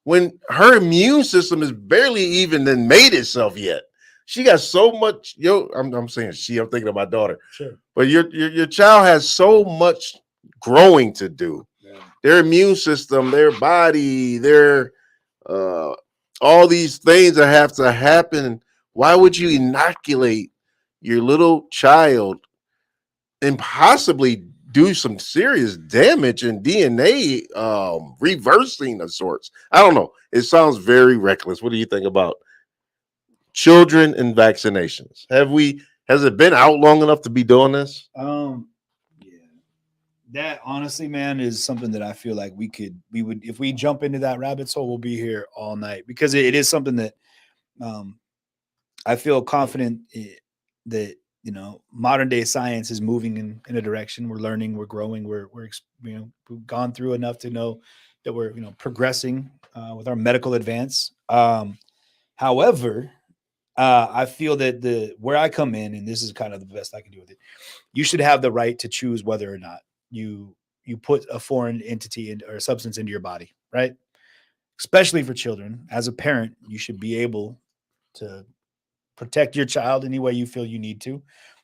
when her immune system is barely even then made itself yet? She got so much. I'm saying she. I'm thinking of my daughter. Sure. But your child has so much growing to do. Yeah. Their immune system, their body, their all these things that have to happen. Why would you inoculate your little child and possibly do some serious damage and DNA reversing of sorts? I don't know. It sounds very reckless. What do you think about children and vaccinations? Has it been out long enough to be doing this? Yeah. That honestly, man, is something that I feel like we would, if we jump into that rabbit hole, we'll be here all night because it is something that I feel confident that, modern day science is moving in a direction. We're learning, we're growing, we've gone through enough to know that we're, progressing with our medical advance. However, I feel that where I come in, and this is kind of the best I can do with it, you should have the right to choose whether or not you put a foreign entity or a substance into your body, right? Especially for children. As a parent, you should be able to protect your child any way you feel you need to.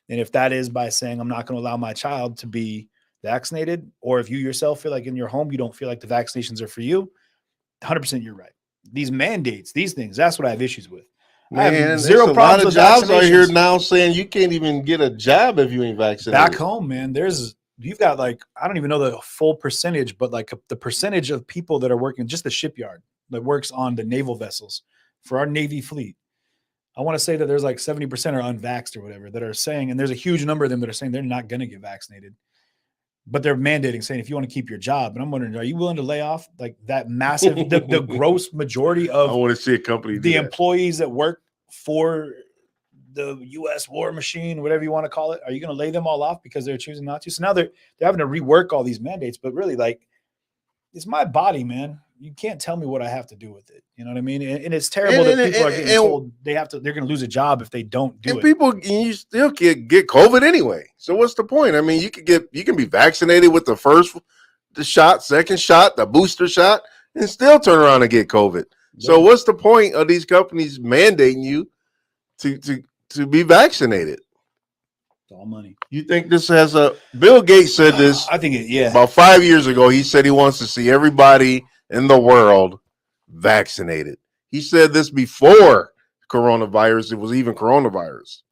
And if that is by saying, I'm not going to allow my child to be vaccinated, or if you yourself feel like in your home, you don't feel like the vaccinations are for you, 100% you're right. These mandates, these things, that's what I have issues with. Man, I have there's zero a lot problems of with jobs out here vaccinations. now saying you can't even get a job if you ain't vaccinated. Back home, man, you've got like, I don't even know the full percentage, but like the percentage of people that are working, just the shipyard that works on the naval vessels for our Navy fleet. I want to say that there's like 70% are unvaxxed or whatever that are saying, and there's a huge number of them that are saying they're not going to get vaccinated, but they're mandating saying, if you want to keep your job. And I'm wondering, are you willing to lay off like that massive, the gross majority of I want to see a company do the that. employees that work for the U.S. war machine, whatever you want to call it? Are you going to lay them all off because they're choosing not to? So now they're having to rework all these mandates, but really, like, it's my body, man. You can't tell me what I have to do with it. You know what I mean? And it's terrible that people are getting told they're going to lose a job if they don't do it. You still get COVID anyway. So what's the point? I mean, you can be vaccinated with the shot, second shot, the booster shot, and still turn around and get COVID. Yeah. So what's the point of these companies mandating you to be vaccinated? It's all money. You think this has Bill Gates said this? I think about 5 years ago. He said he wants to see everybody in the world vaccinated. He said this before coronavirus. It was even coronavirus.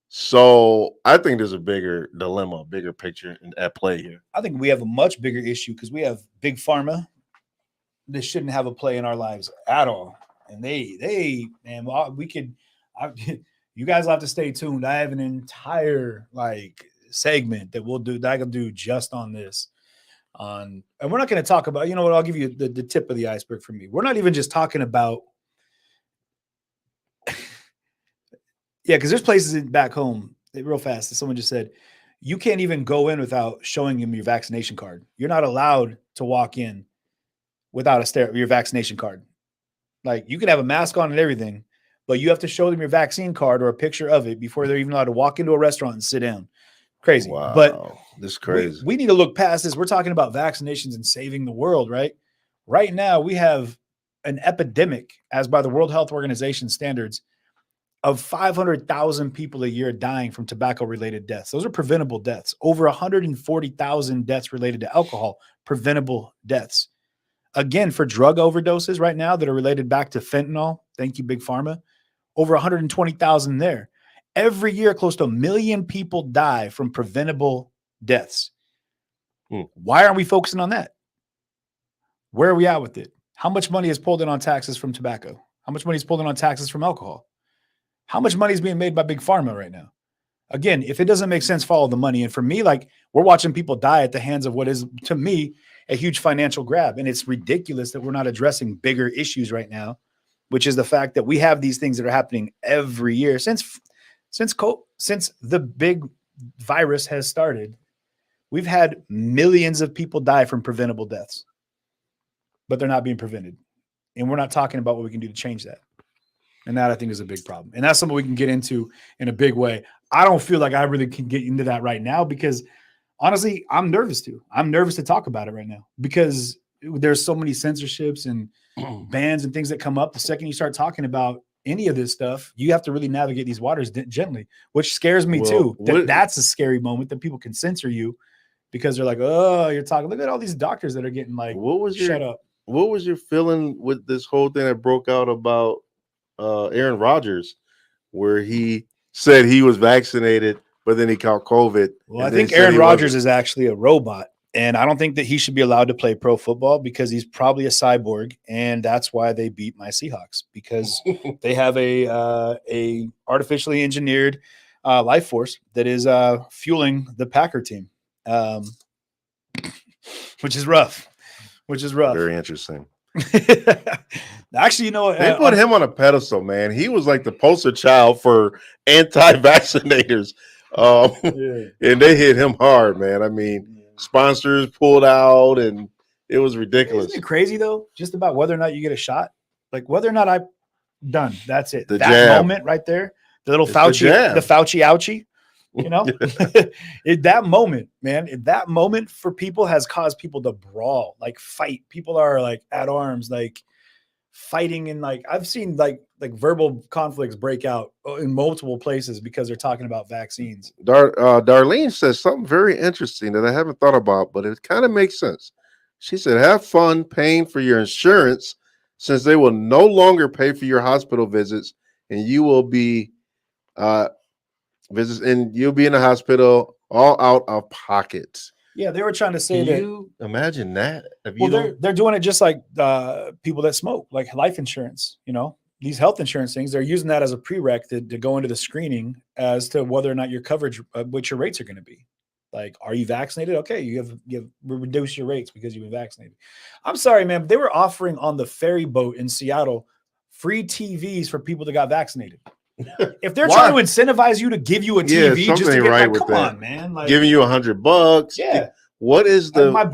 So I think there's a bigger dilemma, a bigger picture at play here. I think we have a much bigger issue because we have big pharma. They shouldn't have a play in our lives at all. And you guys will have to stay tuned. I have an entire segment that I can do just on this. And we're not going to talk about, you know what, I'll give you the tip of the iceberg for me. We're not even just talking about Yeah, because there's places back home, real fast, that someone just said, you can't even go in without showing them your vaccination card. You're not allowed to walk in without your vaccination card. Like, you can have a mask on and everything, but you have to show them your vaccine card or a picture of it before they're even allowed to walk into a restaurant and sit down. Crazy. Wow, But this is crazy. we need to look past this. We're talking about vaccinations and saving the world, right? Right now, we have an epidemic, as by the World Health Organization standards, of 500,000 people a year dying from tobacco-related deaths. Those are preventable deaths. Over 140,000 deaths related to alcohol, preventable deaths. Again, for drug overdoses right now that are related back to fentanyl, thank you, Big Pharma, over 120,000 there. Every year, close to 1 million people die from preventable deaths. Why aren't we focusing on that? Where are we at with it? How much money is pulled in on taxes from tobacco? How much money is pulled in on taxes from alcohol? How much money is being made by Big Pharma right now? Again, if it doesn't make sense, follow the money. And for me, like, we're watching people die at the hands of what is, to me, a huge financial grab. And it's ridiculous that we're not addressing bigger issues right now, which is the fact that we have these things that are happening every year since the big virus has started. We've had millions of people die from preventable deaths, but they're not being prevented. And we're not talking about what we can do to change that. And that, I think, is a big problem. And that's something we can get into in a big way. I don't feel like I really can get into that right now because, honestly, I'm nervous to. I'm nervous to talk about it right now because there's so many censorships and bans and things that come up. The second you start talking about any of this stuff, you have to really navigate these waters gently, which scares me too. That's a scary moment that people can censor you because they're like, oh, you're talking. Look at all these doctors that are getting like, shut up. What was your feeling with this whole thing that broke out about Aaron Rodgers, where he said he was vaccinated, but then he caught COVID? Well, I think Aaron Rodgers is actually a robot, and I don't think that he should be allowed to play pro football because he's probably a cyborg, and that's why they beat my Seahawks because they have a artificially engineered life force that is fueling the Packer team, which is rough. Very interesting. Actually, you know, they put him on a pedestal, man. He was like the poster child for anti-vaccinators. And they hit him hard, man. I mean, sponsors pulled out and it was ridiculous. Isn't it crazy though? Just about whether or not you get a shot, like whether or not I'm done. That's it. The that jab. Moment right there, the little Fauci, the Fauci ouchie. You know, that moment, man, that moment for people has caused people to brawl, like fight. People are like at arms, like fighting. And like, I've seen like verbal conflicts break out in multiple places because they're talking about vaccines. Darlene says something very interesting that I haven't thought about, but it kind of makes sense. She said, have fun paying for your insurance since they will no longer pay for your hospital visits and you will be, visits and you'll be in the hospital all out of pocket. Yeah, they were trying to say Can you imagine that? They're doing it just like people that smoke, like life insurance. You know, these health insurance things. They're using that as a prereq to go into the screening as to whether or not your coverage, what your rates are going to be. Like, are you vaccinated? Okay, you have reduced your rates because you've been vaccinated. I'm sorry, man. They were offering on the ferry boat in Seattle free TVs for people that got vaccinated. If they're trying to incentivize you to give you a TV, just to get right like, with come that. On, man, like, giving you $100. Yeah. What is the my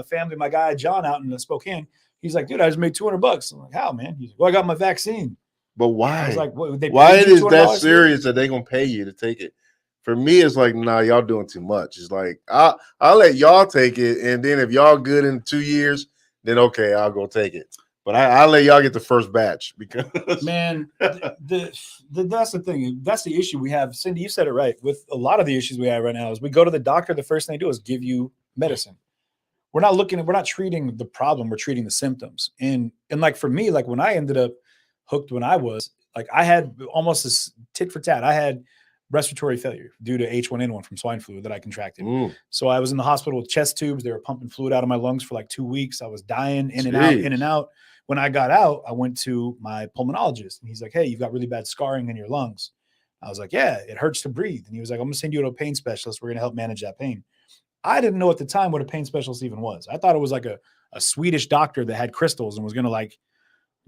family, my guy John out in Spokane? He's like, dude, I just made $200. I'm like, how, man? He's like, well, I got my vaccine. But why? I was like, why it is that serious that they gonna pay you to take it? For me, it's like, nah, y'all doing too much. It's like I'll let y'all take it, and then if y'all good in 2 years, then okay, I'll go take it. But I'll let y'all get the first batch because man, that's the thing. That's the issue we have. Cindy, you said it right. With a lot of the issues we have right now is we go to the doctor. The first thing they do is give you medicine. We're not treating the problem. We're treating the symptoms. And like for me, like when I ended up hooked, when I was like, I had almost this tit for tat. I had respiratory failure due to H1N1 from swine flu that I contracted. So I was in the hospital with chest tubes. They were pumping fluid out of my lungs for like 2 weeks. I was dying in and out. When I got out, I went to my pulmonologist and he's like, hey, you've got really bad scarring in your lungs. I was like, yeah, it hurts to breathe. And he was like, I'm going to send you to a pain specialist. We're going to help manage that pain. I didn't know at the time what a pain specialist even was. I thought it was like a Swedish doctor that had crystals and was going to like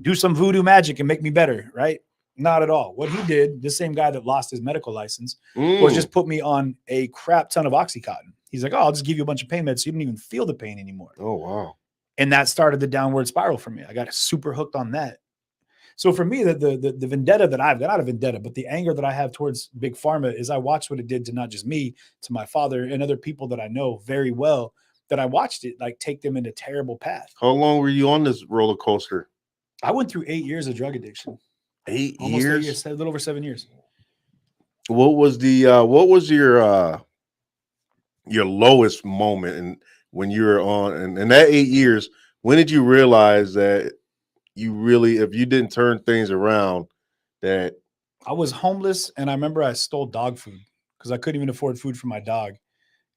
do some voodoo magic and make me better. Right. Not at all. What he did, the same guy that lost his medical license, was Mm. just put me on a crap ton of Oxycontin. He's like, oh, I'll just give you a bunch of pain meds so you don't even feel the pain anymore. Oh, wow. And that started the downward spiral for me. I got super hooked on that. So for me, the vendetta that I've got, not a vendetta, but the anger that I have towards Big Pharma is I watched what it did to not just me, to my father and other people that I know very well, that I watched it like take them into terrible path. How long were you on this roller coaster? I went through 8 years of drug addiction. 8 Almost 8 years? years, a little over 7 years. What was your lowest moment and when you were on and that 8 years, when did you realize that you really, if you didn't turn things around, that I was homeless, and I remember I stole dog food because I couldn't even afford food for my dog,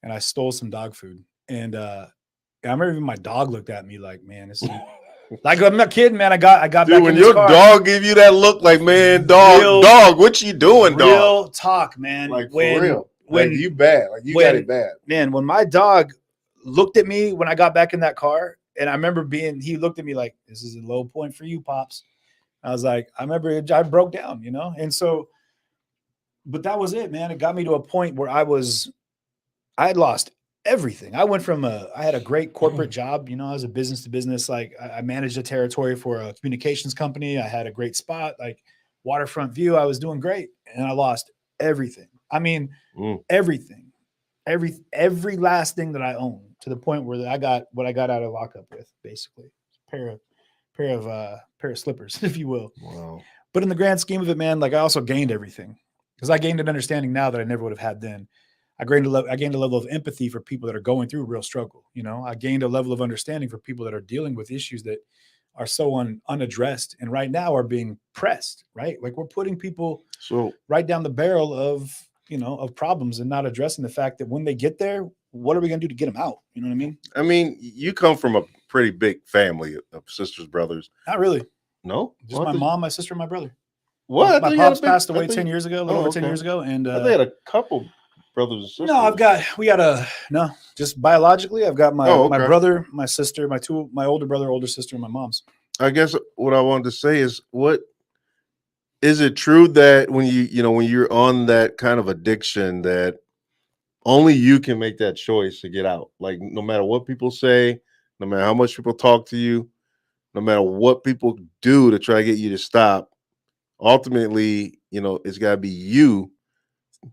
and I stole some dog food. And I remember even my dog looked at me like, "Man, this is like I'm not kidding, man. I got dude, back when in this your car. dog give you that look like, man, dog, what you doing, dog? Real talk, man. Like when, for real. when Like you bad. Like you when, got it bad. Man, when my dog looked at me when I got back in that car, and I remember he looked at me like, this is a low point for you, Pops. I was like, I remember I broke down, and so, but that was it, man. It got me to a point where I had lost everything. I went from I had a great corporate job, I was a business to business. Like I managed a territory for a communications company. I had a great spot, like waterfront view. I was doing great, and I lost everything. I mean, everything, every last thing that I own, to the point where I got what I got out of lockup with, basically pair of slippers, if you will. Wow. But in the grand scheme of it, man, like I also gained everything, because I gained an understanding now that I never would have had then. I gained a level of empathy for people that are going through real struggle. I gained a level of understanding for people that are dealing with issues that are so unaddressed, and right now are being pressed, right? Like we're putting people right down the barrel of problems and not addressing the fact that when they get there, what are we going to do to get them out? You know what I mean? I mean, you come from a pretty big family of sisters, brothers. Not really. No? Just my mom, my sister, and my brother. What? My pops passed away 10 years ago, a little over 10 years ago. And they had a couple brothers and sisters. No, just biologically, I've got my brother, my sister, my older brother, older sister, and my mom's. I guess what I wanted to say is, what is it true that when when you're on that kind of addiction, that only you can make that choice to get out? Like no matter what people say, no matter how much people talk to you, no matter what people do to try to get you to stop, ultimately, it's got to be you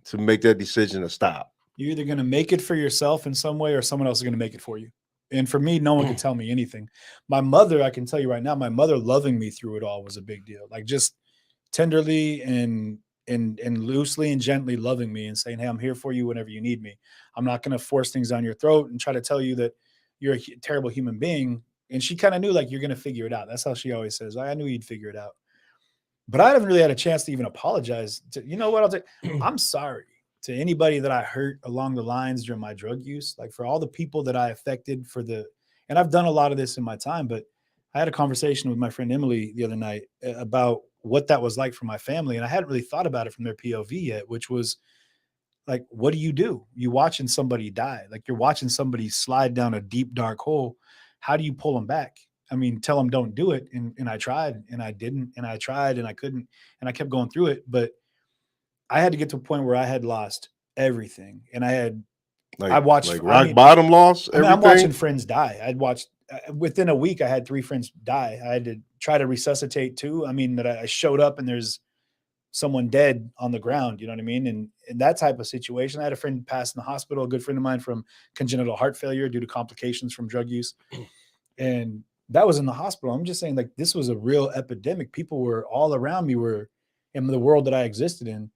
to make that decision to stop. You're either going to make it for yourself in some way, or someone else is going to make it for you. And for me, no one can tell me anything. My mother, I can tell you right now, my mother loving me through it all was a big deal. Like just tenderly and loosely and gently loving me and saying, hey, I'm here for you whenever you need me. I'm not going to force things down your throat and try to tell you that you're a terrible human being. And she kind of knew, like, you're going to figure it out. That's how she always says. I knew you'd figure it out. But I haven't really had a chance to even apologize. I'm sorry to anybody that I hurt along the lines during my drug use, like for all the people that I affected and I've done a lot of this in my time, but I had a conversation with my friend Emily the other night about what that was like for my family. And I hadn't really thought about it from their POV yet, which was like, what do? You watching somebody die. Like you're watching somebody slide down a deep, dark hole. How do you pull them back? I mean, tell them don't do it. And I tried and I didn't, and I tried and I couldn't, and I kept going through it. But I had to get to a point where I had lost everything. And I watched rock bottom loss. I'm watching friends die. I'd watched within a week, I had 3 friends die. I had to try to resuscitate 2. I mean, that I showed up and there's someone dead on the ground, you know what I mean? And in that type of situation, I had a friend pass in the hospital, a good friend of mine, from congenital heart failure due to complications from drug use. And that was in the hospital. I'm just saying, like, this was a real epidemic. People were all around me, were in the world that I existed in.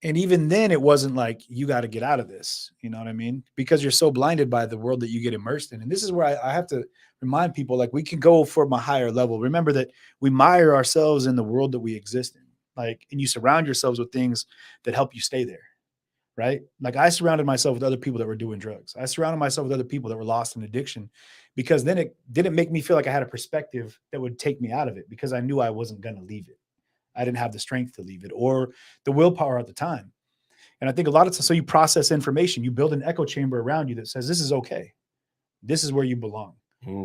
And even then it wasn't like, you got to get out of this. You know what I mean? Because you're so blinded by the world that you get immersed in. And this is where I have to remind people, like, we can go for a higher level. Remember that we mire ourselves in the world that we exist in. Like, and you surround yourselves with things that help you stay there. Right? Like, I surrounded myself with other people that were doing drugs. I surrounded myself with other people that were lost in addiction, because then it didn't make me feel like I had a perspective that would take me out of it, because I knew I wasn't going to leave it. I didn't have the strength to leave it or the willpower at the time. And I think a lot of times, so you process information, you build an echo chamber around you that says, this is okay. This is where you belong.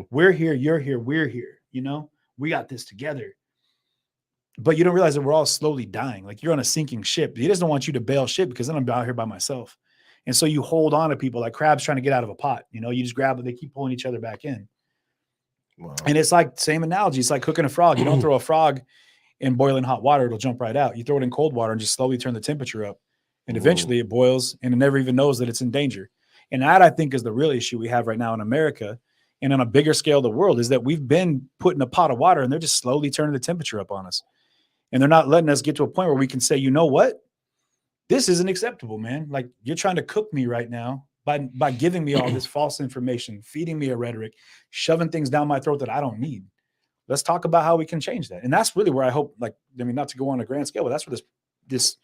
We're here. You're here. We're here. You know, we got this together. But you don't realize that we're all slowly dying. Like you're on a sinking ship. He doesn't want you to bail ship because then I'm out here by myself. And so you hold on to people like crabs trying to get out of a pot. You know, you just grab it, they keep pulling each other back in. Wow. And it's like same analogy. It's like cooking a frog. You don't throw a frog in boiling hot water, it'll jump right out. You throw it in cold water and just slowly turn the temperature up. And eventually it boils and it never even knows that it's in danger. And that I think is the real issue we have right now in America and on a bigger scale of the world is that we've been put in a pot of water and they're just slowly turning the temperature up on us. And they're not letting us get to a point where we can say, you know what? This isn't acceptable, man. Like you're trying to cook me right now by giving me all this false information, feeding me a rhetoric, shoving things down my throat that I don't need. Let's talk about how we can change that. And that's really where I hope, like, I mean, not to go on a grand scale, but that's where this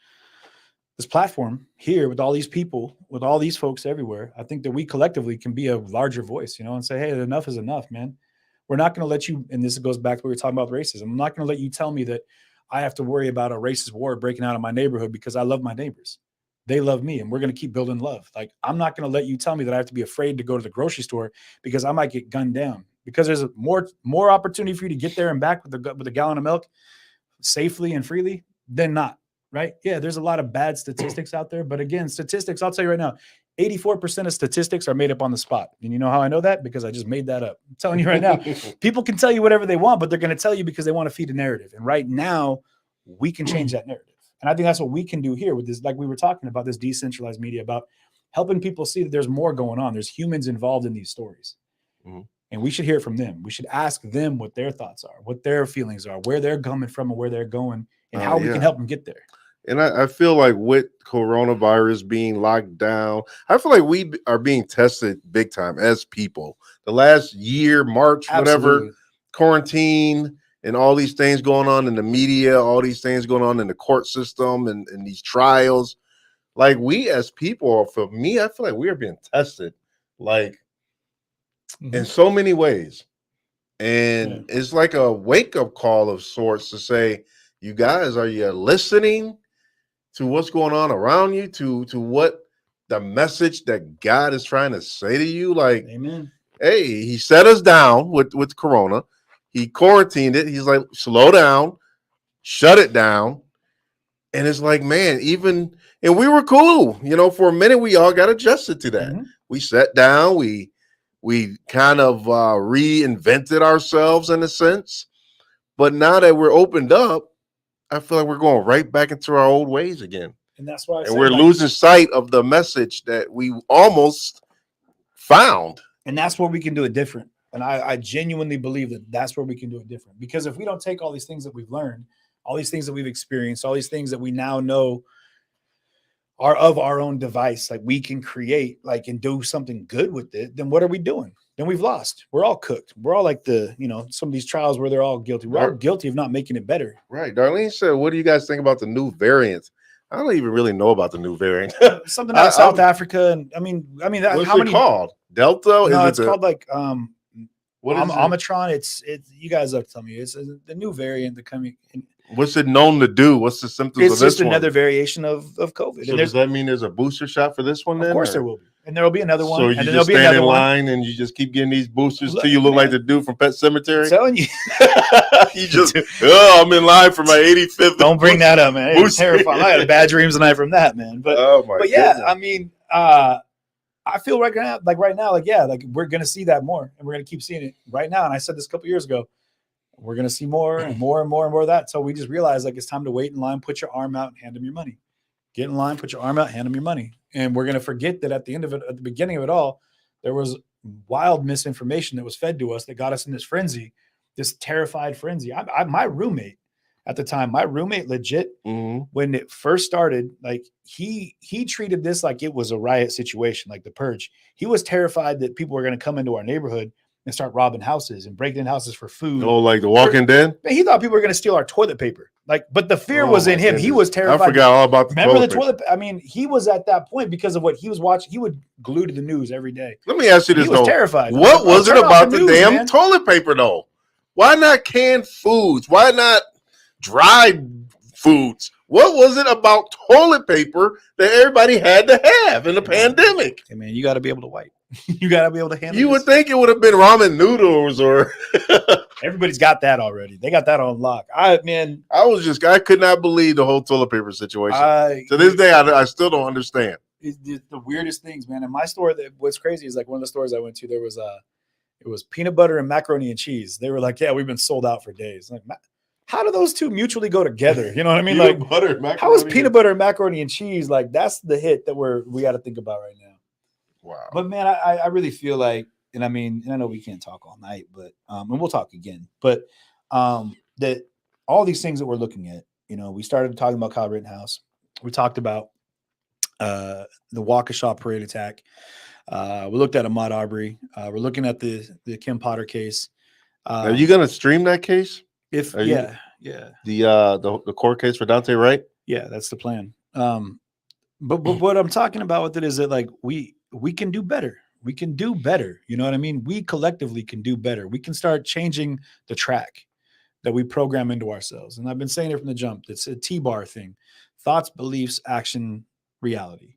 platform here with all these people, with all these folks everywhere, I think that we collectively can be a larger voice, you know, and say, hey, enough is enough, man. We're not going to let you, and this goes back to what we were talking about racism. I'm not going to let you tell me that I have to worry about a racist war breaking out in my neighborhood because I love my neighbors. They love me and we're going to keep building love. Like, I'm not going to let you tell me that I have to be afraid to go to the grocery store because I might get gunned down, because there's more opportunity for you to get there and back with a gallon of milk safely and freely than not, right? Yeah, there's a lot of bad statistics out there. But again, statistics, I'll tell you right now, 84% of statistics are made up on the spot. And you know how I know that? Because I just made that up. I'm telling you right now, people can tell you whatever they want, but they're going to tell you because they want to feed a narrative. And right now, we can change that narrative. And I think that's what we can do here with this, like we were talking about, this decentralized media, about helping people see that there's more going on. There's humans involved in these stories. Mm-hmm. And we should hear from them. We should ask them what their thoughts are, what their feelings are, where they're coming from and where they're going, and how we can help them get there. And I feel like with coronavirus being locked down, I feel like we are being tested big time as people. The last year, March, whatever, quarantine and all these things going on in the media, all these things going on in the court system and these trials. Like we as people, for me, I feel like we are being tested like in so many ways. And it's like a wake-up call of sorts to say, you guys, are you listening to what's going on around you, to what the message that God is trying to say to you? Like, amen. Hey, he set us down with Corona. He quarantined it. He's like, slow down, shut it down. And it's like, man, and we were cool. You know, for a minute, we all got adjusted to that. Mm-hmm. We sat down, we kind of reinvented ourselves in a sense. But now that we're opened up, I feel like we're going right back into our old ways again. And that's why we're losing sight of the message that we almost found. And that's where we can do it different. And I genuinely believe that that's where we can do it different. Because if we don't take all these things that we've learned, all these things that we've experienced, all these things that we now know are of our own device, like we can create, like, and do something good with it, then what are we doing? Then we've lost. We're all cooked. We're all like some of these trials where they're all guilty. We're all guilty of not making it better. Right. Darlene said, what do you guys think about the new variant? I don't even really know about the new variant. Something out of South Africa. And I mean, what's it called? Delta? No, it's called like what is Omicron. It's you guys have to tell me. It's the new variant that coming. What's it known to do? What's the symptoms of this one? It's just another variation of COVID. So does that mean there's a booster shot for this one then? Of course there will be. And there'll be another one. So and you then just there'll be stand in one. line and you just keep getting these boosters till you look like the dude from Pet Cemetery? I'm telling you. You just, I'm in line for my 85th. Don't bring that up, man. It's terrifying. I had bad dreams tonight from that, man. But, yeah, goodness. I mean, I feel right now, like we're going to see that more, and we're going to keep seeing it right now. And I said this a couple years ago, we're going to see more and more and more and more of that. So we just realized like it's time to wait in line, put your arm out and hand them your money. Get in line, put your arm out, hand them your money. And we're going to forget that at the end of it, at the beginning of it all, there was wild misinformation that was fed to us that got us in this frenzy, this terrified frenzy. My roommate at the time, legit, when it first started, like he treated this like it was a riot situation, like the purge. He was terrified that people were going to come into our neighborhood and start robbing houses and breaking in houses for food. Oh, like The Walking Dead? He thought people were going to steal our toilet paper. Like, but the fear was in him. Goodness. He was terrified. I forgot all about the Remember the toilet paper? I mean, he was at that point because of what he was watching. He would glue to the news every day. Let me ask you this, He was terrified. What was it about the damn toilet paper, though? Why not canned foods? Why not dried foods? What was it about toilet paper that everybody had to have in the pandemic? Hey, man, you got to be able to wipe. You got to be able to handle You would think it would have been ramen noodles or Everybody's got that already. They got that on lock. I could not believe the whole toilet paper situation. To this day, I still don't understand. It's the weirdest things, man. In my store, what's crazy is like one of the stores I went to, there was it was peanut butter and macaroni and cheese. They were like, yeah, we've been sold out for days. Like, how do those two mutually go together? You know what I mean? Peanut Like, butter, macaroni, how is peanut butter and macaroni and cheese? Like, that's the hit that we got to think about right now. Wow. But man, I really feel like, and I mean, and I know we can't talk all night, but and we'll talk again. But that all these things that we're looking at, you know, we started talking about Kyle Rittenhouse. We talked about the Waukesha parade attack. We looked at Ahmaud Arbery. We're looking at the Kim Potter case. Are you gonna stream that case? The court case for Dante Wright? Yeah, that's the plan. But what I'm talking about with it is that like we can do better. We can do better. You know what I mean? We collectively can do better. We can start changing the track that we program into ourselves. And I've been saying it from the jump. It's a T-bar thing. Thoughts, beliefs, action, reality.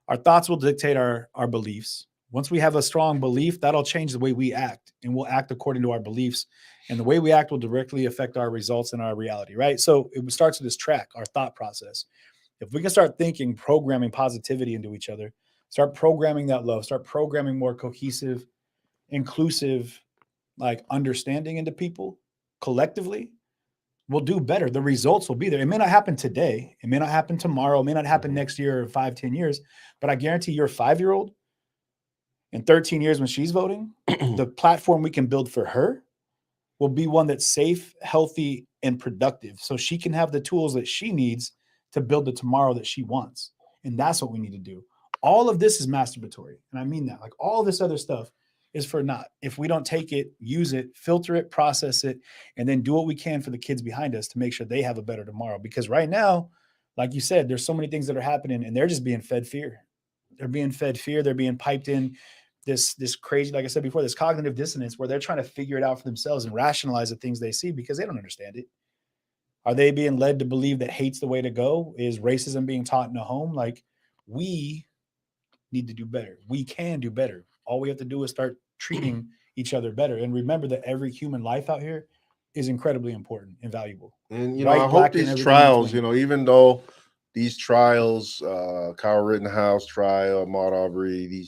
Our thoughts will dictate our beliefs. Once we have a strong belief, that'll change the way we act, and we'll act according to our beliefs. And the way we act will directly affect our results and our reality, right? So it starts with this track, our thought process. If we can start thinking, programming positivity into each other, start programming that love, start programming more cohesive, inclusive, like understanding into people collectively, we'll do better. The results will be there. It may not happen today. It may not happen tomorrow. It may not happen next year or 5-10 years, but I guarantee your 5-year-old in 13 years when she's voting, the platform we can build for her will be one that's safe, healthy, and productive. So she can have the tools that she needs to build the tomorrow that she wants. And that's what we need to do. All of this is masturbatory. And I mean that. Like all this other stuff is for naught. If we don't take it, use it, filter it, process it, and then do what we can for the kids behind us to make sure they have a better tomorrow. Because right now, like you said, there's so many things that are happening and they're just being fed fear. They're being fed fear. They're being piped in this crazy, like I said before, this cognitive dissonance where they're trying to figure it out for themselves and rationalize the things they see because they don't understand it. Are they being led to believe that hate's the way to go? Is racism being taught in a home? Like, we need to do better. We can do better. All we have to do is start treating each other better. And remember that every human life out here is incredibly important and valuable. And, you know, I hope these trials, you know, even though these trials, Kyle Rittenhouse trial, Ahmaud Arbery,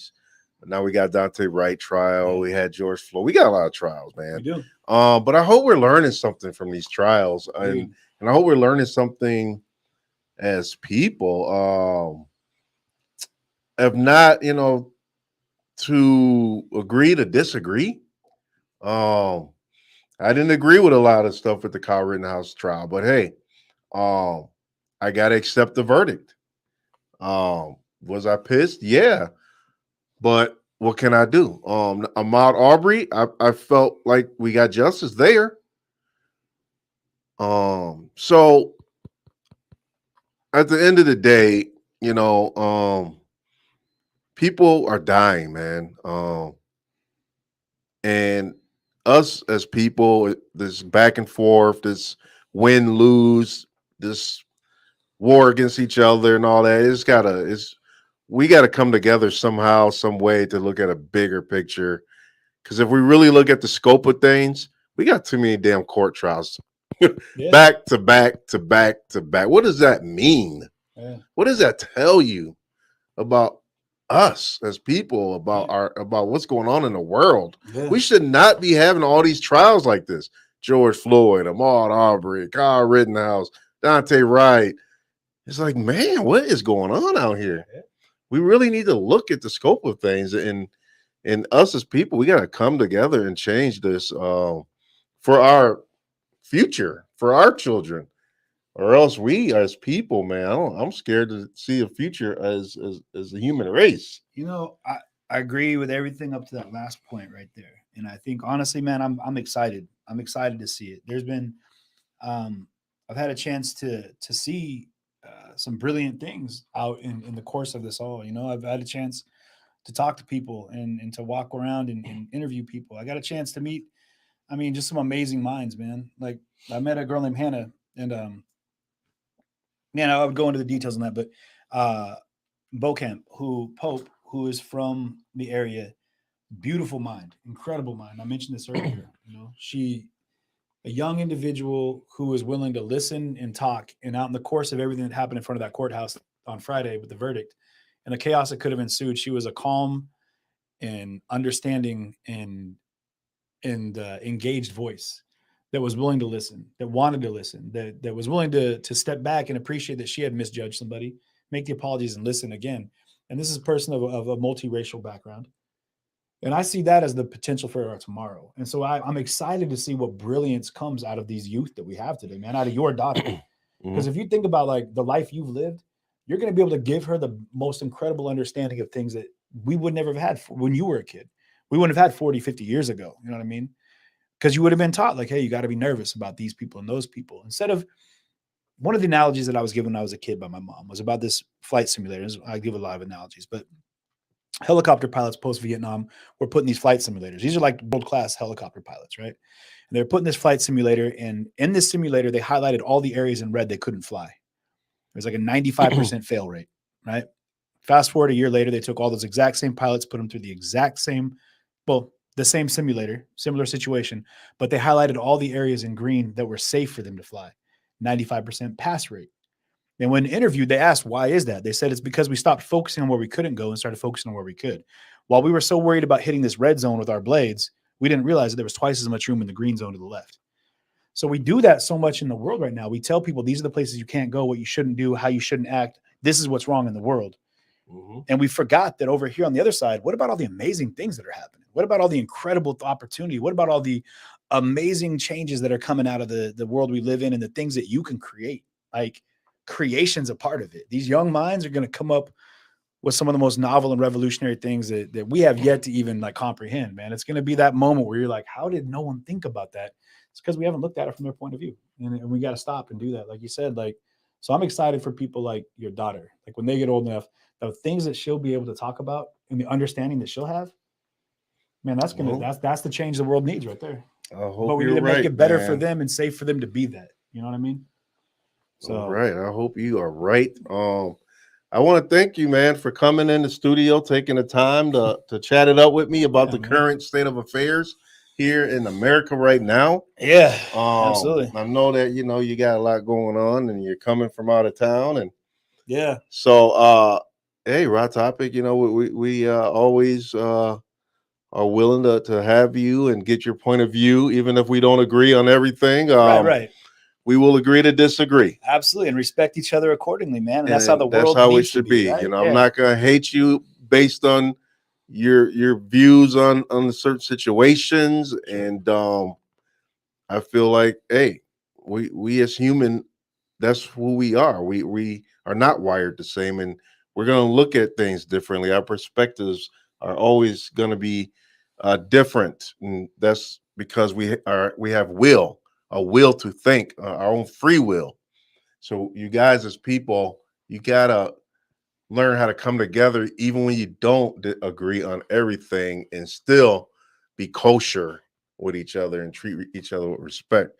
now we got Dante Wright trial, we had George Floyd. We got a lot of trials, man. We do. But I hope we're learning something from these trials. And I hope we're learning something as people. If not, you know, to agree to disagree. I didn't agree with a lot of stuff with the Kyle Rittenhouse trial, but hey, I gotta accept the verdict. Was I pissed? Yeah. But what can I do? Ahmaud Arbery, I felt like we got justice there. So at the end of the day, you know, people are dying, man. And us as people, this back and forth, this win lose, this war against each other and all that, we gotta come together somehow, some way to look at a bigger picture. Because if we really look at the scope of things, we got too many damn court trials. Back to back to back to back. What does that mean? Yeah. What does that tell you about us as people, about what's going on in the world? Yeah. We should not be having all these trials like this. George Floyd, Ahmaud Arbery, Kyle Rittenhouse, Dante Wright. It's like, man, what is going on out here? Yeah. We really need to look at the scope of things, and us as people, we got to come together and change this for our future, for our children, or else we as people, man, I'm scared to see a future as a human race. You know, I agree with everything up to that last point right there. And I think honestly, man, I'm excited. I'm excited to see it. There's been, I've had a chance to see some brilliant things out in the course of this all. You know, I've had a chance to talk to people and to walk around and interview people. I got a chance to meet, I mean, just some amazing minds, man. Like I met a girl named Hannah, and man, I would go into the details on that, but Pope, who is from the area, beautiful mind, incredible mind. I mentioned this earlier. You know, she a young individual who is willing to listen and talk. And out in the course of everything that happened in front of that courthouse on Friday with the verdict and the chaos that could have ensued, she was a calm and understanding and engaged voice that was willing to listen, that wanted to listen, that was willing to step back and appreciate that she had misjudged somebody, make the apologies and listen again. And this is a person of a multiracial background. And I see that as the potential for our tomorrow. And so I'm excited to see what brilliance comes out of these youth that we have today, man, out of your daughter. Because if you think about like the life you've lived, you're going to be able to give her the most incredible understanding of things that we would never have had when you were a kid. We wouldn't have had 40, 50 years ago. You know what I mean? Because you would have been taught like, hey, you got to be nervous about these people and those people. Instead of one of the analogies that I was given when I was a kid by my mom was about this flight simulators. I give a lot of analogies, but helicopter pilots post-Vietnam were putting these flight simulators. These are like world-class helicopter pilots, right? And they're putting this flight simulator, and in this simulator, they highlighted all the areas in red they couldn't fly. It was like a 95% fail rate, right? Fast forward a year later, they took all those exact same pilots, put them through the exact same, well, the same simulator, similar situation, but they highlighted all the areas in green that were safe for them to fly. 95% pass rate. And when interviewed, they asked, why is that? They said it's because we stopped focusing on where we couldn't go and started focusing on where we could. While we were so worried about hitting this red zone with our blades, we didn't realize that there was twice as much room in the green zone to the left. So we do that so much in the world right now. We tell people these are the places you can't go, what you shouldn't do, how you shouldn't act. This is what's wrong in the world. And we forgot that over here on the other side, what about all the amazing things that are happening? What about all the incredible opportunity? What about all the amazing changes that are coming out of the world we live in and the things that you can create? Like creation's a part of it. These young minds are going to come up with some of the most novel and revolutionary things that we have yet to even like comprehend, man. It's going to be that moment where you're like, how did no one think about that? It's because we haven't looked at it from their point of view. And we got to stop and do that. Like you said, like, so I'm excited for people like your daughter, like when they get old enough, the things that she'll be able to talk about and the understanding that she'll have, man, that's going to, that's the change the world needs right there. I hope But we you're need to make right, it better man. for them and safe for them to be that. You know what I mean? So, all right. I hope you are right. I want to thank you, man, for coming in the studio, taking the time to chat it up with me about the current state of affairs here in America right now. Yeah, absolutely. I know that, you know, you got a lot going on and you're coming from out of town. And yeah. So, hey, Raw Topic, you know, we always are willing to have you and get your point of view, even if we don't agree on everything. Right. We will agree to disagree. Absolutely. And respect each other accordingly, man. And that's how the world that's how needs it should to be. Right? You know, I'm not going to hate you based on your views on certain situations. And I feel like, hey, we as human, that's who we are. We are not wired the same, and we're going to look at things differently. Our perspectives are always going to be different, and that's because we have a will to think, our own free will. So you guys as people, you gotta learn how to come together even when you don't agree on everything and still be kosher with each other and treat each other with respect.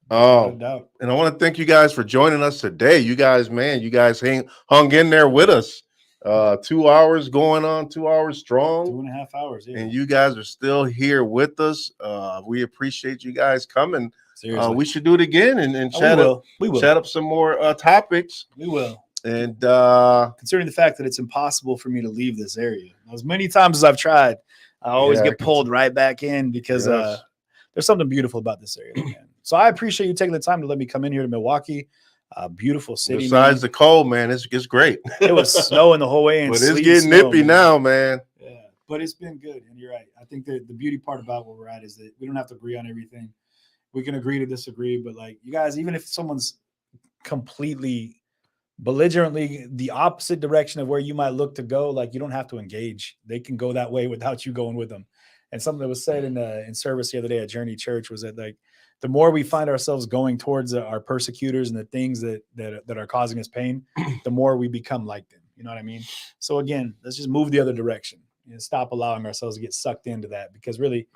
And I want to thank you guys for joining us today. You guys, man, hung in there with us. 2 hours going on, 2 hours strong. 2.5 hours. Yeah. And you guys are still here with us. We appreciate you guys coming. We should do it again and chat up some more topics. We will. And considering the fact that it's impossible for me to leave this area, as many times as I've tried, I always get pulled right back in because there's something beautiful about this area, man. So I appreciate you taking the time to let me come in here to Milwaukee. Beautiful city. Besides the cold, man, it's great. It was snowing the whole way, and but it's getting nippy now, man. Yeah, but it's been good, and you're right. I think that the beauty part about where we're at is that we don't have to agree on everything. We can agree to disagree, but like you guys, even if someone's completely belligerently the opposite direction of where you might look to go, like you don't have to engage. They can go that way without you going with them. And something that was said in service the other day at Journey Church was that like the more we find ourselves going towards our persecutors and the things that are causing us pain, the more we become like them. You know what I mean? So again, let's just move the other direction and stop allowing ourselves to get sucked into that, because really,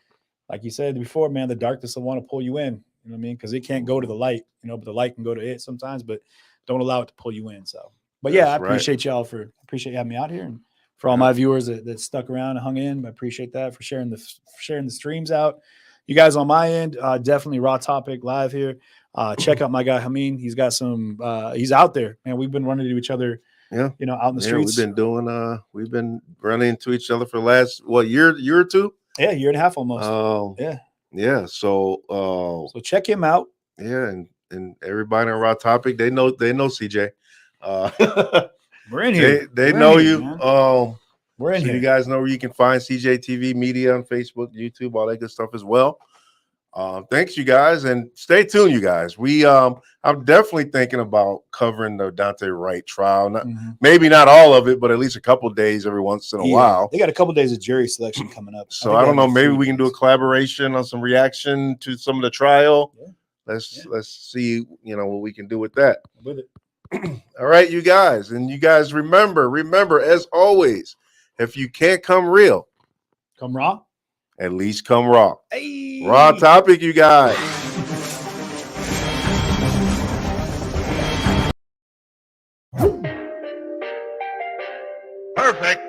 like you said before, man, the darkness will want to pull you in. You know what I mean? Because it can't go to the light, you know, but the light can go to it sometimes, but don't allow it to pull you in. So, but yeah, I appreciate y'all appreciate you having me out here, and for all my viewers that stuck around and hung in. I appreciate that, for sharing the streams out. You guys on my end, definitely Raw Topic live here. Check out my guy Hamin. He's got some. He's out there, man. We've been running into each other. Yeah, out in the streets. We've been running into each other for the last year or two. Yeah, year and a half almost. Yeah. So check him out. Yeah, and everybody on Raw Topic, they know CJ. We're in here. They know you. We're in here. You guys know where you can find CJ TV Media on Facebook, YouTube, all that good stuff as well. Thanks, you guys, and stay tuned, you guys. I'm definitely thinking about covering the Dante Wright trial. Maybe not all of it, but at least a couple of days every once in a while. They got a couple of days of jury selection coming up. So I don't know. Maybe we can do a collaboration on some reaction to some of the trial. Yeah. Let's see, what we can do with that. With it. All right, you guys, and you guys remember as always, if you can't come real, come raw. At least come raw. Hey. Raw Topic, you guys. Perfect.